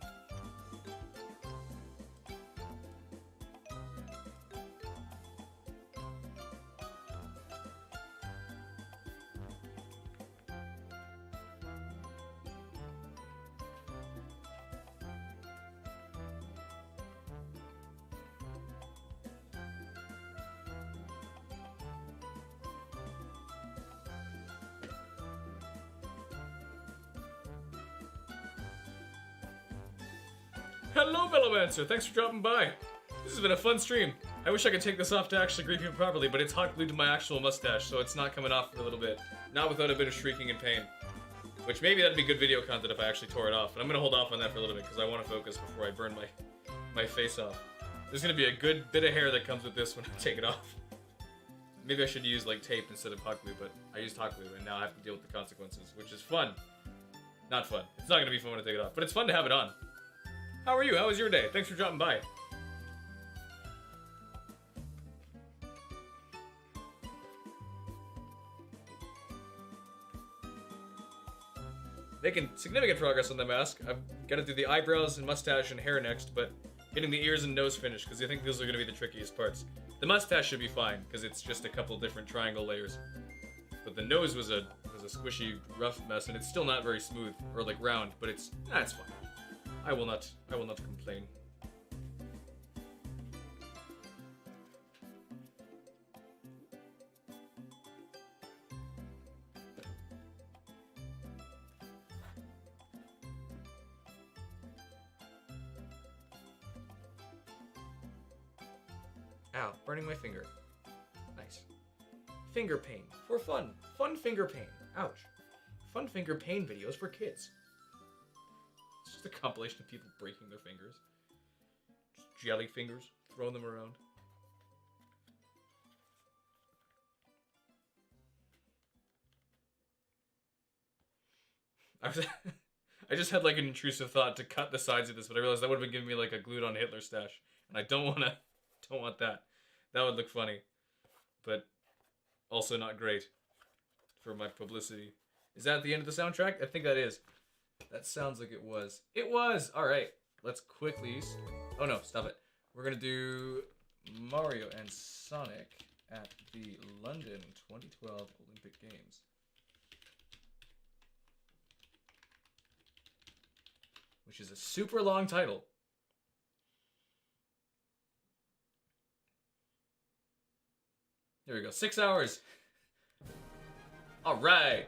Hello, Velomancer! Thanks for dropping by. This has been a fun stream. I wish I could take this off to actually greet people properly, but it's hot glued to my actual mustache, so it's not coming off for a little bit. Not without a bit of shrieking in pain. Which maybe that'd be good video content if I actually tore it off. But I'm gonna hold off on that for a little bit because I want to focus before I burn my face off. There's gonna be a good bit of hair that comes with this when I take it off. Maybe I should use like tape instead of hot glue, but I used hot glue and now I have to deal with the consequences, which is fun. Not fun. It's not gonna be fun when I take it off, but it's fun to have it on. How are you? How was your day? Thanks for dropping by. Making significant progress on the mask. I've got to do the eyebrows and mustache and hair next, but getting the ears and nose finished, because I think those are going to be the trickiest parts. The mustache should be fine, because it's just a couple different triangle layers. But the nose was a squishy, rough mess, and it's still not very smooth, or like round, but it's fine. I will not complain. Ow, burning my finger. Nice. Finger pain. For fun. Fun finger pain. Ouch. Fun finger pain videos for kids. It's just a compilation of people breaking their fingers. Just jelly fingers. Throwing them around. I just had like an intrusive thought to cut the sides of this, but I realized that would have been giving me like a glued on Hitler stash. And I don't want that. That would look funny, but also not great for my publicity. Is that the end of the soundtrack? I think that is. That sounds like it was. It was! Alright, let's quickly... Oh no, stop it. We're gonna do Mario and Sonic at the London 2012 Olympic Games. Which is a super long title. There we go. 6 hours. All right.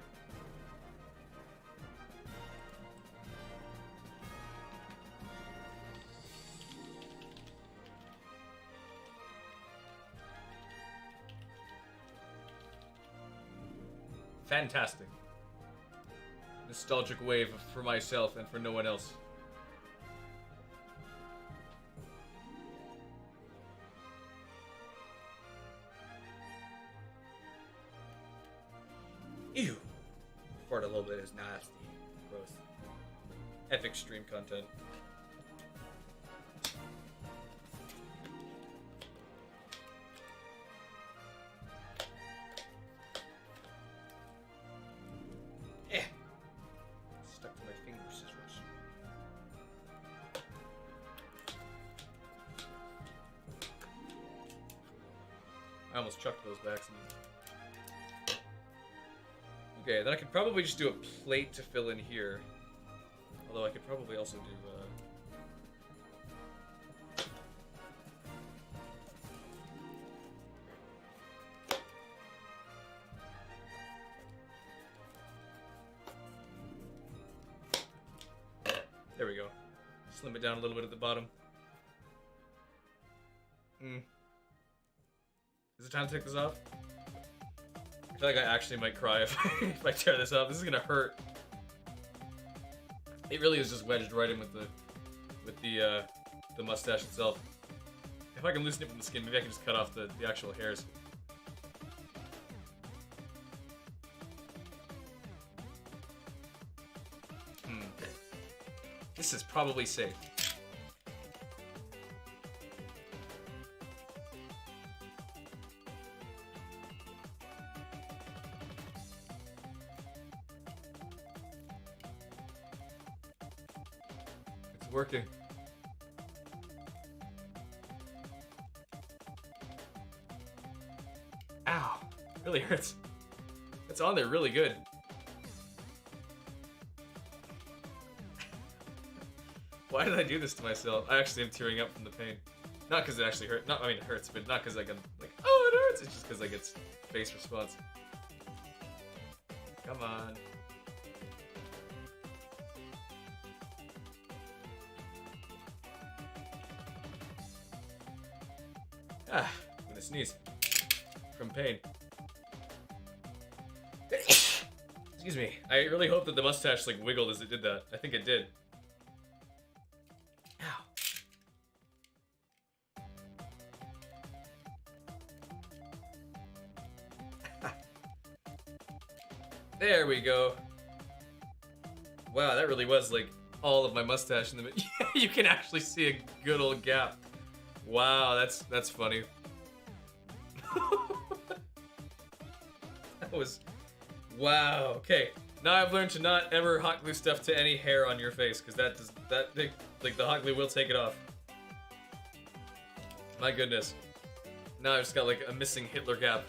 Fantastic. Nostalgic wave for myself and for no one else. Ew. Fart a little bit is nasty. Gross. Epic stream content. Stuck to my finger scissors. I almost chucked those back. Okay, then I could probably just do a plate to fill in here. Although I could probably also do, There we go. Slim it down a little bit at the bottom. Is it time to take this off? I feel like I actually might cry if, if I tear this off. This is gonna hurt. It really is just wedged right in with the mustache itself. If I can loosen it from the skin, maybe I can just cut off the actual hairs. This is probably safe. It's working. Ow. Really hurts. It's on there really good. Why did I do this to myself? I actually am tearing up from the pain. Not because it actually hurt. Not, I mean, it hurts, but not because I'm like, oh, it hurts. It's just because like it's face response. Come on. Ah, I'm gonna sneeze from pain. Excuse me. I really hope that the mustache like wiggled as it did that. I think it did. There we go. Wow, that really was like all of my mustache in the middle. You can actually see a good old gap. Wow, that's funny. That was... Wow, okay. Now I've learned to not ever hot glue stuff to any hair on your face, because like the hot glue will take it off. My goodness. Now I've just got like a missing Hitler gap.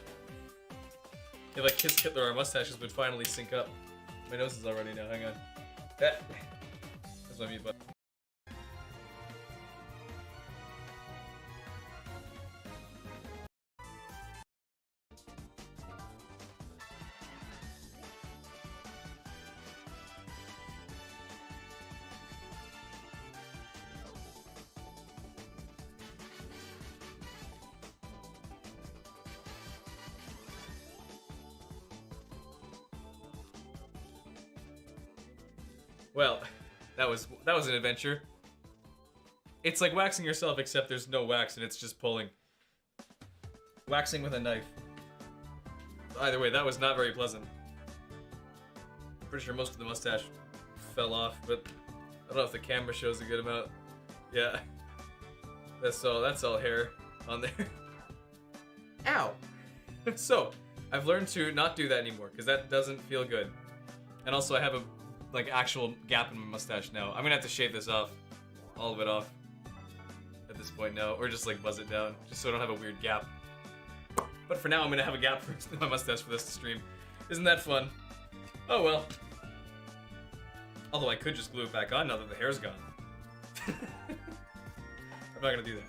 If I kissed Hitler, our mustaches would finally sync up. My nose is all runny now, hang on. That's my mute button. Well, that was an adventure. It's like waxing yourself, except there's no wax and it's just pulling. Waxing with a knife. Either way, that was not very pleasant. Pretty sure most of the mustache fell off, but I don't know if the camera shows a good amount. Yeah. That's all hair on there. Ow! So, I've learned to not do that anymore, because that doesn't feel good. And also I have a like actual gap in my mustache now. I'm gonna have to shave this off. All of it off. At this point now. Or just like buzz it down. Just so I don't have a weird gap. But for now I'm gonna have a gap for my mustache for this to stream. Isn't that fun? Oh well. Although I could just glue it back on now that the hair's gone. I'm not gonna do that.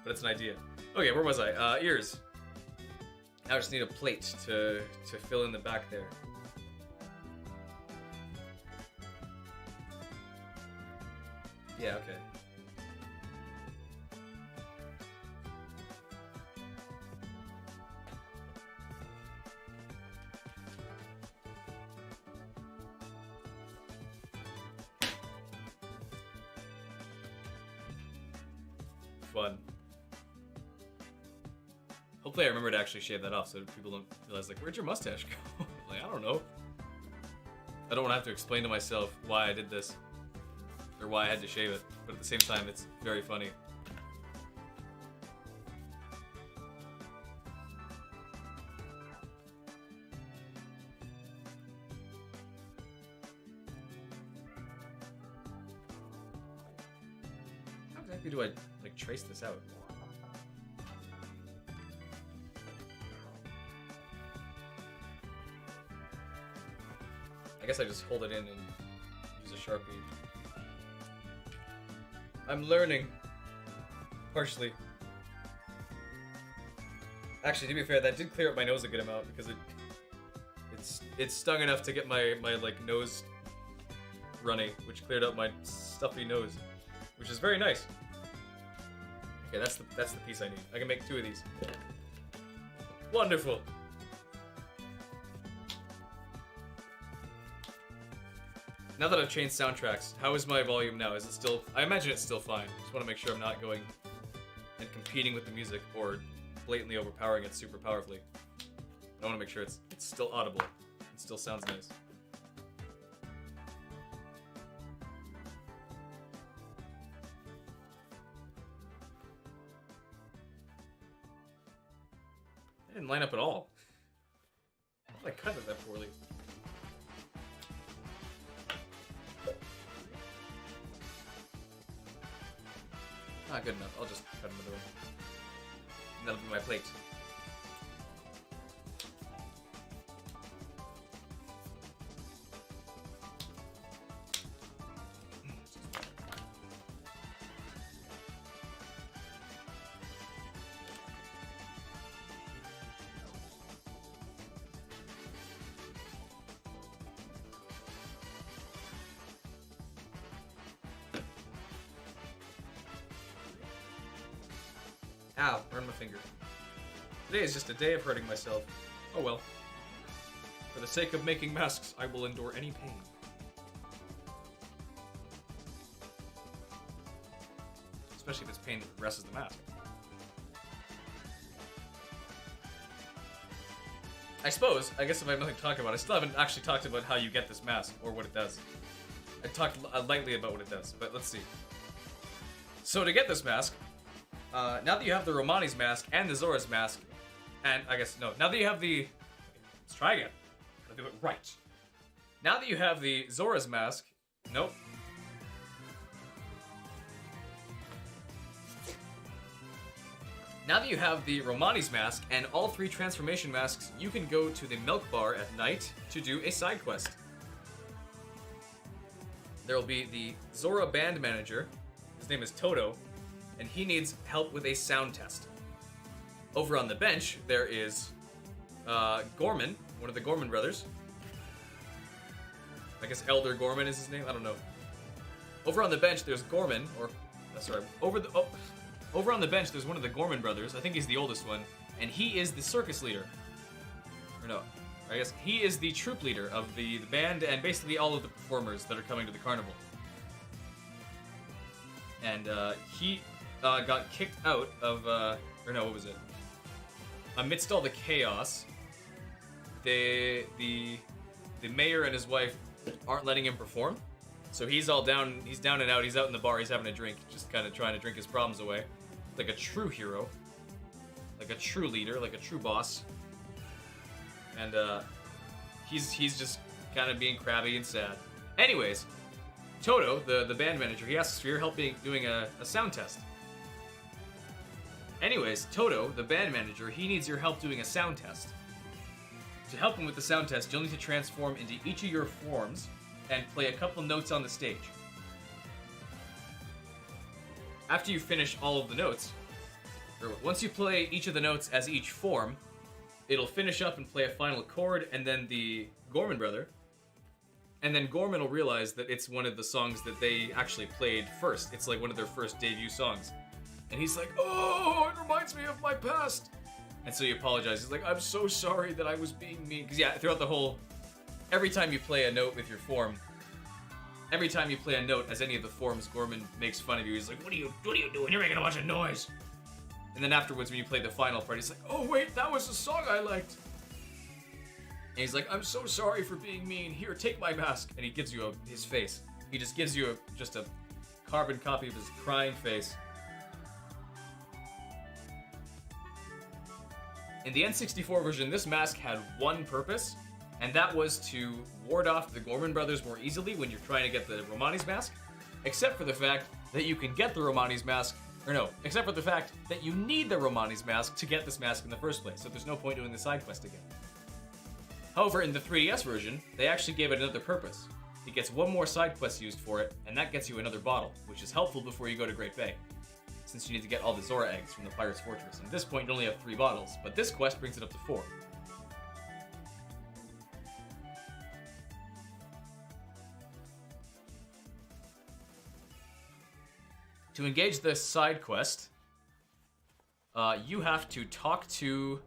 But it's an idea. Okay, where was I? Ears. Now I just need a plate to fill in the back there. Yeah, okay. Fun. Hopefully I remember to actually shave that off so people don't realize, like, where'd your mustache go? Like, I don't know. I don't want to have to explain to myself why I did this. Or why I had to shave it, but at the same time, it's very funny. How exactly do I, like, trace this out? I guess I just hold it in and use a Sharpie. I'm learning. Partially. Actually, to be fair, that did clear up my nose a good amount because it stung enough to get my like nose runny, which cleared up my stuffy nose, which is very nice. Okay, that's the piece I need. I can make 2 of these. Wonderful. Now that I've changed soundtracks, how is my volume now? Is it still... I imagine it's still fine. Just want to make sure I'm not going and competing with the music or blatantly overpowering it super powerfully. I want to make sure it's still audible. It still sounds nice. That didn't line up at all. I cut it that poorly. Not good enough. I'll just cut another one. And that'll be my plate. Ow, burned my finger. Today is just a day of hurting myself. Oh well. For the sake of making masks, I will endure any pain. Especially if it's pain that progresses the mask. I guess if I have nothing to talk about, I still haven't actually talked about how you get this mask, or what it does. I talked lightly about what it does, but let's see. So to get this mask, now that you have the Romani's mask and the Zora's mask, and I guess, no, now that you have the... Let's try again. I'll do it right. Now that you have the Zora's mask, nope. Now that you have the Romani's mask and all 3 transformation masks, you can go to the milk bar at night to do a side quest. There will be the Zora band manager. His name is Toto, and he needs help with a sound test. Over on the bench, there is Gorman, one of the Gorman brothers. I guess Elder Gorman is his name. I don't know. Over on the bench, there's Gorman, or sorry, over on the bench, there's one of the Gorman brothers. I think he's the oldest one, and he is the circus leader. Or no, I guess he is the troupe leader of the band and basically all of the performers that are coming to the carnival. And he got kicked out of, or no, what was it? Amidst all the chaos, the mayor and his wife aren't letting him perform. So he's all down, he's down and out, he's out in the bar, he's having a drink, just kind of trying to drink his problems away. Like a true hero. Like a true leader, like a true boss. And he's just kind of being crabby and sad. Anyways, Toto, the band manager, he asks for your help doing a sound test. Anyways, Toto, the band manager, he needs your help doing a sound test. To help him with the sound test, you'll need to transform into each of your forms and play a couple notes on the stage. After you finish all of the notes, or once you play each of the notes as each form, it'll finish up and play a final chord, and then the Gorman brother, and then Gorman will realize that it's one of the songs that they actually played first. It's like one of their first debut songs. And he's like, oh, it reminds me of my past. And so he apologizes. He's like, I'm so sorry that I was being mean. Because yeah, throughout the whole, every time you play a note with your form, every time you play a note as any of the forms, Gorman makes fun of you. He's like, what are you doing? You're making a bunch of noise. And then afterwards, when you play the final part, he's like, oh wait, that was a song I liked. And he's like, I'm so sorry for being mean. Here, take my mask. And he gives you his face. He just gives you just a carbon copy of his crying face. In the N64 version, this mask had one purpose, and that was to ward off the Gorman brothers more easily when you're trying to get the Romani's mask, except for the fact that you can get the Romani's mask, or no, except for the fact that you need the Romani's mask to get this mask in the first place, so there's no point doing the side quest again. However, in the 3DS version, they actually gave it another purpose. It gets one more side quest used for it, and that gets you another bottle, which is helpful before you go to Great Bay, since you need to get all the Zora eggs from the Pirate's Fortress. And at this point, you only have 3 bottles, but this quest brings it up to 4. To engage this side quest, you have to talk to...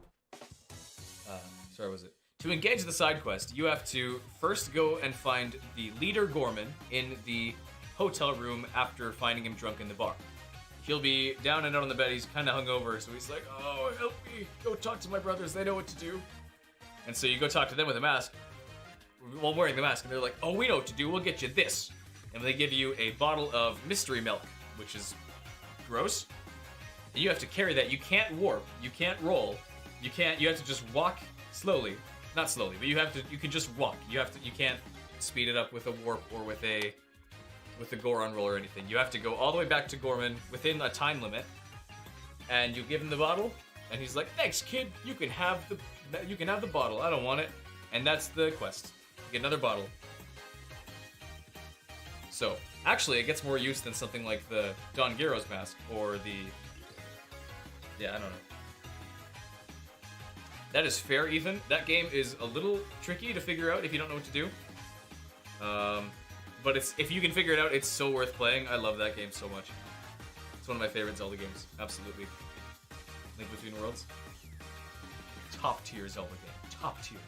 To engage the side quest, you have to first go and find the leader Gorman in the hotel room after finding him drunk in the bar. He'll be down and out on the bed, he's kind of hungover, so he's like, oh, help me, go talk to my brothers, they know what to do. And so you go talk to them with a mask, while wearing the mask, and they're like, oh, we know what to do, we'll get you this. And they give you a bottle of mystery milk, which is gross. And you have to carry that, you can't warp, you can't roll, you have to just walk slowly. Not slowly, but you can just walk. You can't speed it up with a warp or with the Goron roll or anything. You have to go all the way back to Gorman within a time limit, and you give him the bottle, and he's like, "Thanks, kid. You can have the bottle. I don't want it." And that's the quest. You get another bottle. So actually, it gets more use than something like the Don Gyro's mask or I don't know. That is fair, Ethan. That game is a little tricky to figure out if you don't know what to do. But if you can figure it out, it's so worth playing. I love that game so much. It's one of my favorite Zelda games. Absolutely. Link Between Worlds. Top tier Zelda game. Top tier.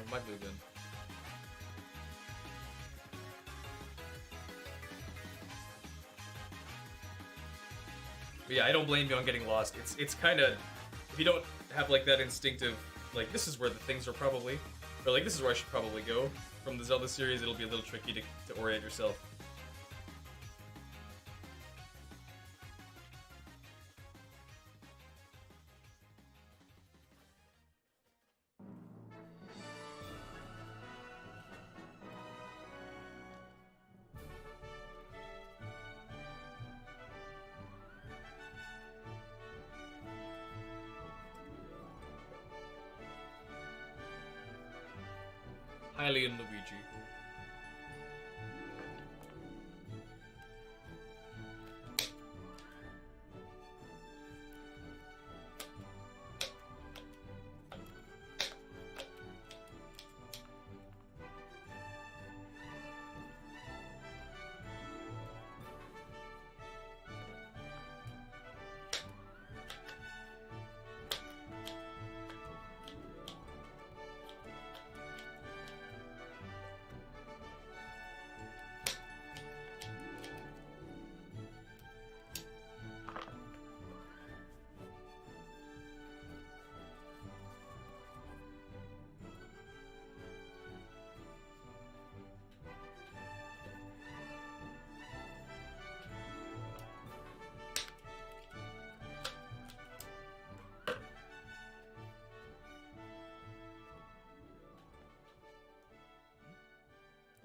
Where'd my glue been? But yeah, I don't blame you on getting lost. It's kind of, if you don't have like that instinctive, like this is where the things are probably, or like this is where I should probably go from the Zelda series, it'll be a little tricky to orient yourself. Highly in Luigi.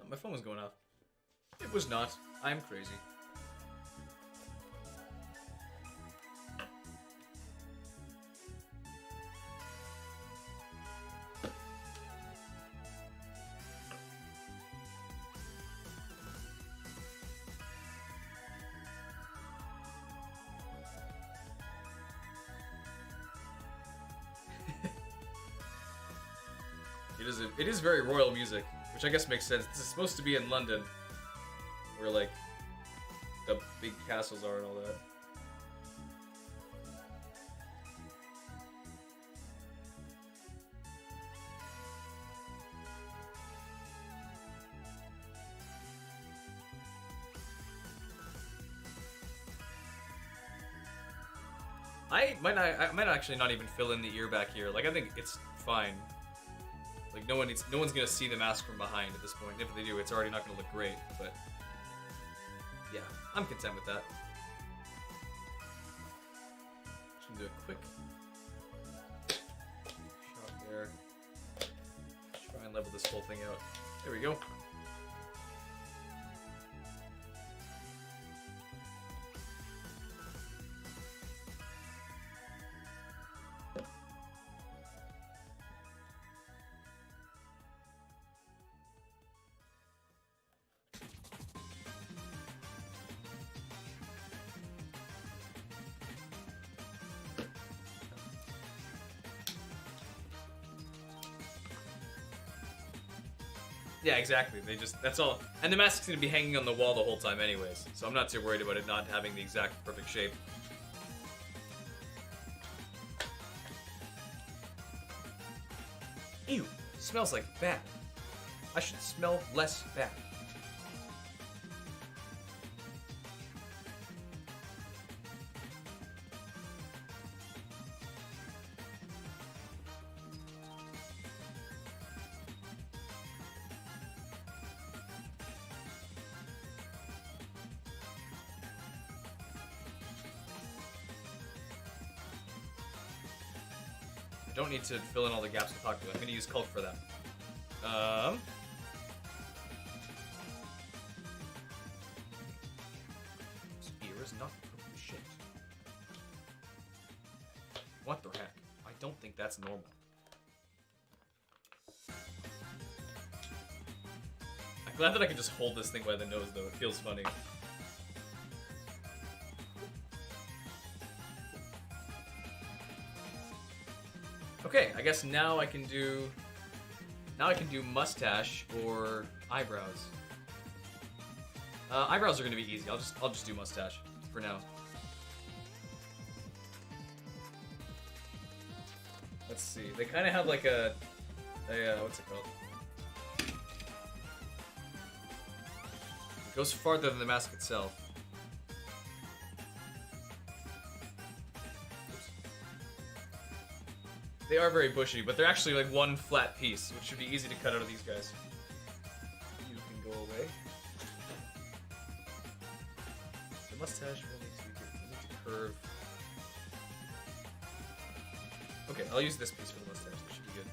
My phone was going off. It was not. I'm crazy. It is very royal music, which I guess makes sense. This is supposed to be in London, where like the big castles are and all that. I might actually not even fill in the ear back here. Like I think it's fine. Like no one's gonna see the mask from behind at this point. If they do, it's already not gonna look great. But yeah, I'm content with that. Just gonna do a quick shot there. Try and level this whole thing out. There we go. Yeah, exactly. That's all. And the mask's gonna be hanging on the wall the whole time anyways, so I'm not too worried about it not having the exact perfect shape. Ew, smells like bad. I should smell less bad. I don't need to fill in all the gaps to talk to. I'm going to use Culk for that. This ear is not purple shit. What the heck? I don't think that's normal. I'm glad that I can just hold this thing by the nose, though. It feels funny. Okay, I guess now I can do mustache or eyebrows. Eyebrows are gonna be easy. I'll just do mustache for now. Let's see. They kind of have like a what's it called? It goes farther than the mask itself. Oops. They are very bushy, but they're actually like one flat piece, which should be easy to cut out of these guys. You can go away. The mustache will need to curve. Okay, I'll use this piece for the mustache. That should be good.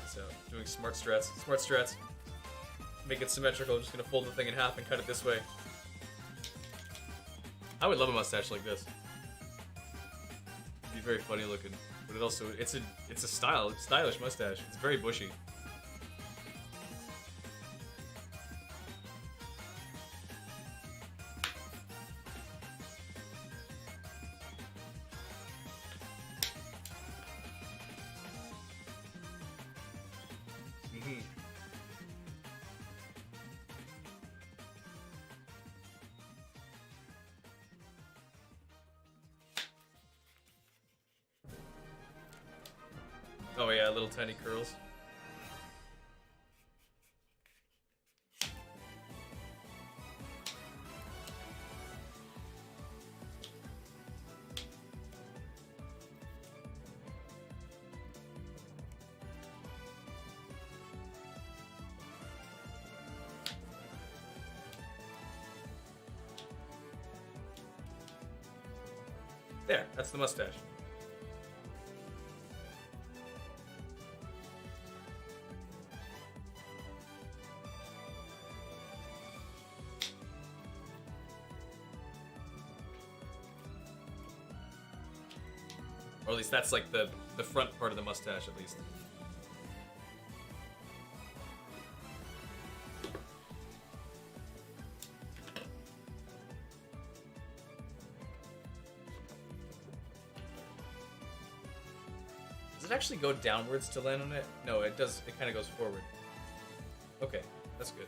So, doing smart strats. Smart strats. Make it symmetrical. I'm just gonna fold the thing in half and cut it this way. I would love a mustache like this. It'd be very funny looking. But it also, it's a stylish mustache. It's very bushy. Oh yeah, little tiny curls. There, that's the mustache. Or at least that's like the front part of the mustache, at least. Does it actually go downwards to land on it? No, it does. It kind of goes forward. Okay, that's good.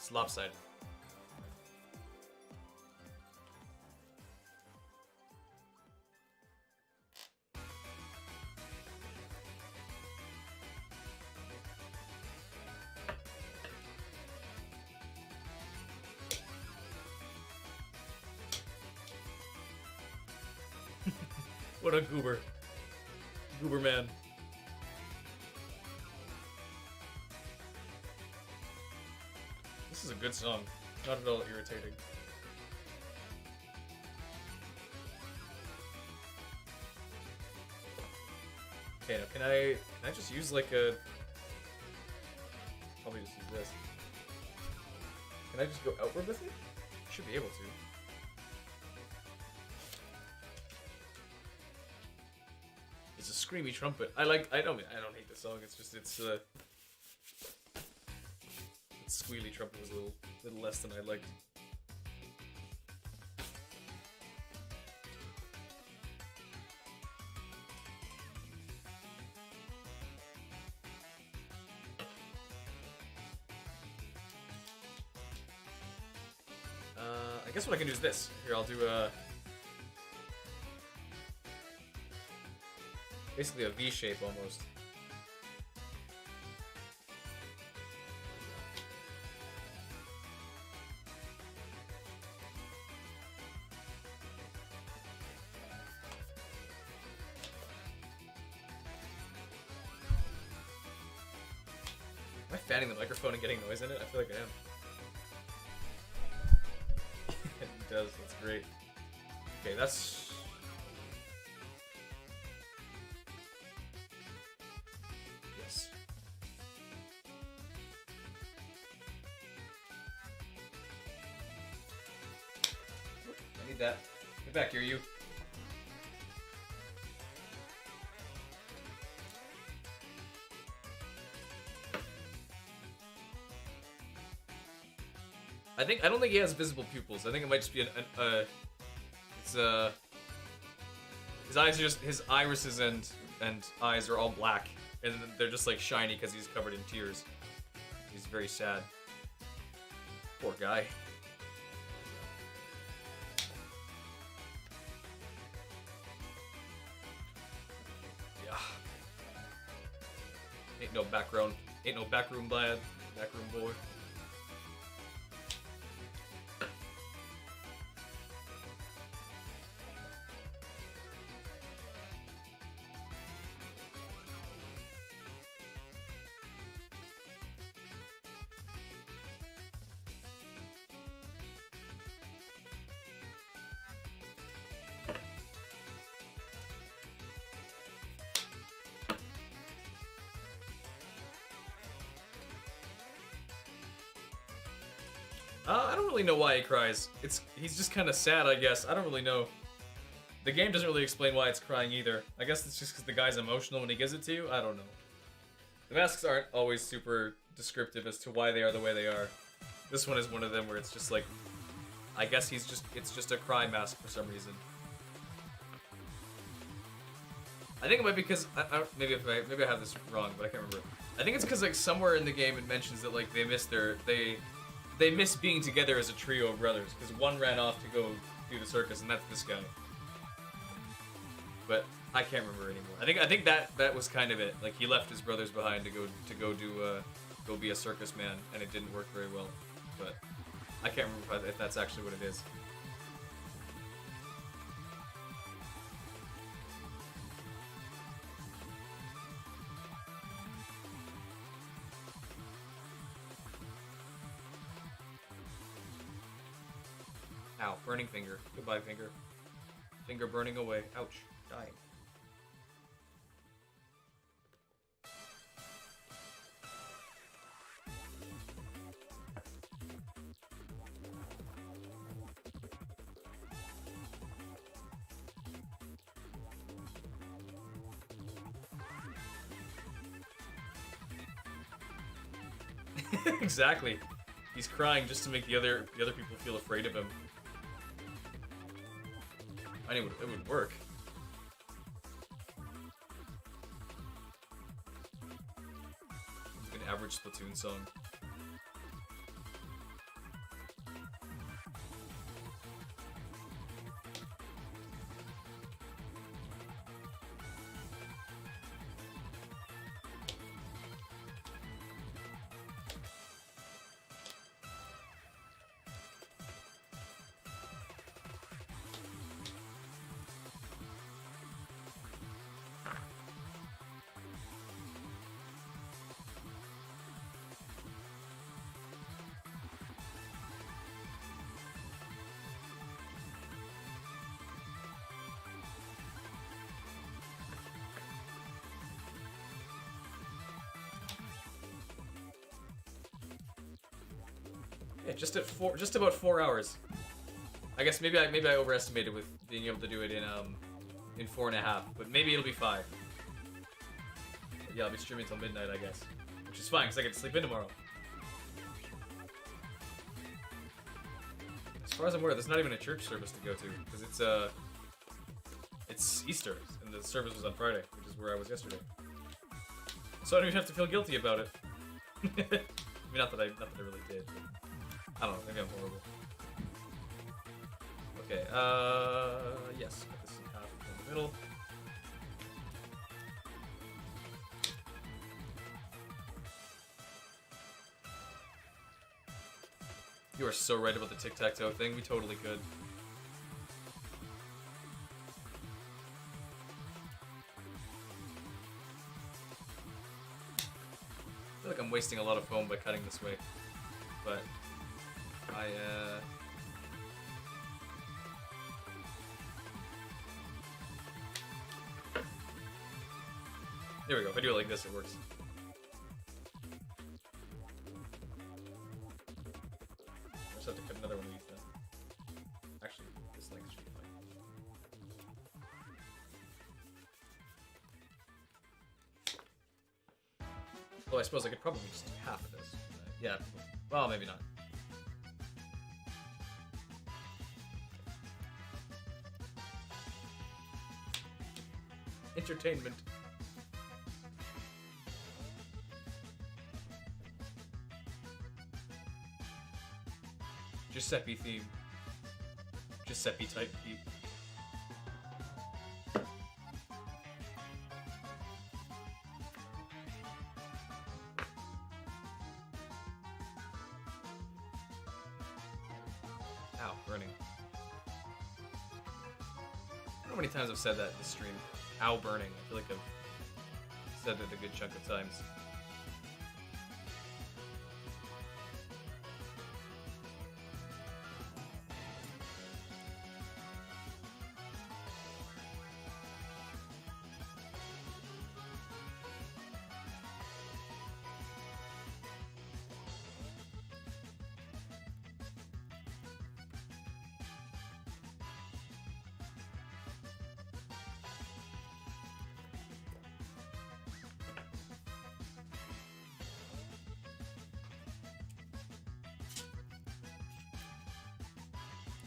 It's lopsided. What a goober. Goober man. This is a good song. Not at all irritating. Okay, now can I just use like a... Probably just use this. Can I just go outward with it? Should be able to. screamy trumpet. I don't hate the song. It's just its squealy trumpet was a little less than I liked. I guess what I can do is this. Here, I'll do basically a V shape almost. Am I fanning the microphone and getting noise in it? I feel like I am. It does, that's great. Okay, that's... Yes. I need that. Get back here, you. I don't think he has visible pupils. I think it might just be his irises and eyes are all black, and they're just like shiny because he's covered in tears. He's very sad. Poor guy. Yeah. Ain't no background. Ain't no backroom lad. Backroom boy. I don't really know why he cries. He's just kind of sad, I guess. I don't really know. The game doesn't really explain why it's crying either. I guess it's just because the guy's emotional when he gives it to you. I don't know. The masks aren't always super descriptive as to why they are the way they are. This one is one of them where it's just like, I guess it's just a cry mask for some reason. I think it might be because maybe I have this wrong, but I can't remember. I think it's because like somewhere in the game it mentions that like they miss being together as a trio of brothers, because one ran off to go do the circus, and that's this guy. But I can't remember anymore. I think that was kind of it. Like he left his brothers behind to go be a circus man, and it didn't work very well. But I can't remember if that's actually what it is. Ow, burning finger. Goodbye, finger. Finger burning away. Ouch. Dying. Exactly. He's crying just to make the other people feel afraid of him. I knew it would work. It's an average Splatoon song. Yeah, just about 4 hours. I guess maybe I overestimated with being able to do it in 4.5, but maybe it'll be 5. yeah, I'll be streaming until midnight, I guess. Which is fine, because I get to sleep in tomorrow. As far as I'm aware, there's not even a church service to go to, because it's Easter, and the service was on Friday, which is where I was yesterday. So I don't even have to feel guilty about it. I mean, not that I really did. I don't know, maybe I'm horrible. Okay, yes, put this in half in the middle. You are so right about the tic-tac-toe thing. We totally could. I feel like I'm wasting a lot of foam by cutting this way, but there we go. If I do it like this, it works. I just have to cut another one of these then. Actually, this length should be fine. Well, I suppose I could probably just do half of this. Yeah. Well, maybe not. Entertainment. Giuseppe theme. Giuseppe type beat. Ow, burning. I don't know how many times I've said that in this stream. Ow, burning. I feel like I've said it a good chunk of times.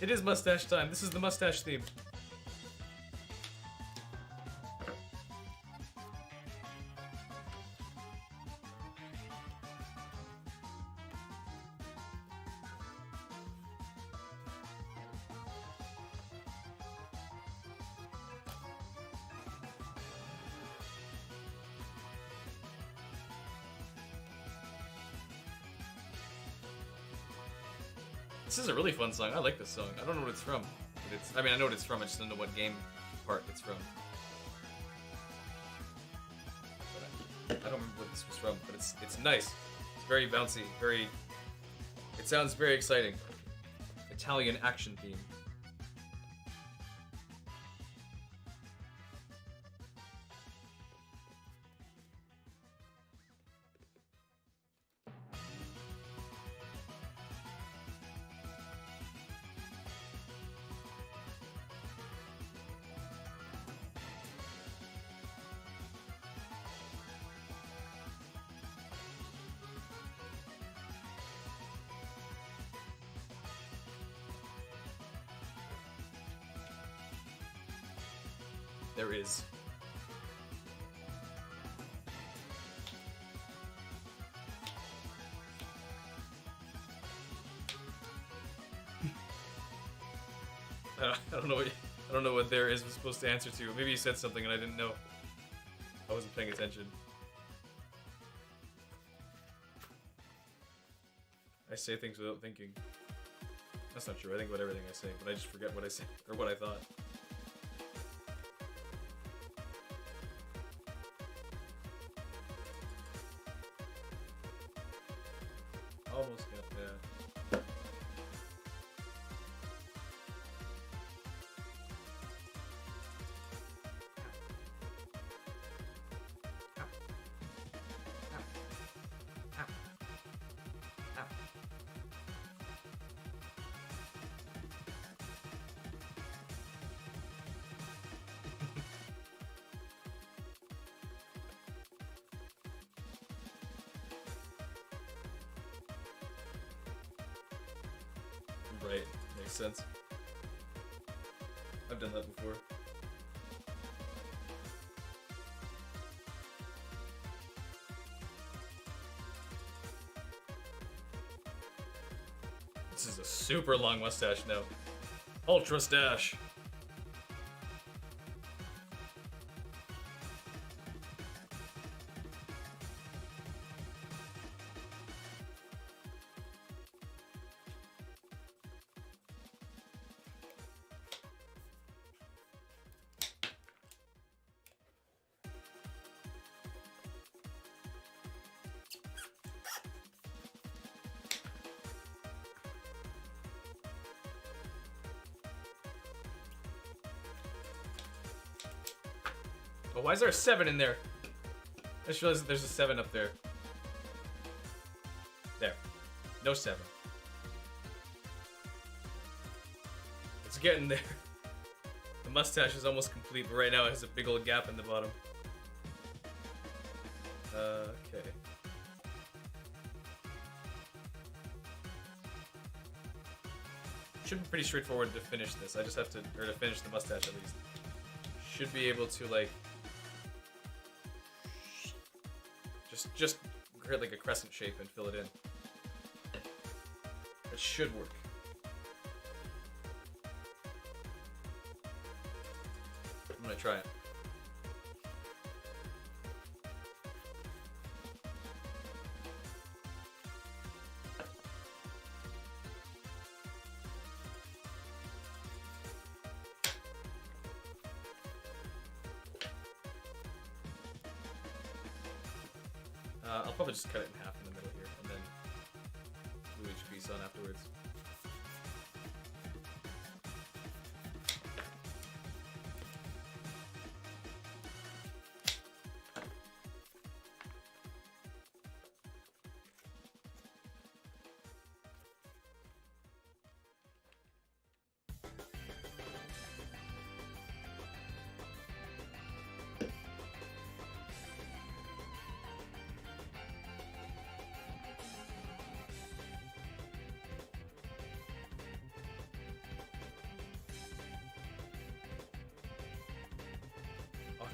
It is mustache time. This is the mustache theme. This is a really fun song. I like this song. I don't know what it's from. But I mean, I know what it's from. I just don't know what game part it's from. But I don't remember what this was from, but it's nice. It's very bouncy. It sounds very exciting. Italian action theme. There is. I don't know what there is was supposed to answer to. Maybe you said something and I didn't know. I wasn't paying attention. I say things without thinking. That's not true. I think about everything I say, but I just forget what I said or what I thought. Almost got that. Right, makes sense. I've done that before. This is a super long mustache now. Ultra stash. Oh, why is there a 7 in there? I just realized that there's a 7 up there. There. No 7. It's getting there. The mustache is almost complete, but right now it has a big old gap in the bottom. Okay. Should be pretty straightforward to finish this. I just have to, or to finish the mustache at least. Should be able to, like, just create like a crescent shape and fill it in. It should work. I'm gonna try it. I'll probably just cut it in half in the middle here, and then glue each piece on afterwards.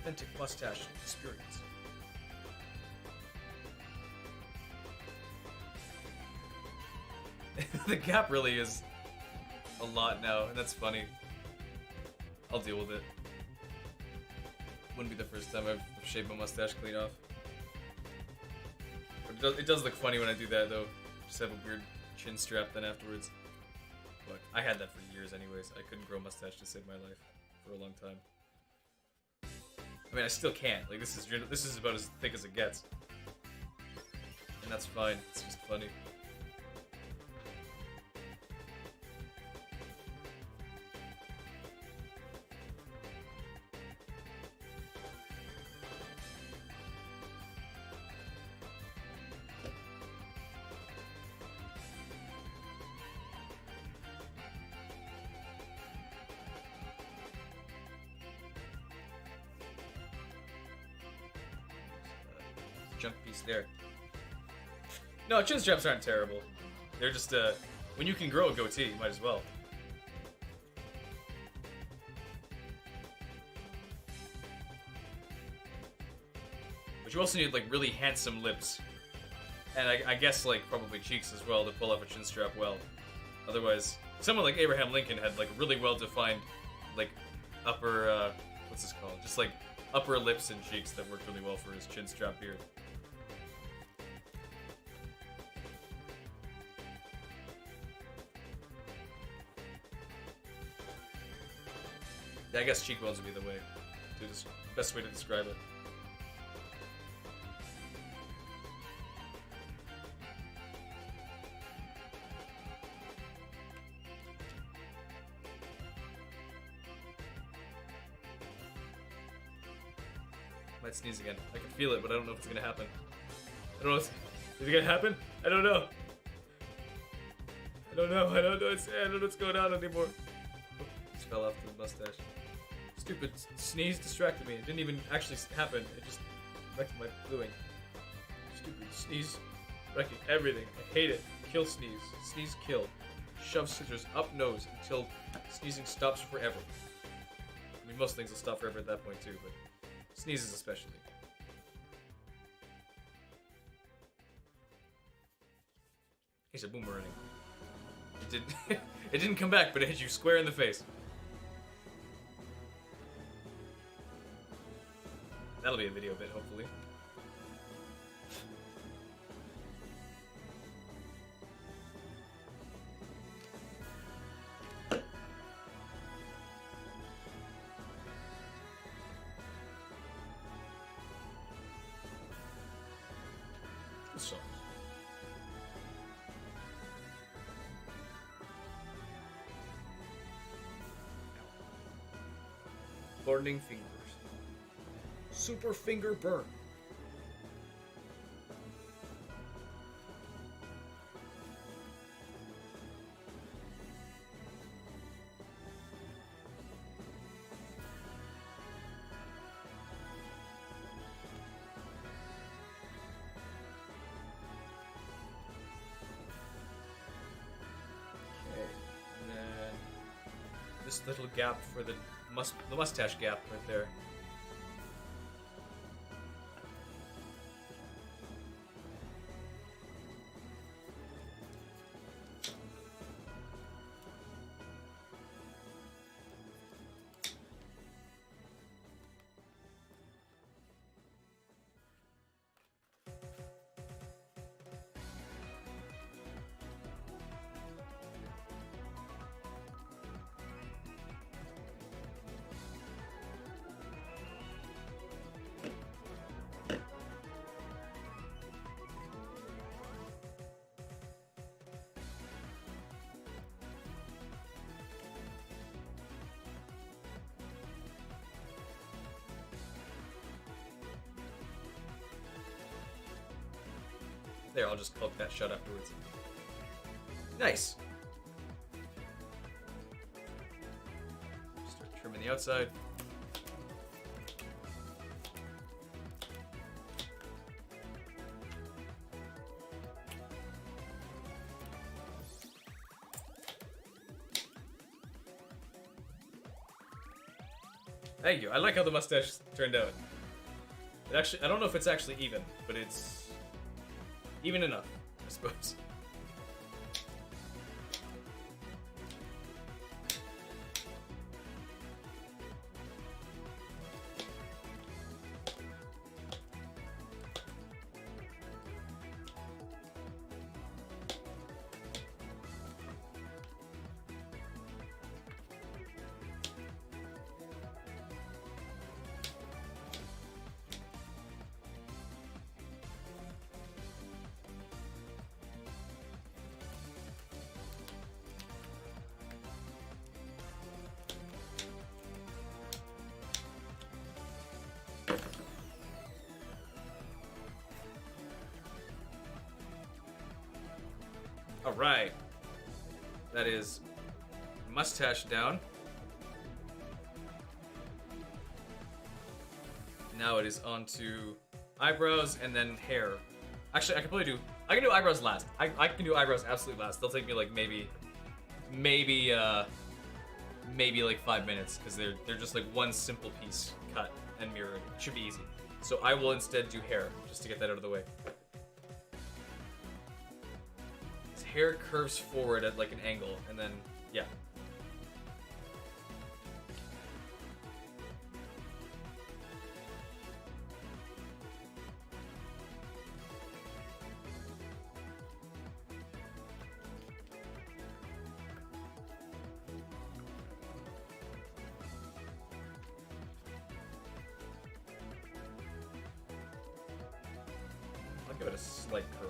Authentic mustache experience. The gap really is a lot now, and that's funny. I'll deal with it. Wouldn't be the first time I've shaved my mustache clean off. But it does look funny when I do that, though. Just have a weird chin strap then afterwards. But I had that for years anyways. I couldn't grow a mustache to save my life for a long time. I mean, I still can't. Like, this is about as thick as it gets. And that's fine. It's just funny. Junk piece there. No, chin straps aren't terrible. They're just, when you can grow a goatee, you might as well. But you also need, like, really handsome lips. And I guess, like, probably cheeks as well to pull off a chin strap well. Otherwise, someone like Abraham Lincoln had, like, really well-defined, like, upper, what's this called? Just, like, upper lips and cheeks that worked really well for his chin strap beard. Yeah, I guess cheekbones would be the way. Best way to describe it. Might sneeze again. I can feel it, but I don't know if it's gonna happen. I don't know. Is it gonna happen? I don't know. I don't know. I don't know what's going on anymore. Oh, just fell off the mustache. Stupid sneeze distracted me. It didn't even actually happen. It just wrecked my gluing. Stupid sneeze wrecking everything. I hate it. Kill sneeze. Sneeze kill. shove scissors up nose until sneezing stops forever. I mean, most things will stop forever at that point too, but sneezes especially. He's a boomerang. It didn't come back, but it hit you square in the face. That'll be a video bit, hopefully. So. Burning fingers. Super finger burn. Okay, and then this little gap for the mustache gap right there. There, I'll just cloak that shut afterwards. Nice! Start trimming the outside. Thank you. I like how the mustache turned out. It actually, I don't know if it's actually even, but it's even enough, I suppose. Alright. That is mustache down. Now it is on to eyebrows and then hair. Actually, I can do eyebrows last. I can do eyebrows absolutely last. They'll take me like maybe like 5 minutes because they're just like one simple piece cut and mirrored. It should be easy. So I will instead do hair just to get that out of the way. Hair curves forward at like an angle, and then, yeah. I'll give it a slight curl.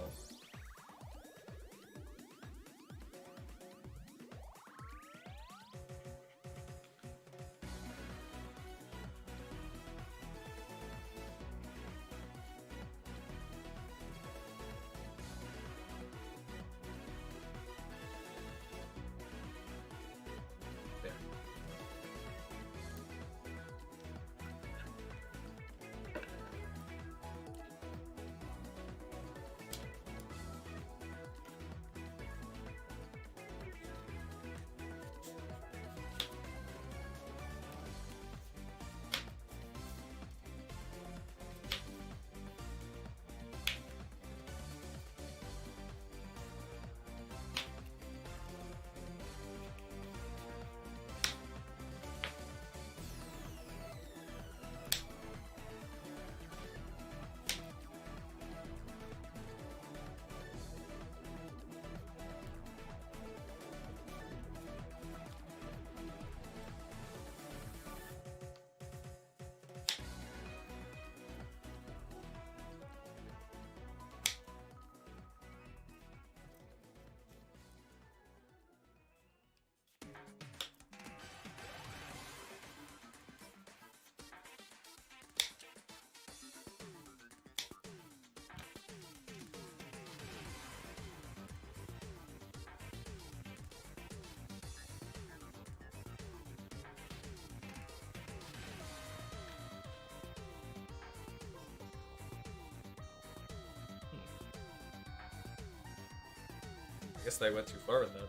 I guess they went too far with that.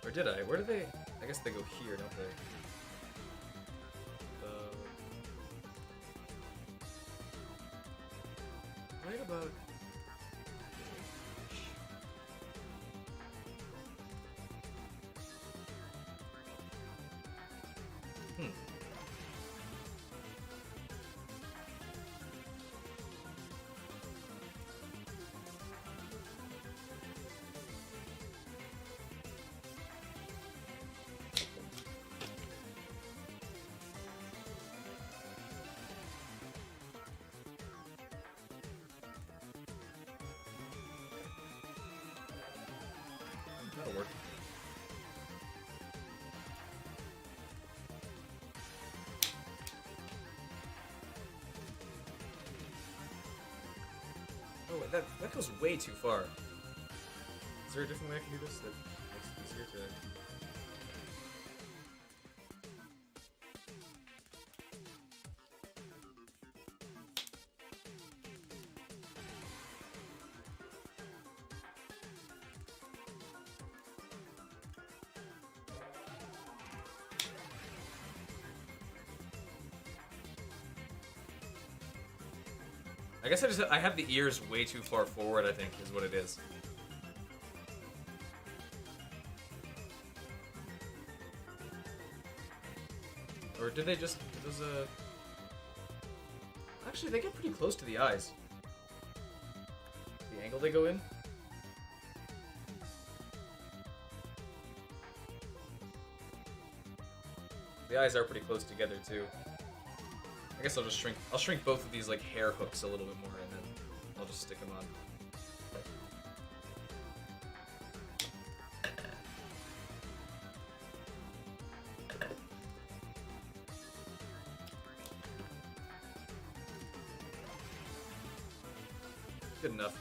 Or did I? Where do they... I guess they go here, don't they? Right about... That'll work. Oh, that goes way too far. Is there a different way I can do this that makes it easier to... I guess I have the ears way too far forward, I think, is what it is. Or did they just... Actually, they get pretty close to the eyes. The angle they go in. The eyes are pretty close together, too. I guess I'll shrink both of these like hair hooks a little bit more, and then I'll just stick them on. Good enough.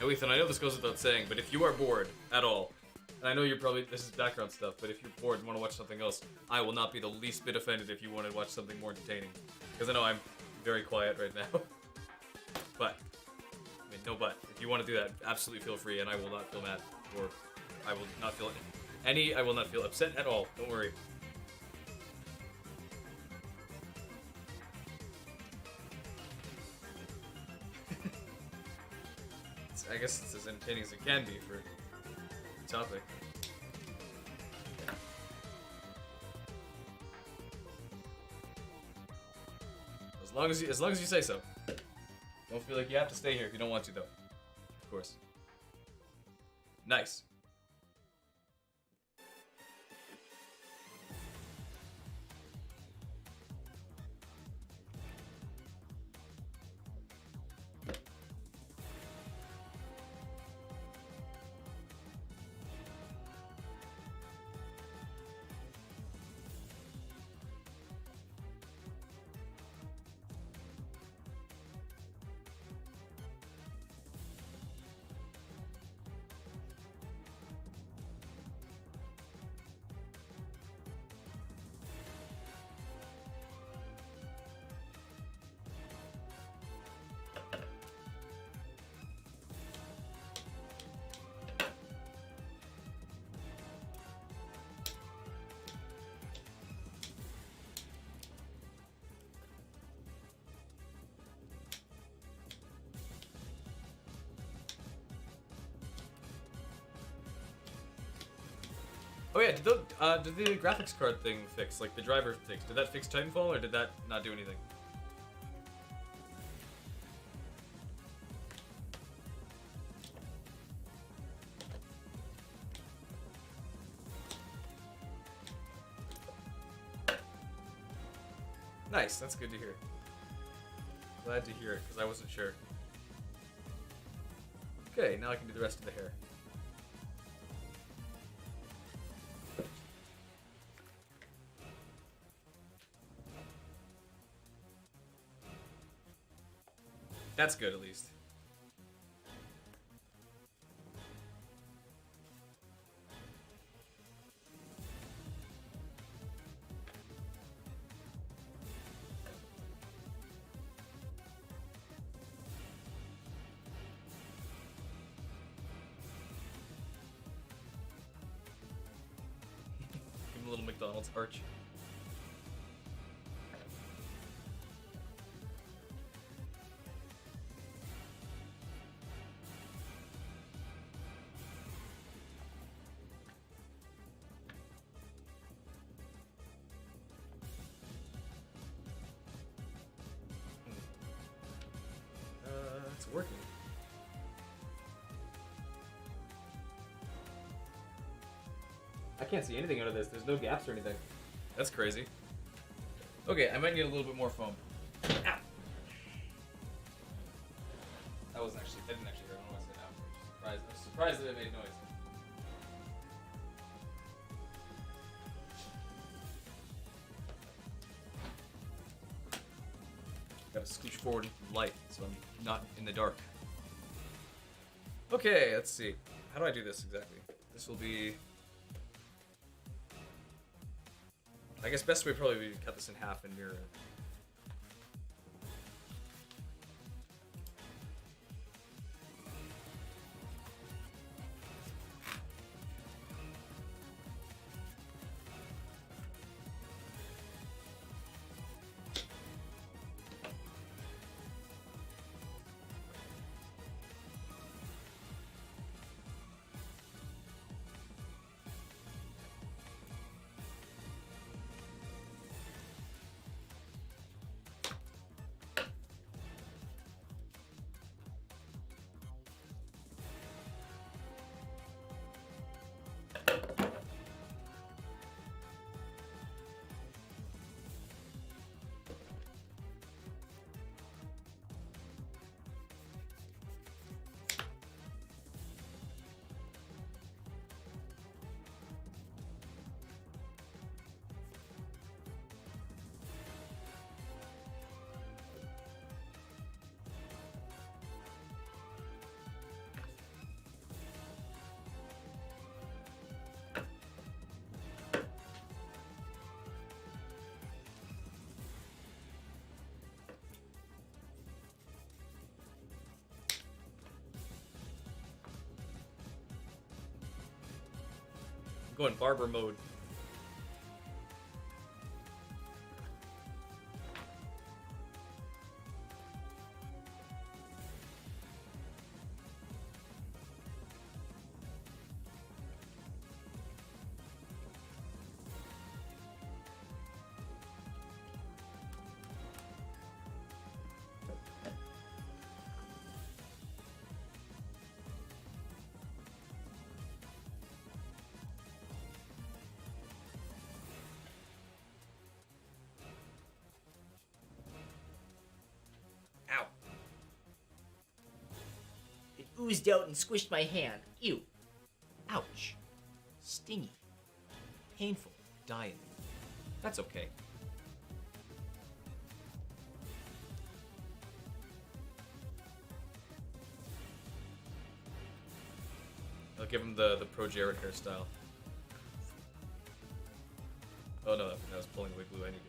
Now, Ethan, I know this goes without saying, but if you are bored at all, and I know you're probably, this is background stuff, but if you're bored and want to watch something else, I will not be the least bit offended if you want to watch something more entertaining. Because I know I'm very quiet right now. But, I mean, no but. If you want to do that, absolutely feel free, and I will not feel mad, or I will not feel I will not feel upset at all. Don't worry. I guess it's as entertaining as it can be for the topic. As long as you say so. Don't feel like you have to stay here if you don't want to, though. Of course. Nice. Oh yeah, did the graphics card thing fix, like the driver fix, did that fix Titanfall, or did that not do anything? Nice, that's good to hear. Glad to hear it, because I wasn't sure. Okay, now I can do the rest of the hair. That's good, at least. Give him a little McDonald's arch. It's working. I can't see anything out of this. There's no gaps or anything. That's crazy. Okay, I might need a little bit more foam. Ow! That wasn't actually. That didn't actually hurt. I don't know why I said ow. I'm surprised that it made noise. Gotta scooch forward into the light so I'm not in the dark. Okay, let's see. How do I do this exactly? This will be... I guess best way probably would be to cut this in half and mirror it. Going barber mode. Oozed out and squished my hand. Ew. Ouch. Stingy. Painful. Dying. That's okay. I'll give him the Pro Jared hairstyle. Oh no, that was pulling away glue I needed.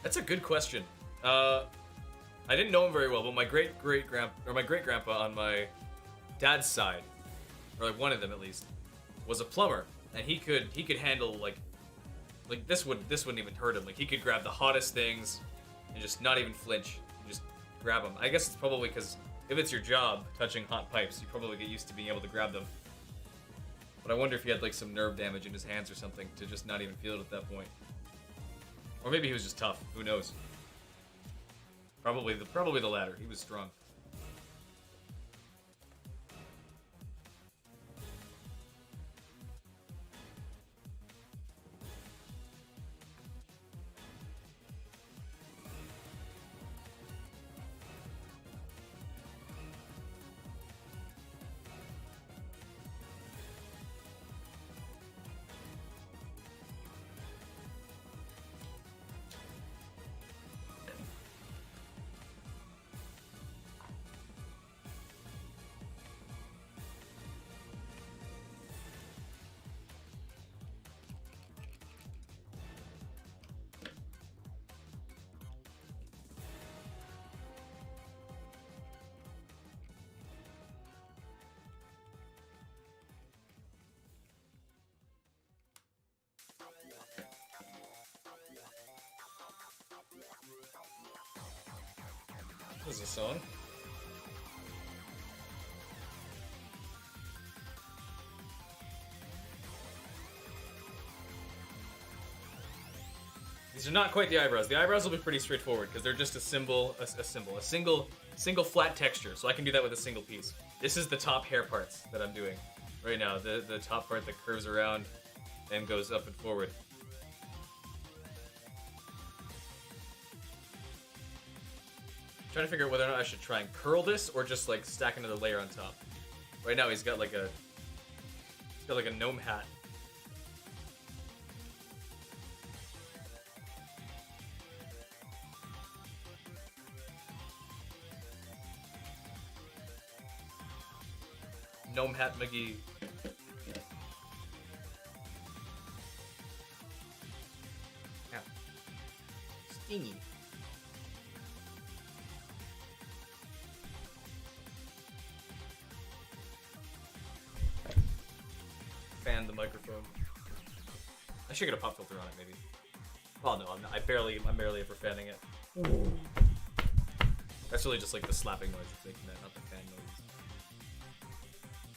That's a good question. I didn't know him very well, but my great grandpa on my dad's side, or like one of them at least, was a plumber, and he could handle like this wouldn't even hurt him. Like he could grab the hottest things and just not even flinch, and just grab them. I guess it's probably because if it's your job touching hot pipes, you probably get used to being able to grab them. But I wonder if he had like some nerve damage in his hands or something to just not even feel it at that point. Or maybe he was just tough. Who knows? Probably the latter. He was strong. This is a song. These are not quite the eyebrows. The eyebrows will be pretty straightforward because they're just a single flat texture. So I can do that with a single piece. This is the top hair parts that I'm doing right now. The top part that curves around and goes up and forward. Trying to figure out whether or not I should try and curl this or just like stack another layer on top. Right now he's got like a gnome hat. Gnome hat McGee. Ow. Stingy. Fan the microphone. I should get a pop filter on it, maybe. Oh no, I'm not. I'm barely ever fanning it. Ooh. That's really just like the slapping noise it's making, that, not the fan noise.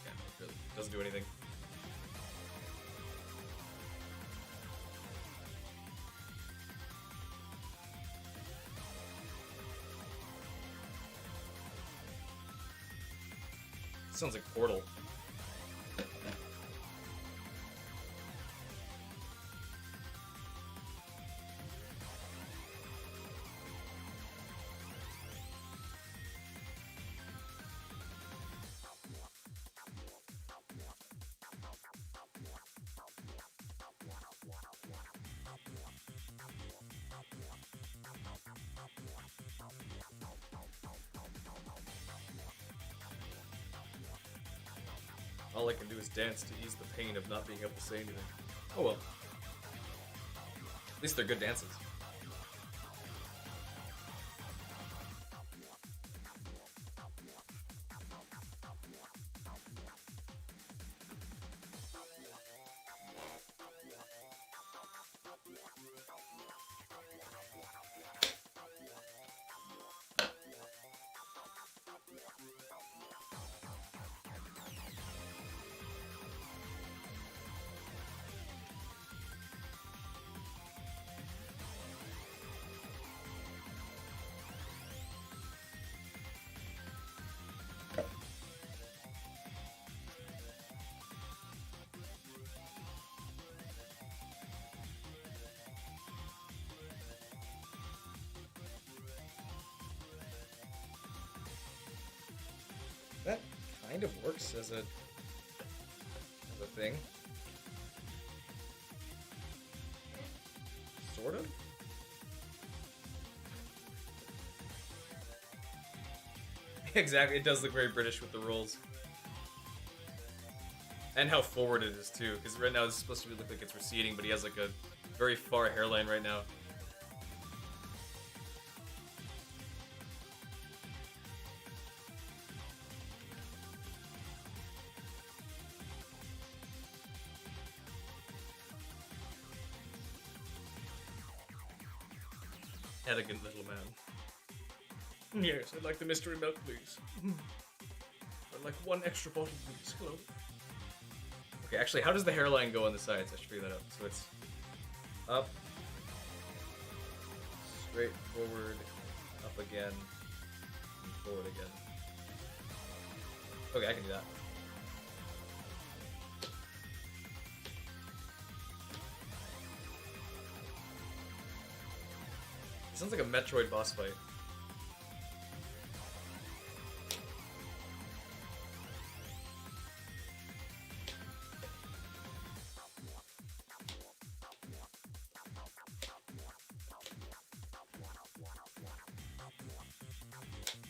Yeah, it really doesn't do anything. Sounds like Portal. All I can do is dance to ease the pain of not being able to say anything. Oh well. At least they're good dances. That kind of works as a thing. Sort of? Exactly, it does look very British with the rolls. And how forward it is too, because right now it's supposed to look like it's receding, but he has like a very far hairline right now. Elegant little man. Yes, I'd like the mystery milk, please. I'd like one extra bottle, please. Hello. Okay, actually, how does the hairline go on the sides? I should figure that out. So it's up, straight forward, up again, and forward again. Okay, I can do that. It sounds like a Metroid boss fight.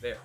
There.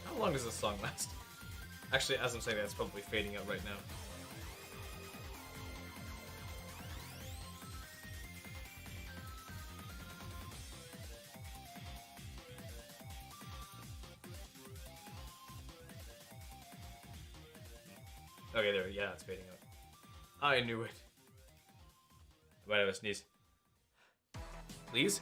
How long does this song last? Actually, as I'm saying that, it's probably fading out right now. Okay, there. Yeah, it's fading out. I knew it. I might have a sneeze. Please?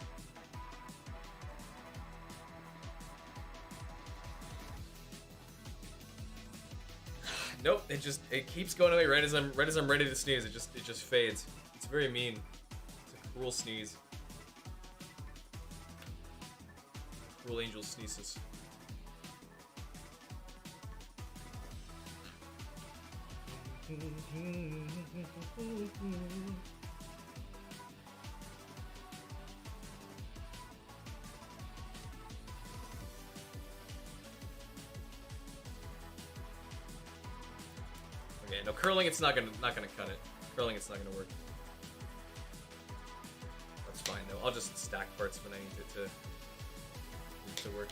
Nope, it keeps going away right as I'm ready to sneeze. It just fades. It's very mean. It's a cruel sneeze. Cruel angel sneezes. Okay, no, curling it's not gonna cut it. Curling it's not gonna work. That's fine though. I'll just stack parts when I need it to work.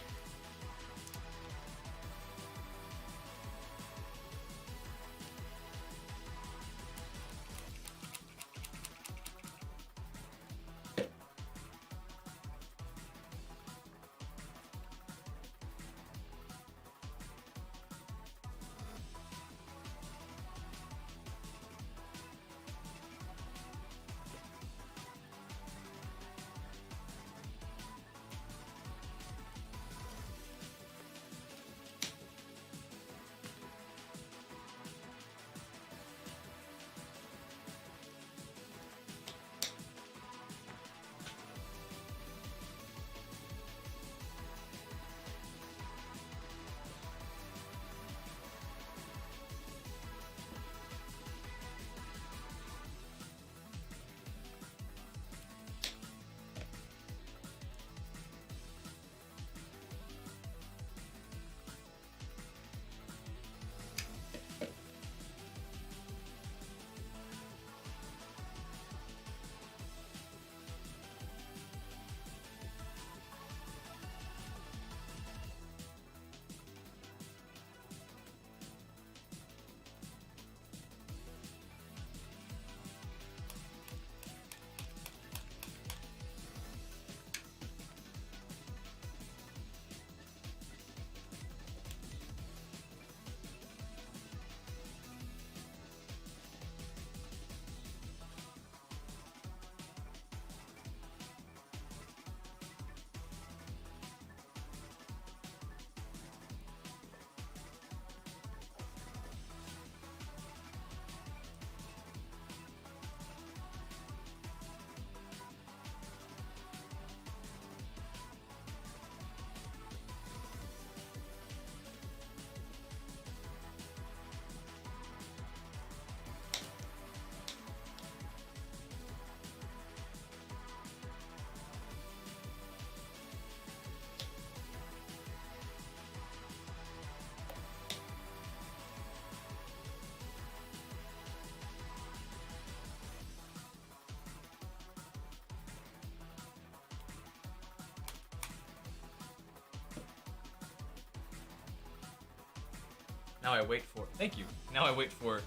Now I wait for. Thank you. Now I wait for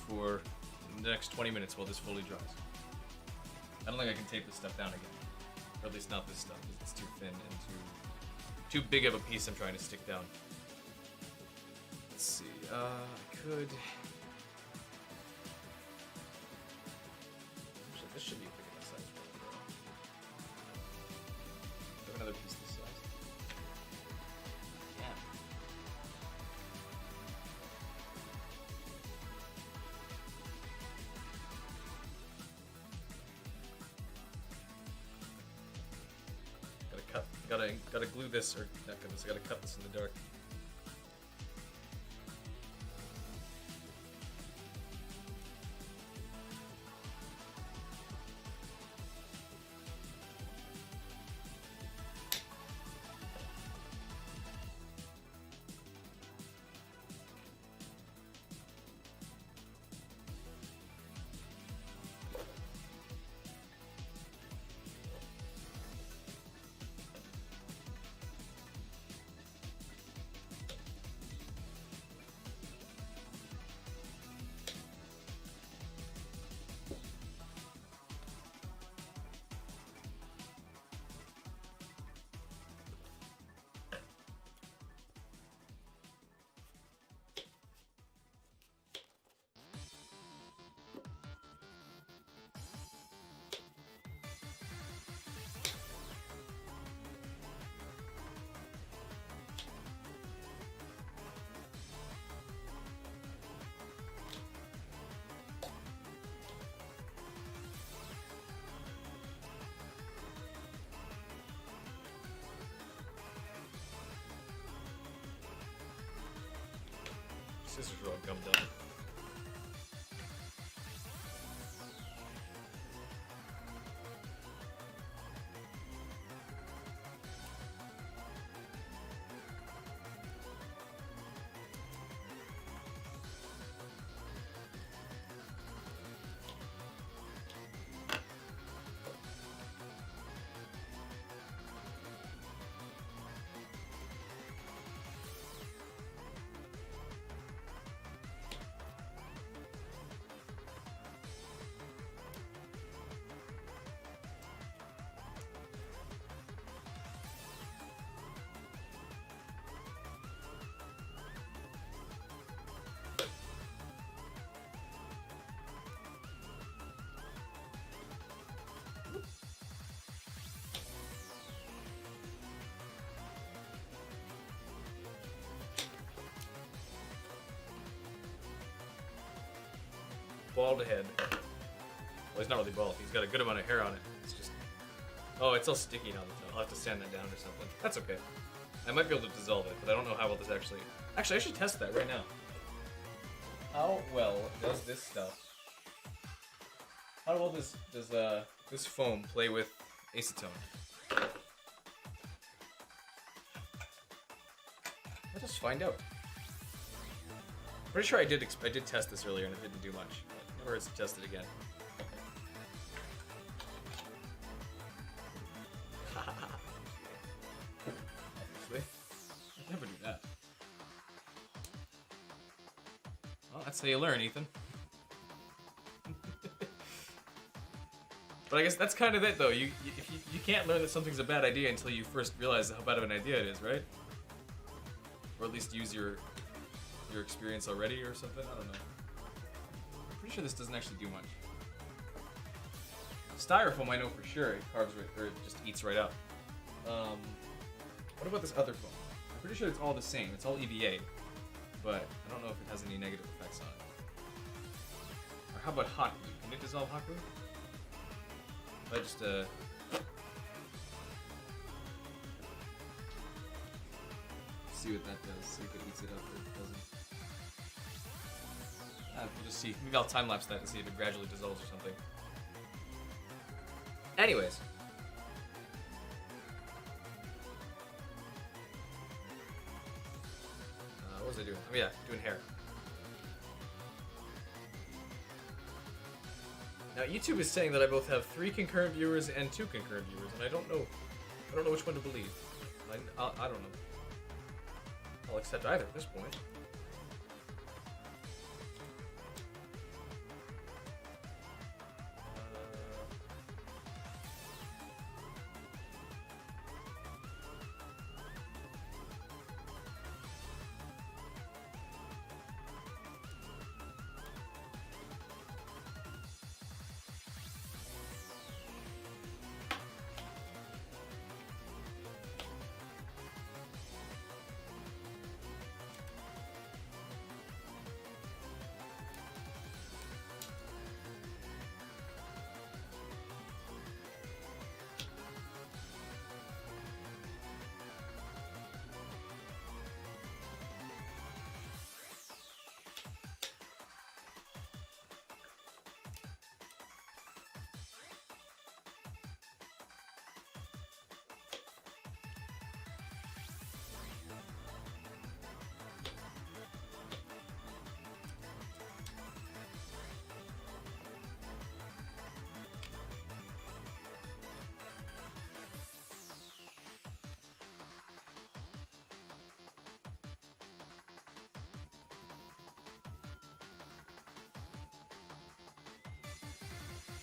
the next 20 minutes while this fully dries. I don't think I can tape this stuff down again, or at least not this stuff. It's too thin and too big of a piece I'm trying to stick down. Let's see. I could. Actually, this should be a big enough size. I have another piece this size. Yeah. Gotta glue this, or not glue this, I gotta cut this in the dark. Scissors are all gummed up. Bald head. Well, he's not really bald. He's got a good amount of hair on it. It's just... Oh, it's all sticky now. I'll have to sand that down or something. That's okay. I might be able to dissolve it, but I don't know how well this actually... Actually, I should test that right now. How well does this stuff... How well does this foam play with acetone? Let's just find out. Pretty sure I did test this earlier and it didn't do much. Never hurts to test it again. Obviously. I'd never do that. Well, that's how you learn, Ethan. But I guess that's kind of it, though. You can't learn that something's a bad idea until you first realize how bad of an idea it is, right? Or at least use your experience already or something. I don't know. I'm pretty sure this doesn't actually do much. Styrofoam, I know for sure it carves right, or it just eats right up. What about this other foam? I'm pretty sure it's all the same. It's all EVA, but I don't know if it has any negative effects on it. Or how about hot glue? Can it dissolve hot glue? If I just see what that does. See if it eats it up or if it doesn't. We'll just see. Maybe I'll time-lapse that and see if it gradually dissolves or something. Anyways. What was I doing? Oh yeah, doing hair. Now YouTube is saying that I both have 3 concurrent viewers and 2 concurrent viewers, and I don't know which one to believe. I don't know. I'll accept either at this point.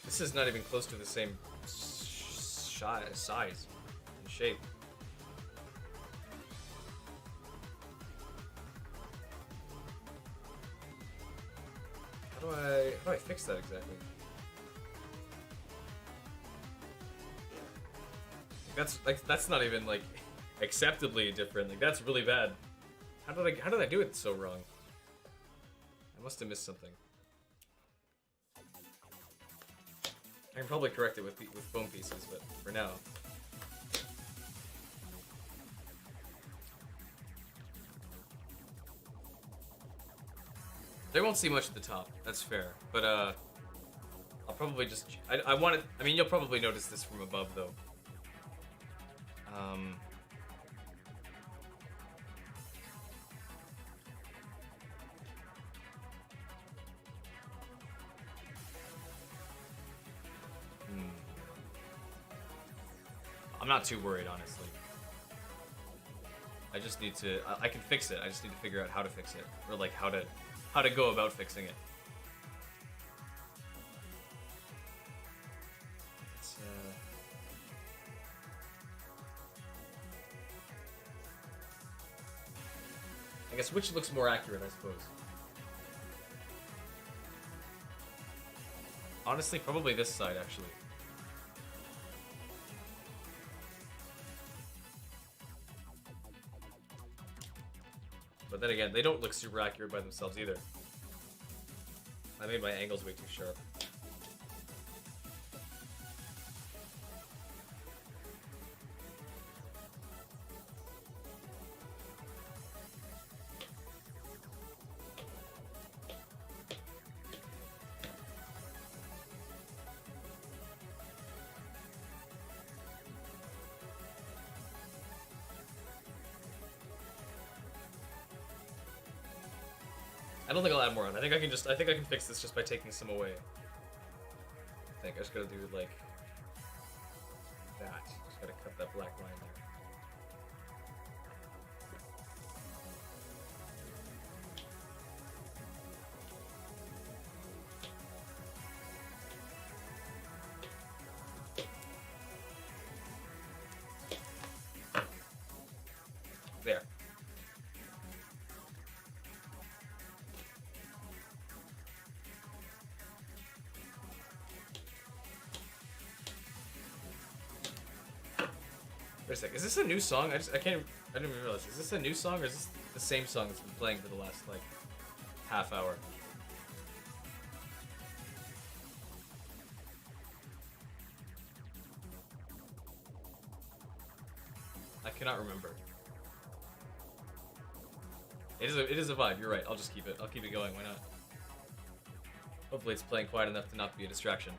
This is not even close to the same size and shape. How do I fix that exactly? That's not even like acceptably different. Like that's really bad. How did I do it so wrong? I must have missed something. I can probably correct it with foam pieces, but for now. They won't see much at the top. That's fair, but I'll probably just. I want it. I mean, you'll probably notice this from above, though. I'm not too worried, honestly. I just need to. I can fix it. I just need to figure out how to fix it, or like how to go about fixing it. It's, I guess which looks more accurate, I suppose. Honestly, probably this side, actually. But then again, they don't look super accurate by themselves either. I made my angles way too sharp. I don't think I'll add more on. I think I can fix this just by taking some away. I think I just gotta do like that. Just gotta cut that black line there. There. Wait a sec, is this a new song? I didn't even realize. Is this a new song, or is this the same song that's been playing for the last, like, half hour? I cannot remember. It is a vibe, you're right. I'll just keep it. I'll keep it going, why not? Hopefully it's playing quiet enough to not be a distraction.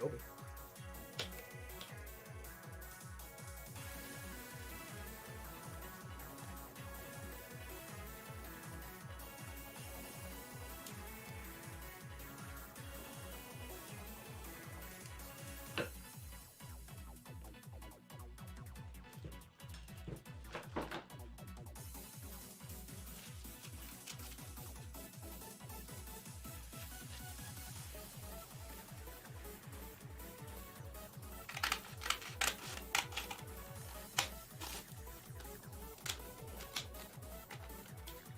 Open.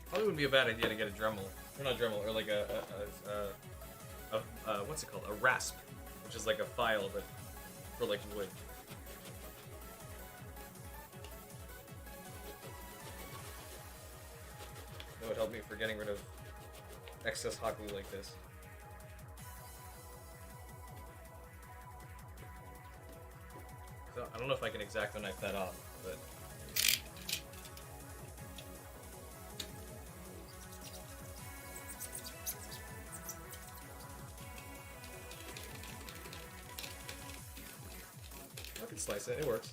Probably wouldn't be a bad idea to get a Dremel, or not Dremel, or like a what's it called? A rasp, which is like a file, but for like wood. That would help me for getting rid of excess hot glue like this. So I don't know if I can X-Acto knife that off, but. can slice it. It works.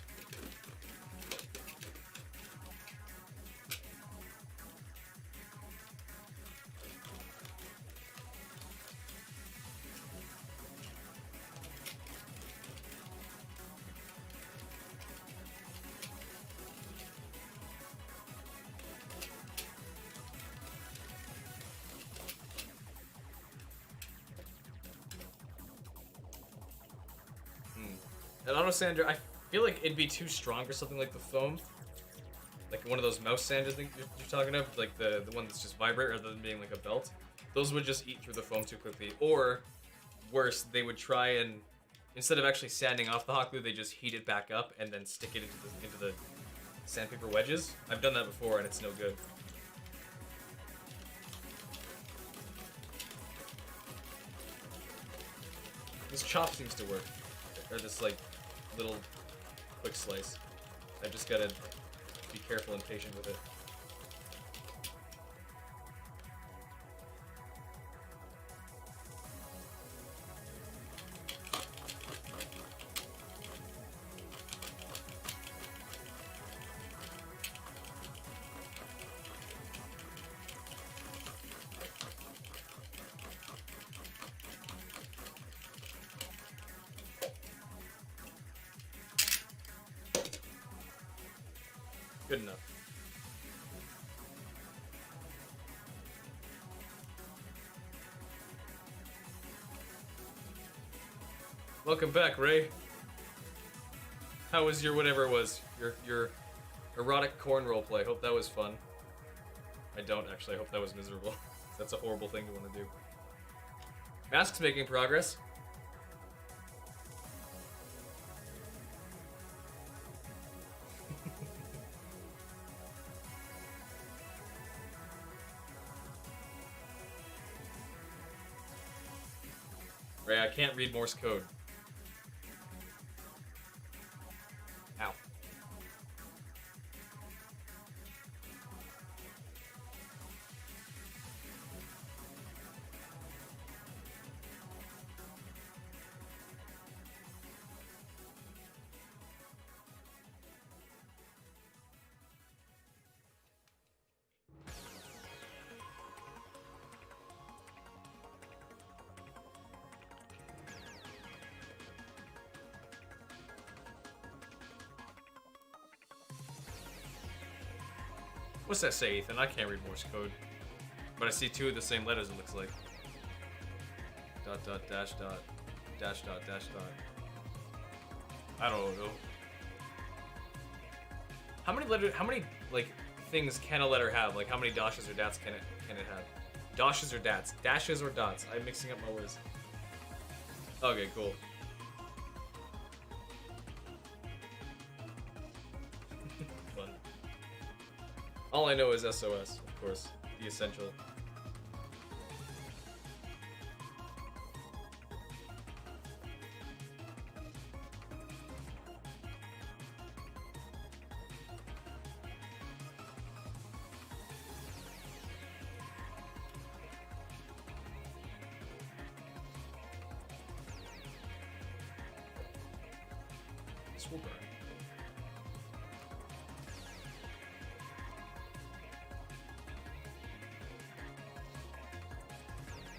An auto sander, I feel like it'd be too strong for something like the foam. Like one of those mouse sanders that you're talking of, like the one that's just vibrate rather than being like a belt. Those would just eat through the foam too quickly. Or, worse, they would try and, instead of actually sanding off the hot glue, they just heat it back up and then stick it into the sandpaper wedges. I've done that before and it's no good. This chop seems to work. Or this like little quick slice. I've just gotta be careful and patient with it. Good enough. Welcome back, Ray. How was your whatever it was? Your erotic corn roleplay. Hope that was fun. I don't actually. I hope that was miserable. That's a horrible thing to want to do. Mask's making progress. Ray, I can't read Morse code. Ow. What's that say, Ethan? I can't read Morse code. But I see two of the same letters, it looks like. Dot, dot, dash, dot. Dash, dot, dash, dot. I don't know. How many, like, things can a letter have? Like, how many dashes or dots can it have? Dashes or dots? Dashes or dots? I'm mixing up my words. Okay, cool. Fun. All I know is SOS, of course. The essential. This will burn.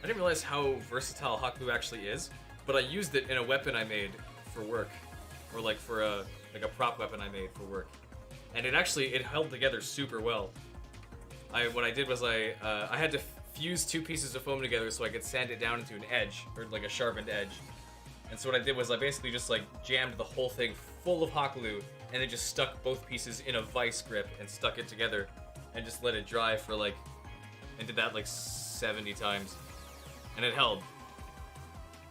I didn't realize how versatile hot glue actually is, but I used it in a weapon I made for work, or like for a prop weapon I made for work, and it held together super well. What I did was I had to fuse two pieces of foam together so I could sand it down into an edge, or like a sharpened edge. And so what I did was I basically just like jammed the whole thing full of hot glue, and then just stuck both pieces in a vice grip and stuck it together, and just let it dry for like, and did that like 70 times. And it held.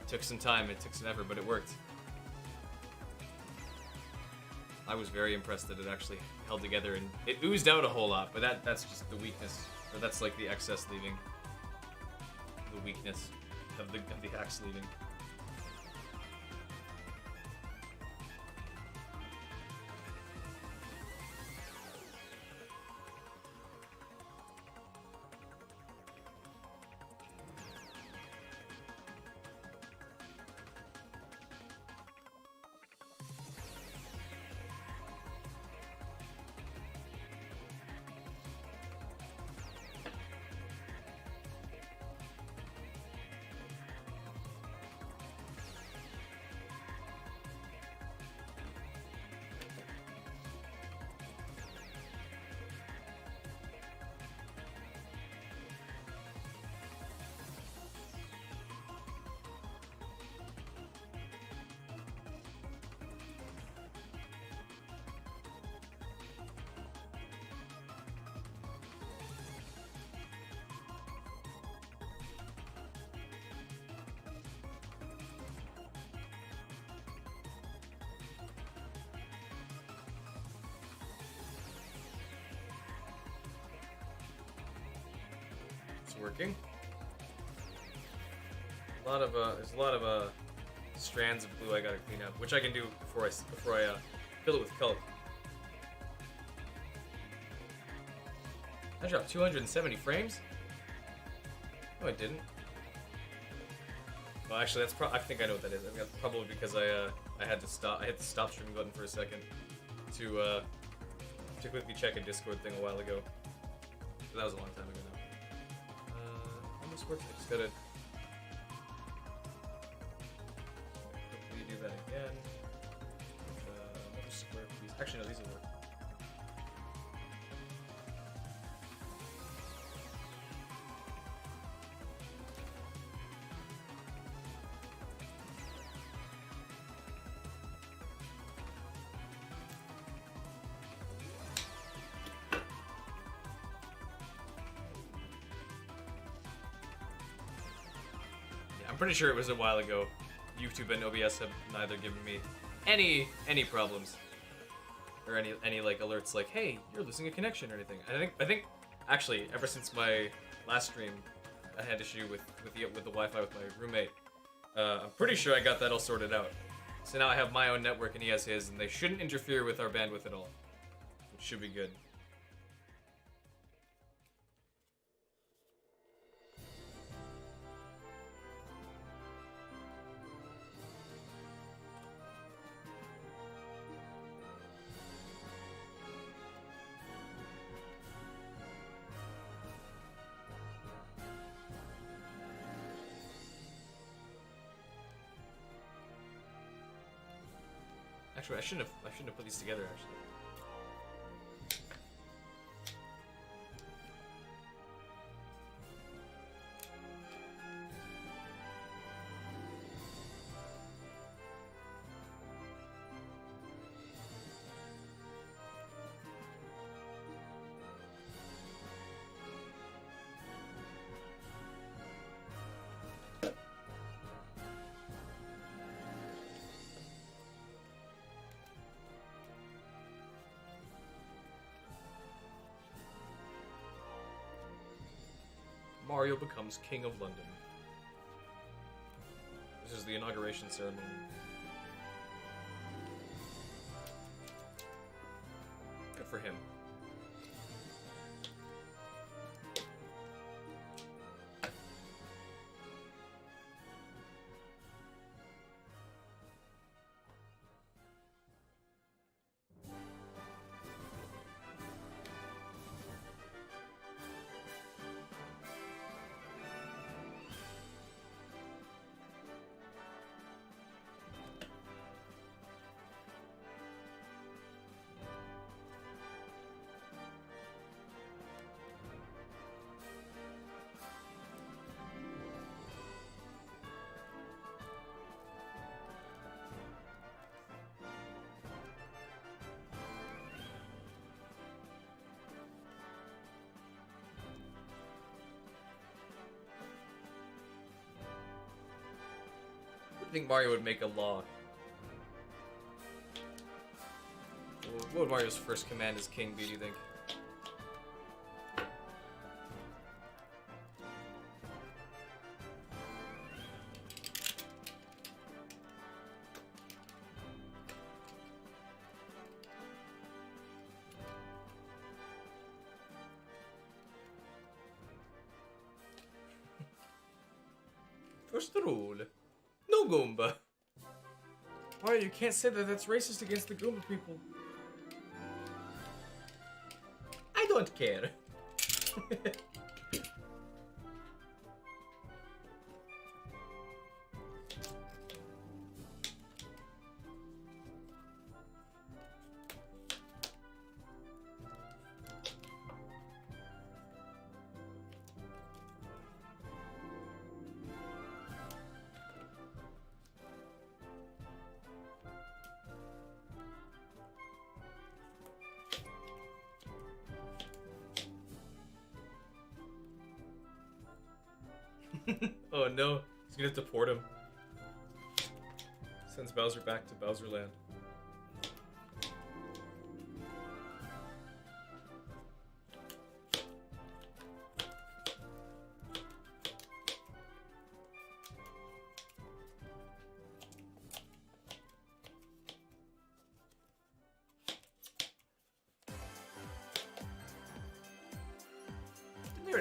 It took some time, it took some effort, but it worked. I was very impressed that it actually held together, and it oozed out a whole lot, but that's just the weakness, or that's like the excess leaving. The weakness of the axe leaving. working. There's a lot of strands of blue I gotta clean up, which I can do before I fill it with color. I dropped 270 frames? No, I didn't. Well, actually, I think I know what that is. I think that's probably because I had to stop. I hit the stop stream button for a second to quickly check a Discord thing a while ago. But that was a long time ago now. How this works? I just gotta quickly do that again. Another square piece. Actually, no, these will work. I'm pretty sure it was a while ago. YouTube and OBS have neither given me any problems or any like alerts like, hey, you're losing a connection or anything. I think actually ever since my last stream, I had issue with the Wi-Fi with my roommate. I'm pretty sure I got that all sorted out. So now I have my own network and he has his, and they shouldn't interfere with our bandwidth at all, which should be good. Actually, I shouldn't have put these together. Actually. Mario becomes King of London. This is the inauguration ceremony. Good for him. I think Mario would make a law. What would Mario's first command as king be, do you think? First rule. No Goomba. Mario, you can't say that. That's racist against the Goomba people. I don't care. Oh no, he's gonna deport him. Sends Bowser back to JustRyland.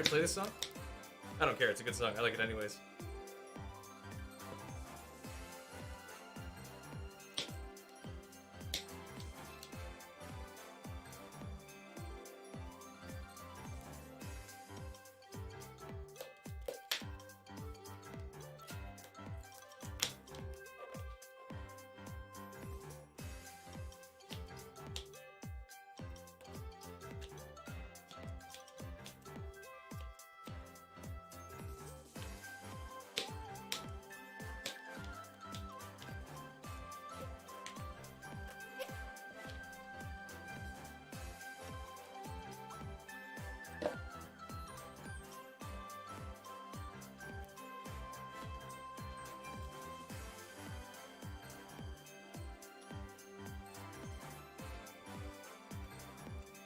already play this song? I don't care, it's a good song. I like it anyways.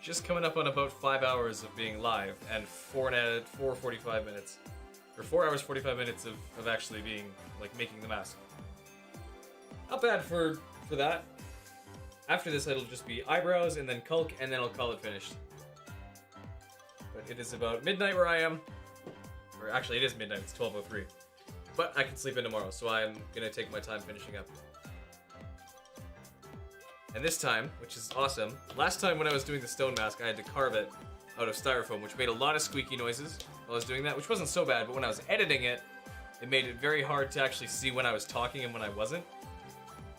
Just coming up on about 5 hours of being live and 4:45 minutes. Or 4 hours 45 minutes of actually being, like, making the mask. Not bad for that. After this it'll just be eyebrows and then Culk and then I'll call it finished. But it is about midnight where I am. Or actually it is midnight, it's 12:03. But I can sleep in tomorrow, so I'm gonna take my time finishing up. And this time, which is awesome, last time when I was doing the stone mask, I had to carve it out of styrofoam, which made a lot of squeaky noises while I was doing that, which wasn't so bad, but when I was editing it, it made it very hard to actually see when I was talking and when I wasn't.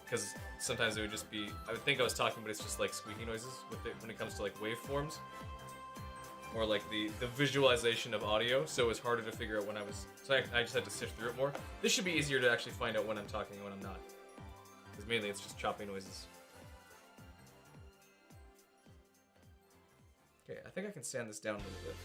Because sometimes it would just be, I would think I was talking, but it's just like squeaky noises with it when it comes to like waveforms. Or like the visualization of audio, so it was harder to figure out when I was, so I just had to sift through it more. This should be easier to actually find out when I'm talking and when I'm not. Because mainly it's just choppy noises. Okay, I think I can sand this down a little bit.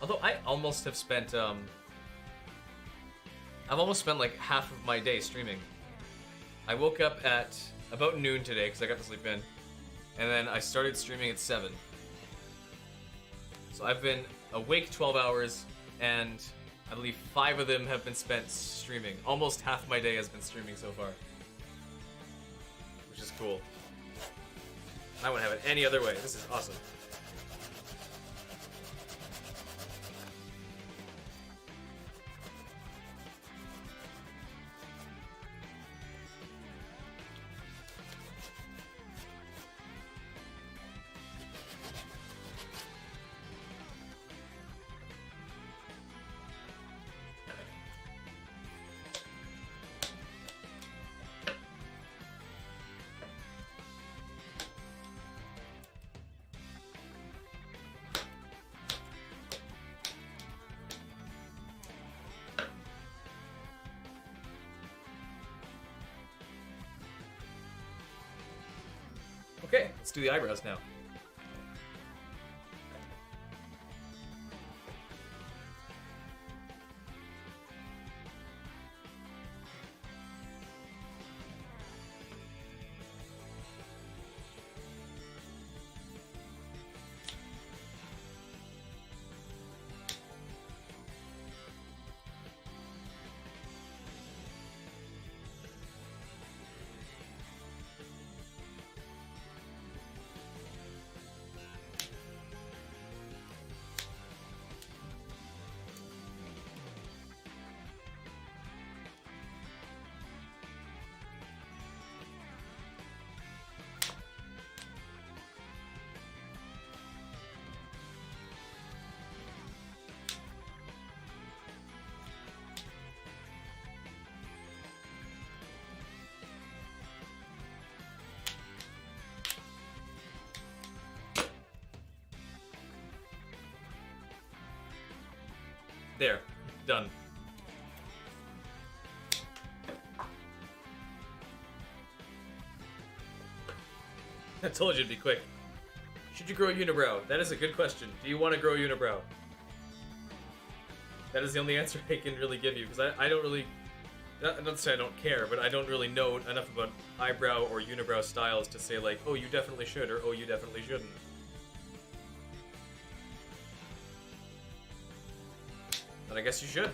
Although I almost have spent, I've almost spent like half of my day streaming. I woke up at about noon today because I got to sleep in, and then I started streaming at 7. So I've been awake 12 hours, and I believe 5 of them have been spent streaming. Almost half my day has been streaming so far, which is cool. I wouldn't have it any other way. This is awesome. Okay, let's do the eyebrows now. There, done. I told you it'd be quick. Should you grow a unibrow? That is a good question. Do you want to grow a unibrow? That is the only answer I can really give you, because I don't really not to say I don't care, but I don't really know enough about eyebrow or unibrow styles to say like, oh, you definitely should, or oh, you definitely shouldn't. But I guess you should.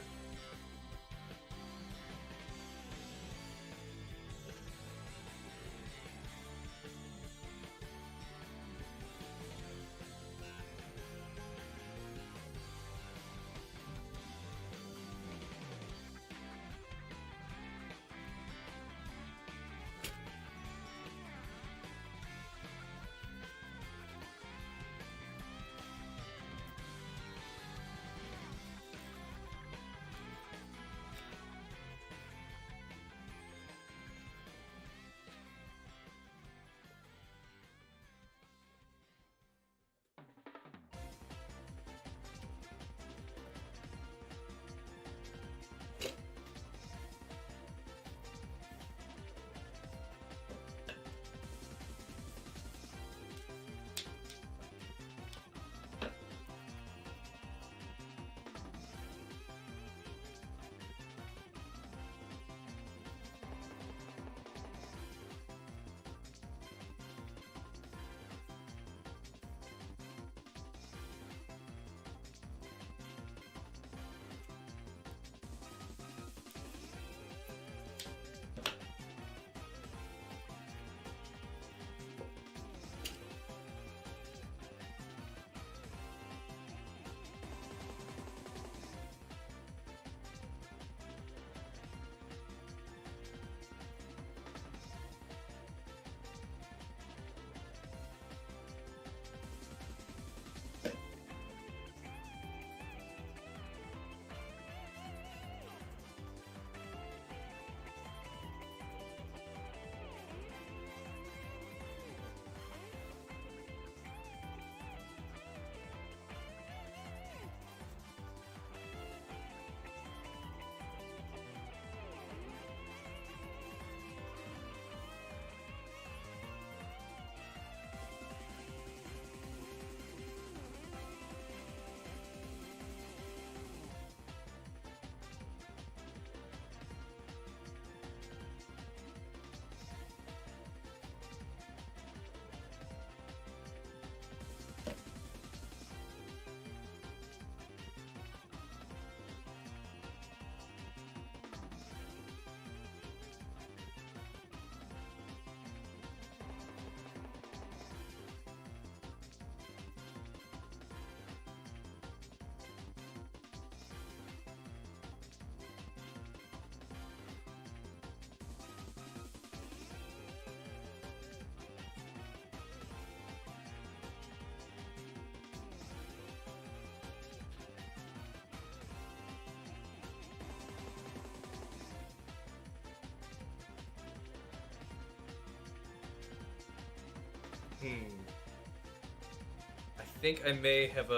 I think I may have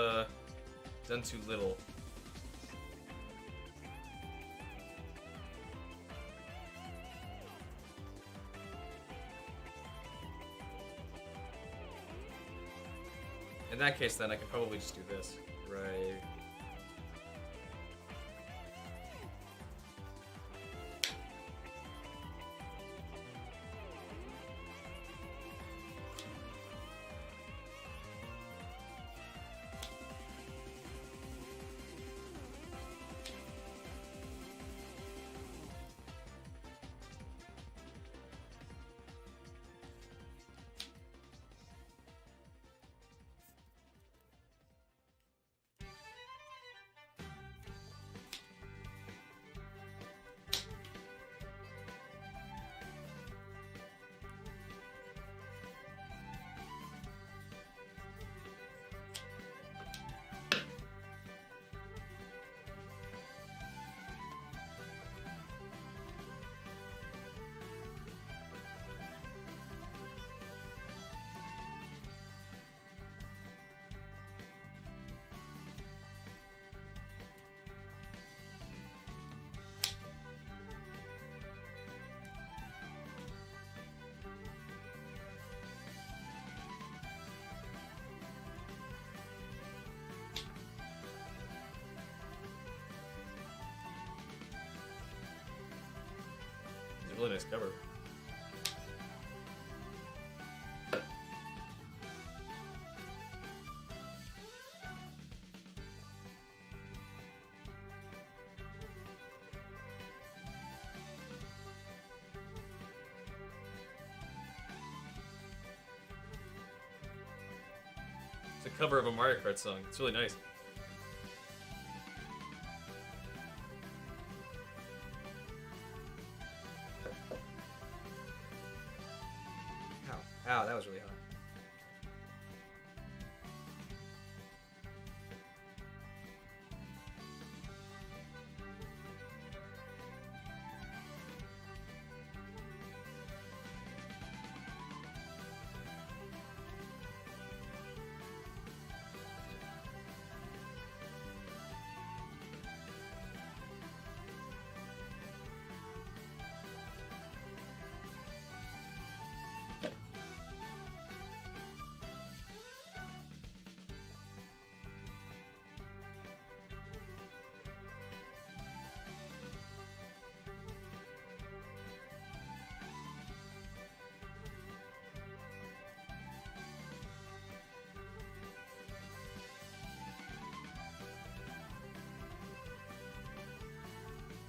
done too little. In that case, then I can probably just do this. Right. a really nice cover. It's a cover of a Mario Kart song. It's really nice. Ow, that was really hot.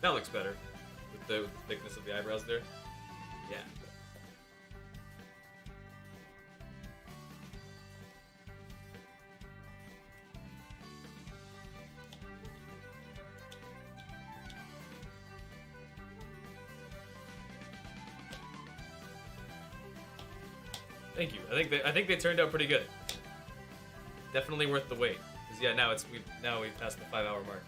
That looks better with the thickness of the eyebrows there. Yeah. Thank you. I think they turned out pretty good. Definitely worth the wait. 'Cause yeah, now we've passed the 5-hour mark.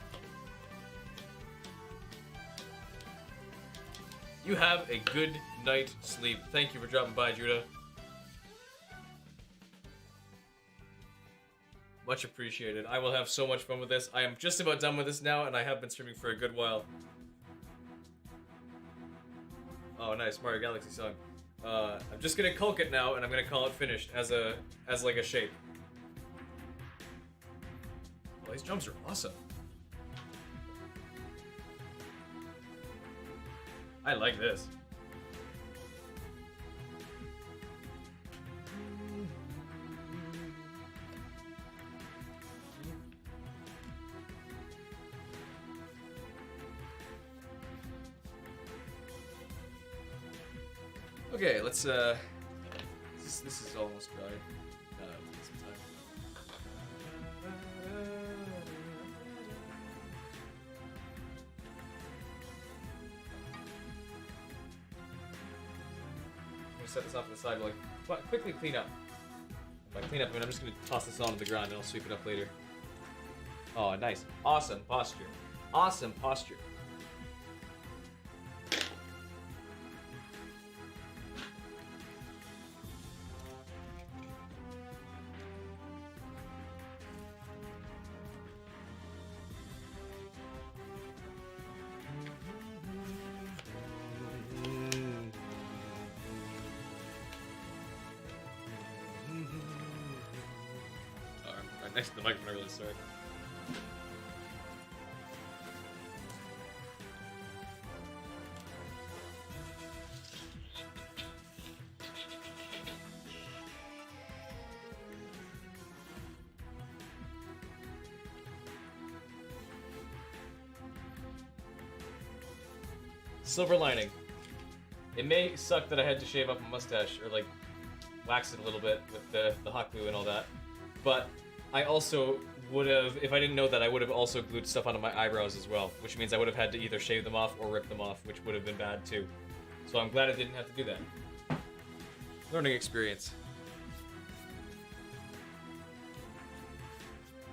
You have a good night's sleep. Thank you for dropping by, Judah. Much appreciated. I will have so much fun with this. I am just about done with this now, and I have been streaming for a good while. Oh, nice. Mario Galaxy song. I'm just gonna culk it now, and I'm gonna call it finished as like a shape. Well, these drums are awesome. I like this. Okay, let's this is almost dry. Need some time. I'm gonna set this off to the side, like quickly clean up. By clean up, I mean I'm just gonna toss this onto the ground and I'll sweep it up later. Oh, nice. Awesome posture. Awesome posture. Next to the microphone, I'm really sorry. Silver lining. It may suck that I had to shave off my mustache or like wax it a little bit with the hot glue and all that, but I also would have, if I didn't know that, I would have also glued stuff onto my eyebrows as well, which means I would have had to either shave them off or rip them off, which would have been bad too. So I'm glad I didn't have to do that. Learning experience.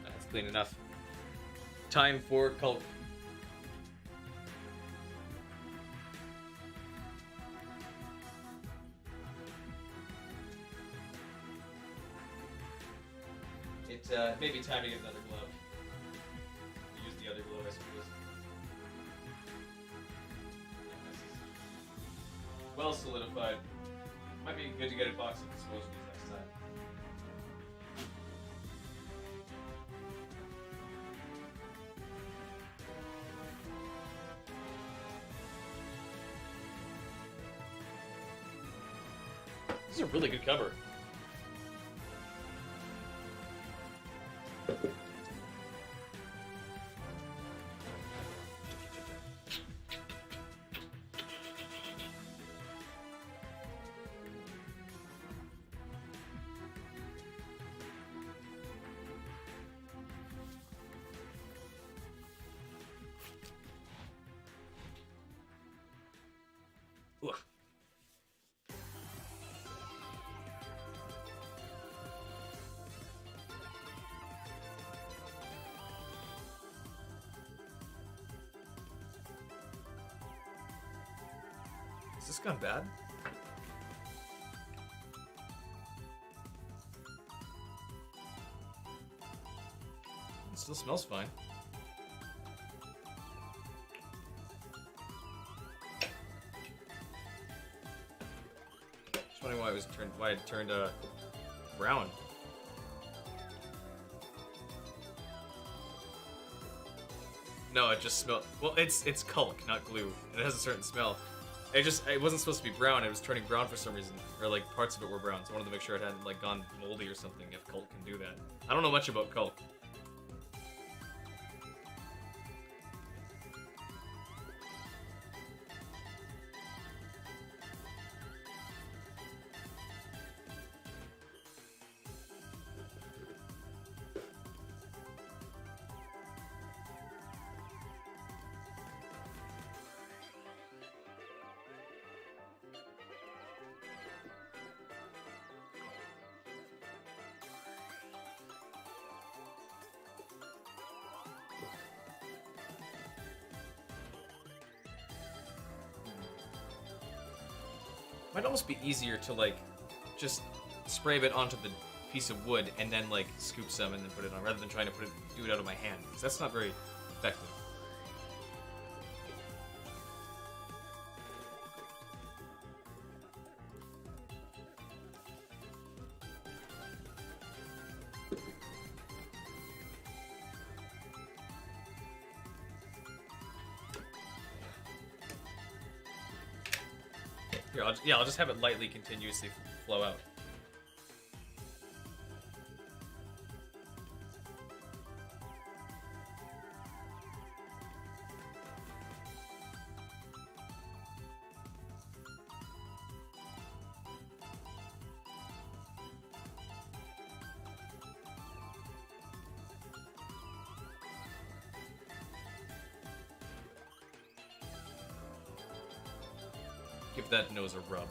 That's clean enough. Time for culp. It may be time to get another glove. Use the other glove, I suppose. Yeah, this is well solidified. Might be good to get a box of disposables next time. This is a really good cover. Ugh. Has this gone bad? It still smells fine. Just wondering why it turned brown. No, it just smelled. Well, it's caulk, not glue. It has a certain smell. It wasn't supposed to be brown. It was turning brown for some reason, or like parts of it were brown. So I wanted to make sure it hadn't like gone moldy or something. If caulk can do that, I don't know much about caulk. Might almost be easier to like just spray it onto the piece of wood and then like scoop some and then put it on, rather than trying to do it out of my hand, because that's not very effective. Here, I'll just have it lightly, continuously flow out. Give that nose a rub.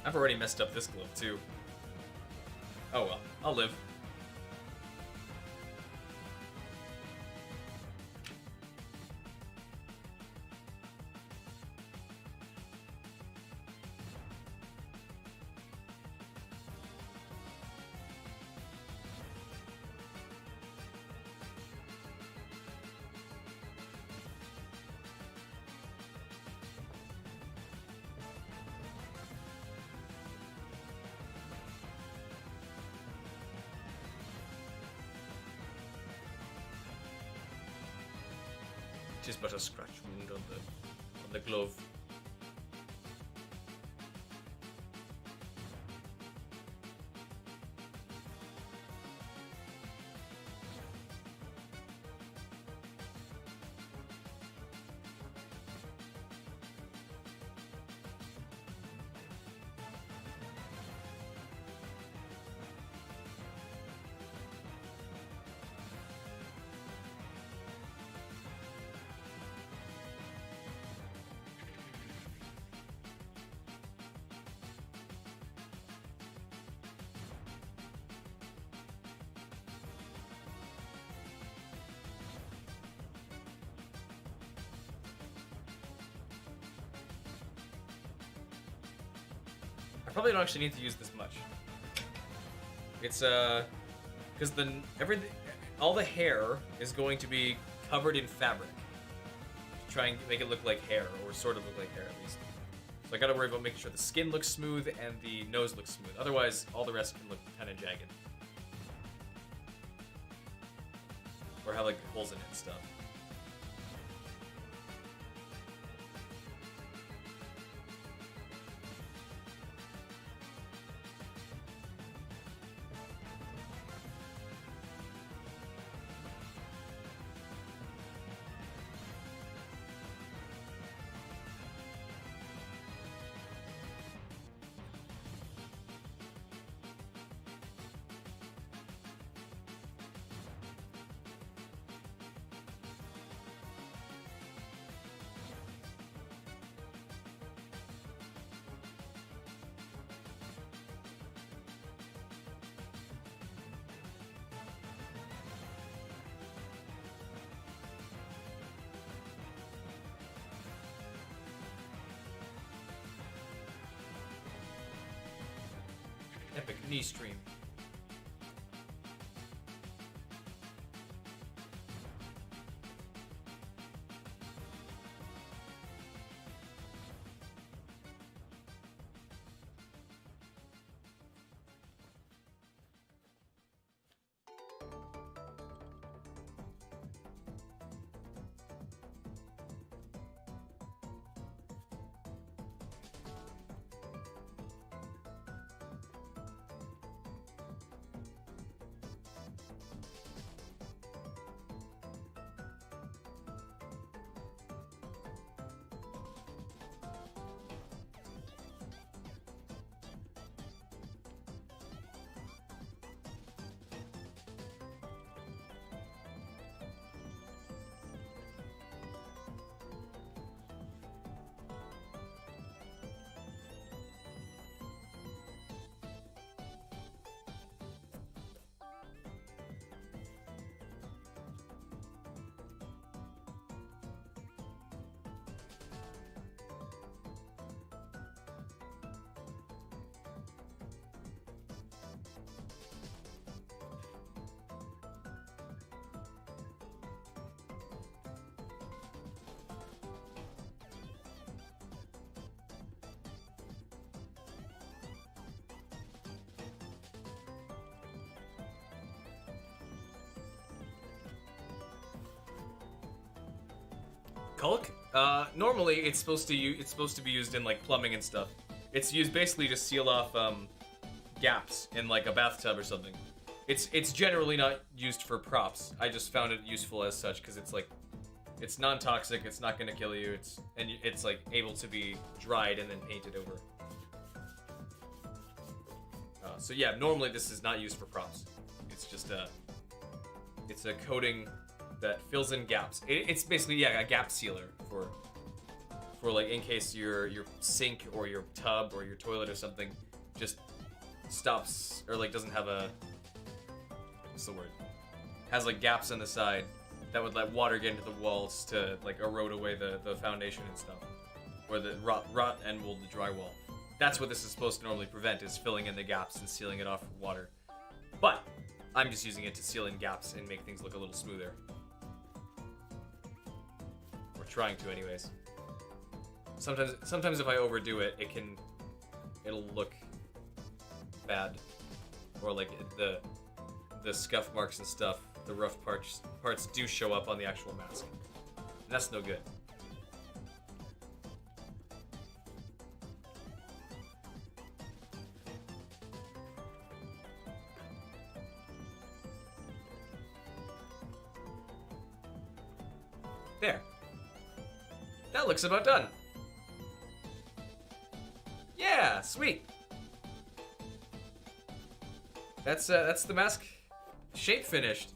I've already messed up this glove too. Oh well, I'll live. Just but a scratch wound on the glove. I probably don't actually need to use this much. It's because all the hair is going to be covered in fabric to try and make it look like hair, or sort of look like hair at least. So I gotta worry about making sure the skin looks smooth and the nose looks smooth. Otherwise, all the rest can look kind of jagged, or have like holes in it and stuff. Epic knee stream. Caulk? Normally it's supposed to be used in like plumbing and stuff. It's used basically to seal off gaps in like a bathtub or something. It's generally not used for props. I just found it useful as such because it's like it's non-toxic. It's not gonna kill you. It's like able to be dried and then painted over. So yeah, normally this is not used for props. It's just it's a coating that fills in gaps. It's basically a gap sealer for for like in case your sink or your tub or your toilet or something just stops or like doesn't have a, what's the word? Has like gaps on the side that would let water get into the walls to like erode away the foundation and stuff. Or the rot and mold the drywall. That's what this is supposed to normally prevent, is filling in the gaps and sealing it off with water. But I'm just using it to seal in gaps and make things look a little smoother. Or trying to anyways. Sometimes if I overdo it, it'll look bad. Or like the scuff marks and stuff, the rough parts do show up on the actual mask. And that's no good. There. That looks about done. Yeah, sweet. That's the mask shape finished.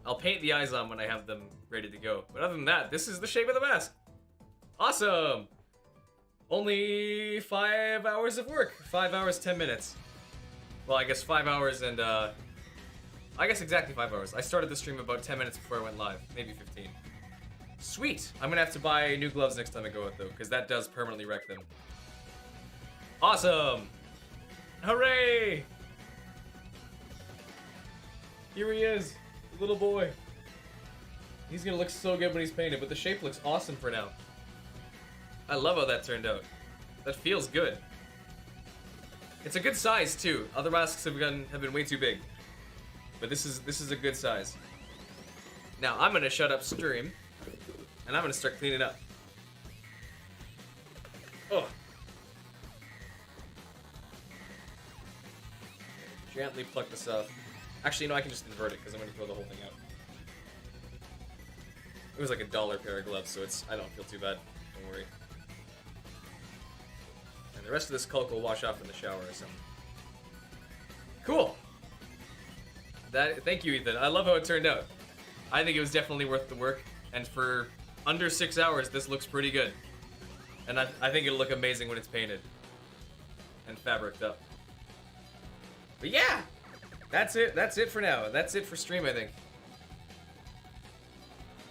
I'll paint the eyes on when I have them ready to go. But other than that, this is the shape of the mask. Awesome. Only 5 hours of work. 5 hours, 10 minutes. Well, I guess 5 hours and I guess exactly 5 hours. I started the stream about 10 minutes before I went live, maybe 15. Sweet! I'm gonna have to buy new gloves next time I go out though, because that does permanently wreck them. Awesome! Hooray! Here he is, little boy. He's gonna look so good when he's painted, but the shape looks awesome for now. I love how that turned out. That feels good. It's a good size too. Other masks have been way too big, but this is a good size. Now I'm gonna shut up stream. And I'm gonna start cleaning up. Oh. Gently pluck this off. Actually, no, I can just invert it because I'm gonna throw the whole thing out. It was like $1 pair of gloves, so I don't feel too bad. Don't worry. And the rest of this caulk will wash off in the shower or something. Cool. Thank you, Ethan. I love how it turned out. I think it was definitely worth the work, and for under 6 hours, this looks pretty good. And I think it'll look amazing when it's painted. And fabriced up. But yeah! That's it for now. That's it for stream, I think.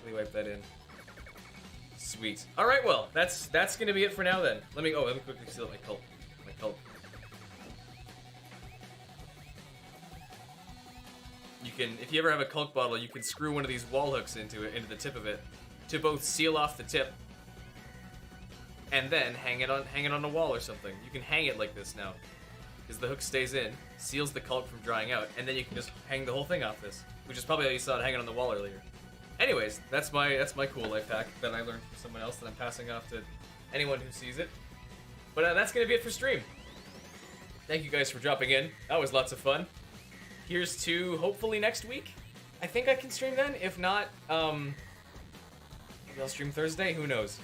Let me wipe that in. Sweet. Alright, well, that's gonna be it for now then. Let me quickly seal my cult. You can, if you ever have a caulk bottle, you can screw one of these wall hooks into the tip of it, to both seal off the tip and then hang it on a wall or something. You can hang it like this now, because the hook stays in, seals the caulk from drying out, and then you can just hang the whole thing off this, which is probably how you saw it hanging on the wall earlier. Anyways, that's my cool life hack that I learned from someone else that I'm passing off to anyone who sees it. But that's gonna be it for stream. Thank you guys for dropping in. That was lots of fun. Here's to hopefully next week. I think I can stream then. If not, maybe I'll stream Thursday, who knows?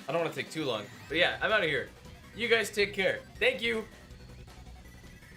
I don't want to take too long. But yeah, I'm out of here. You guys take care. Thank you!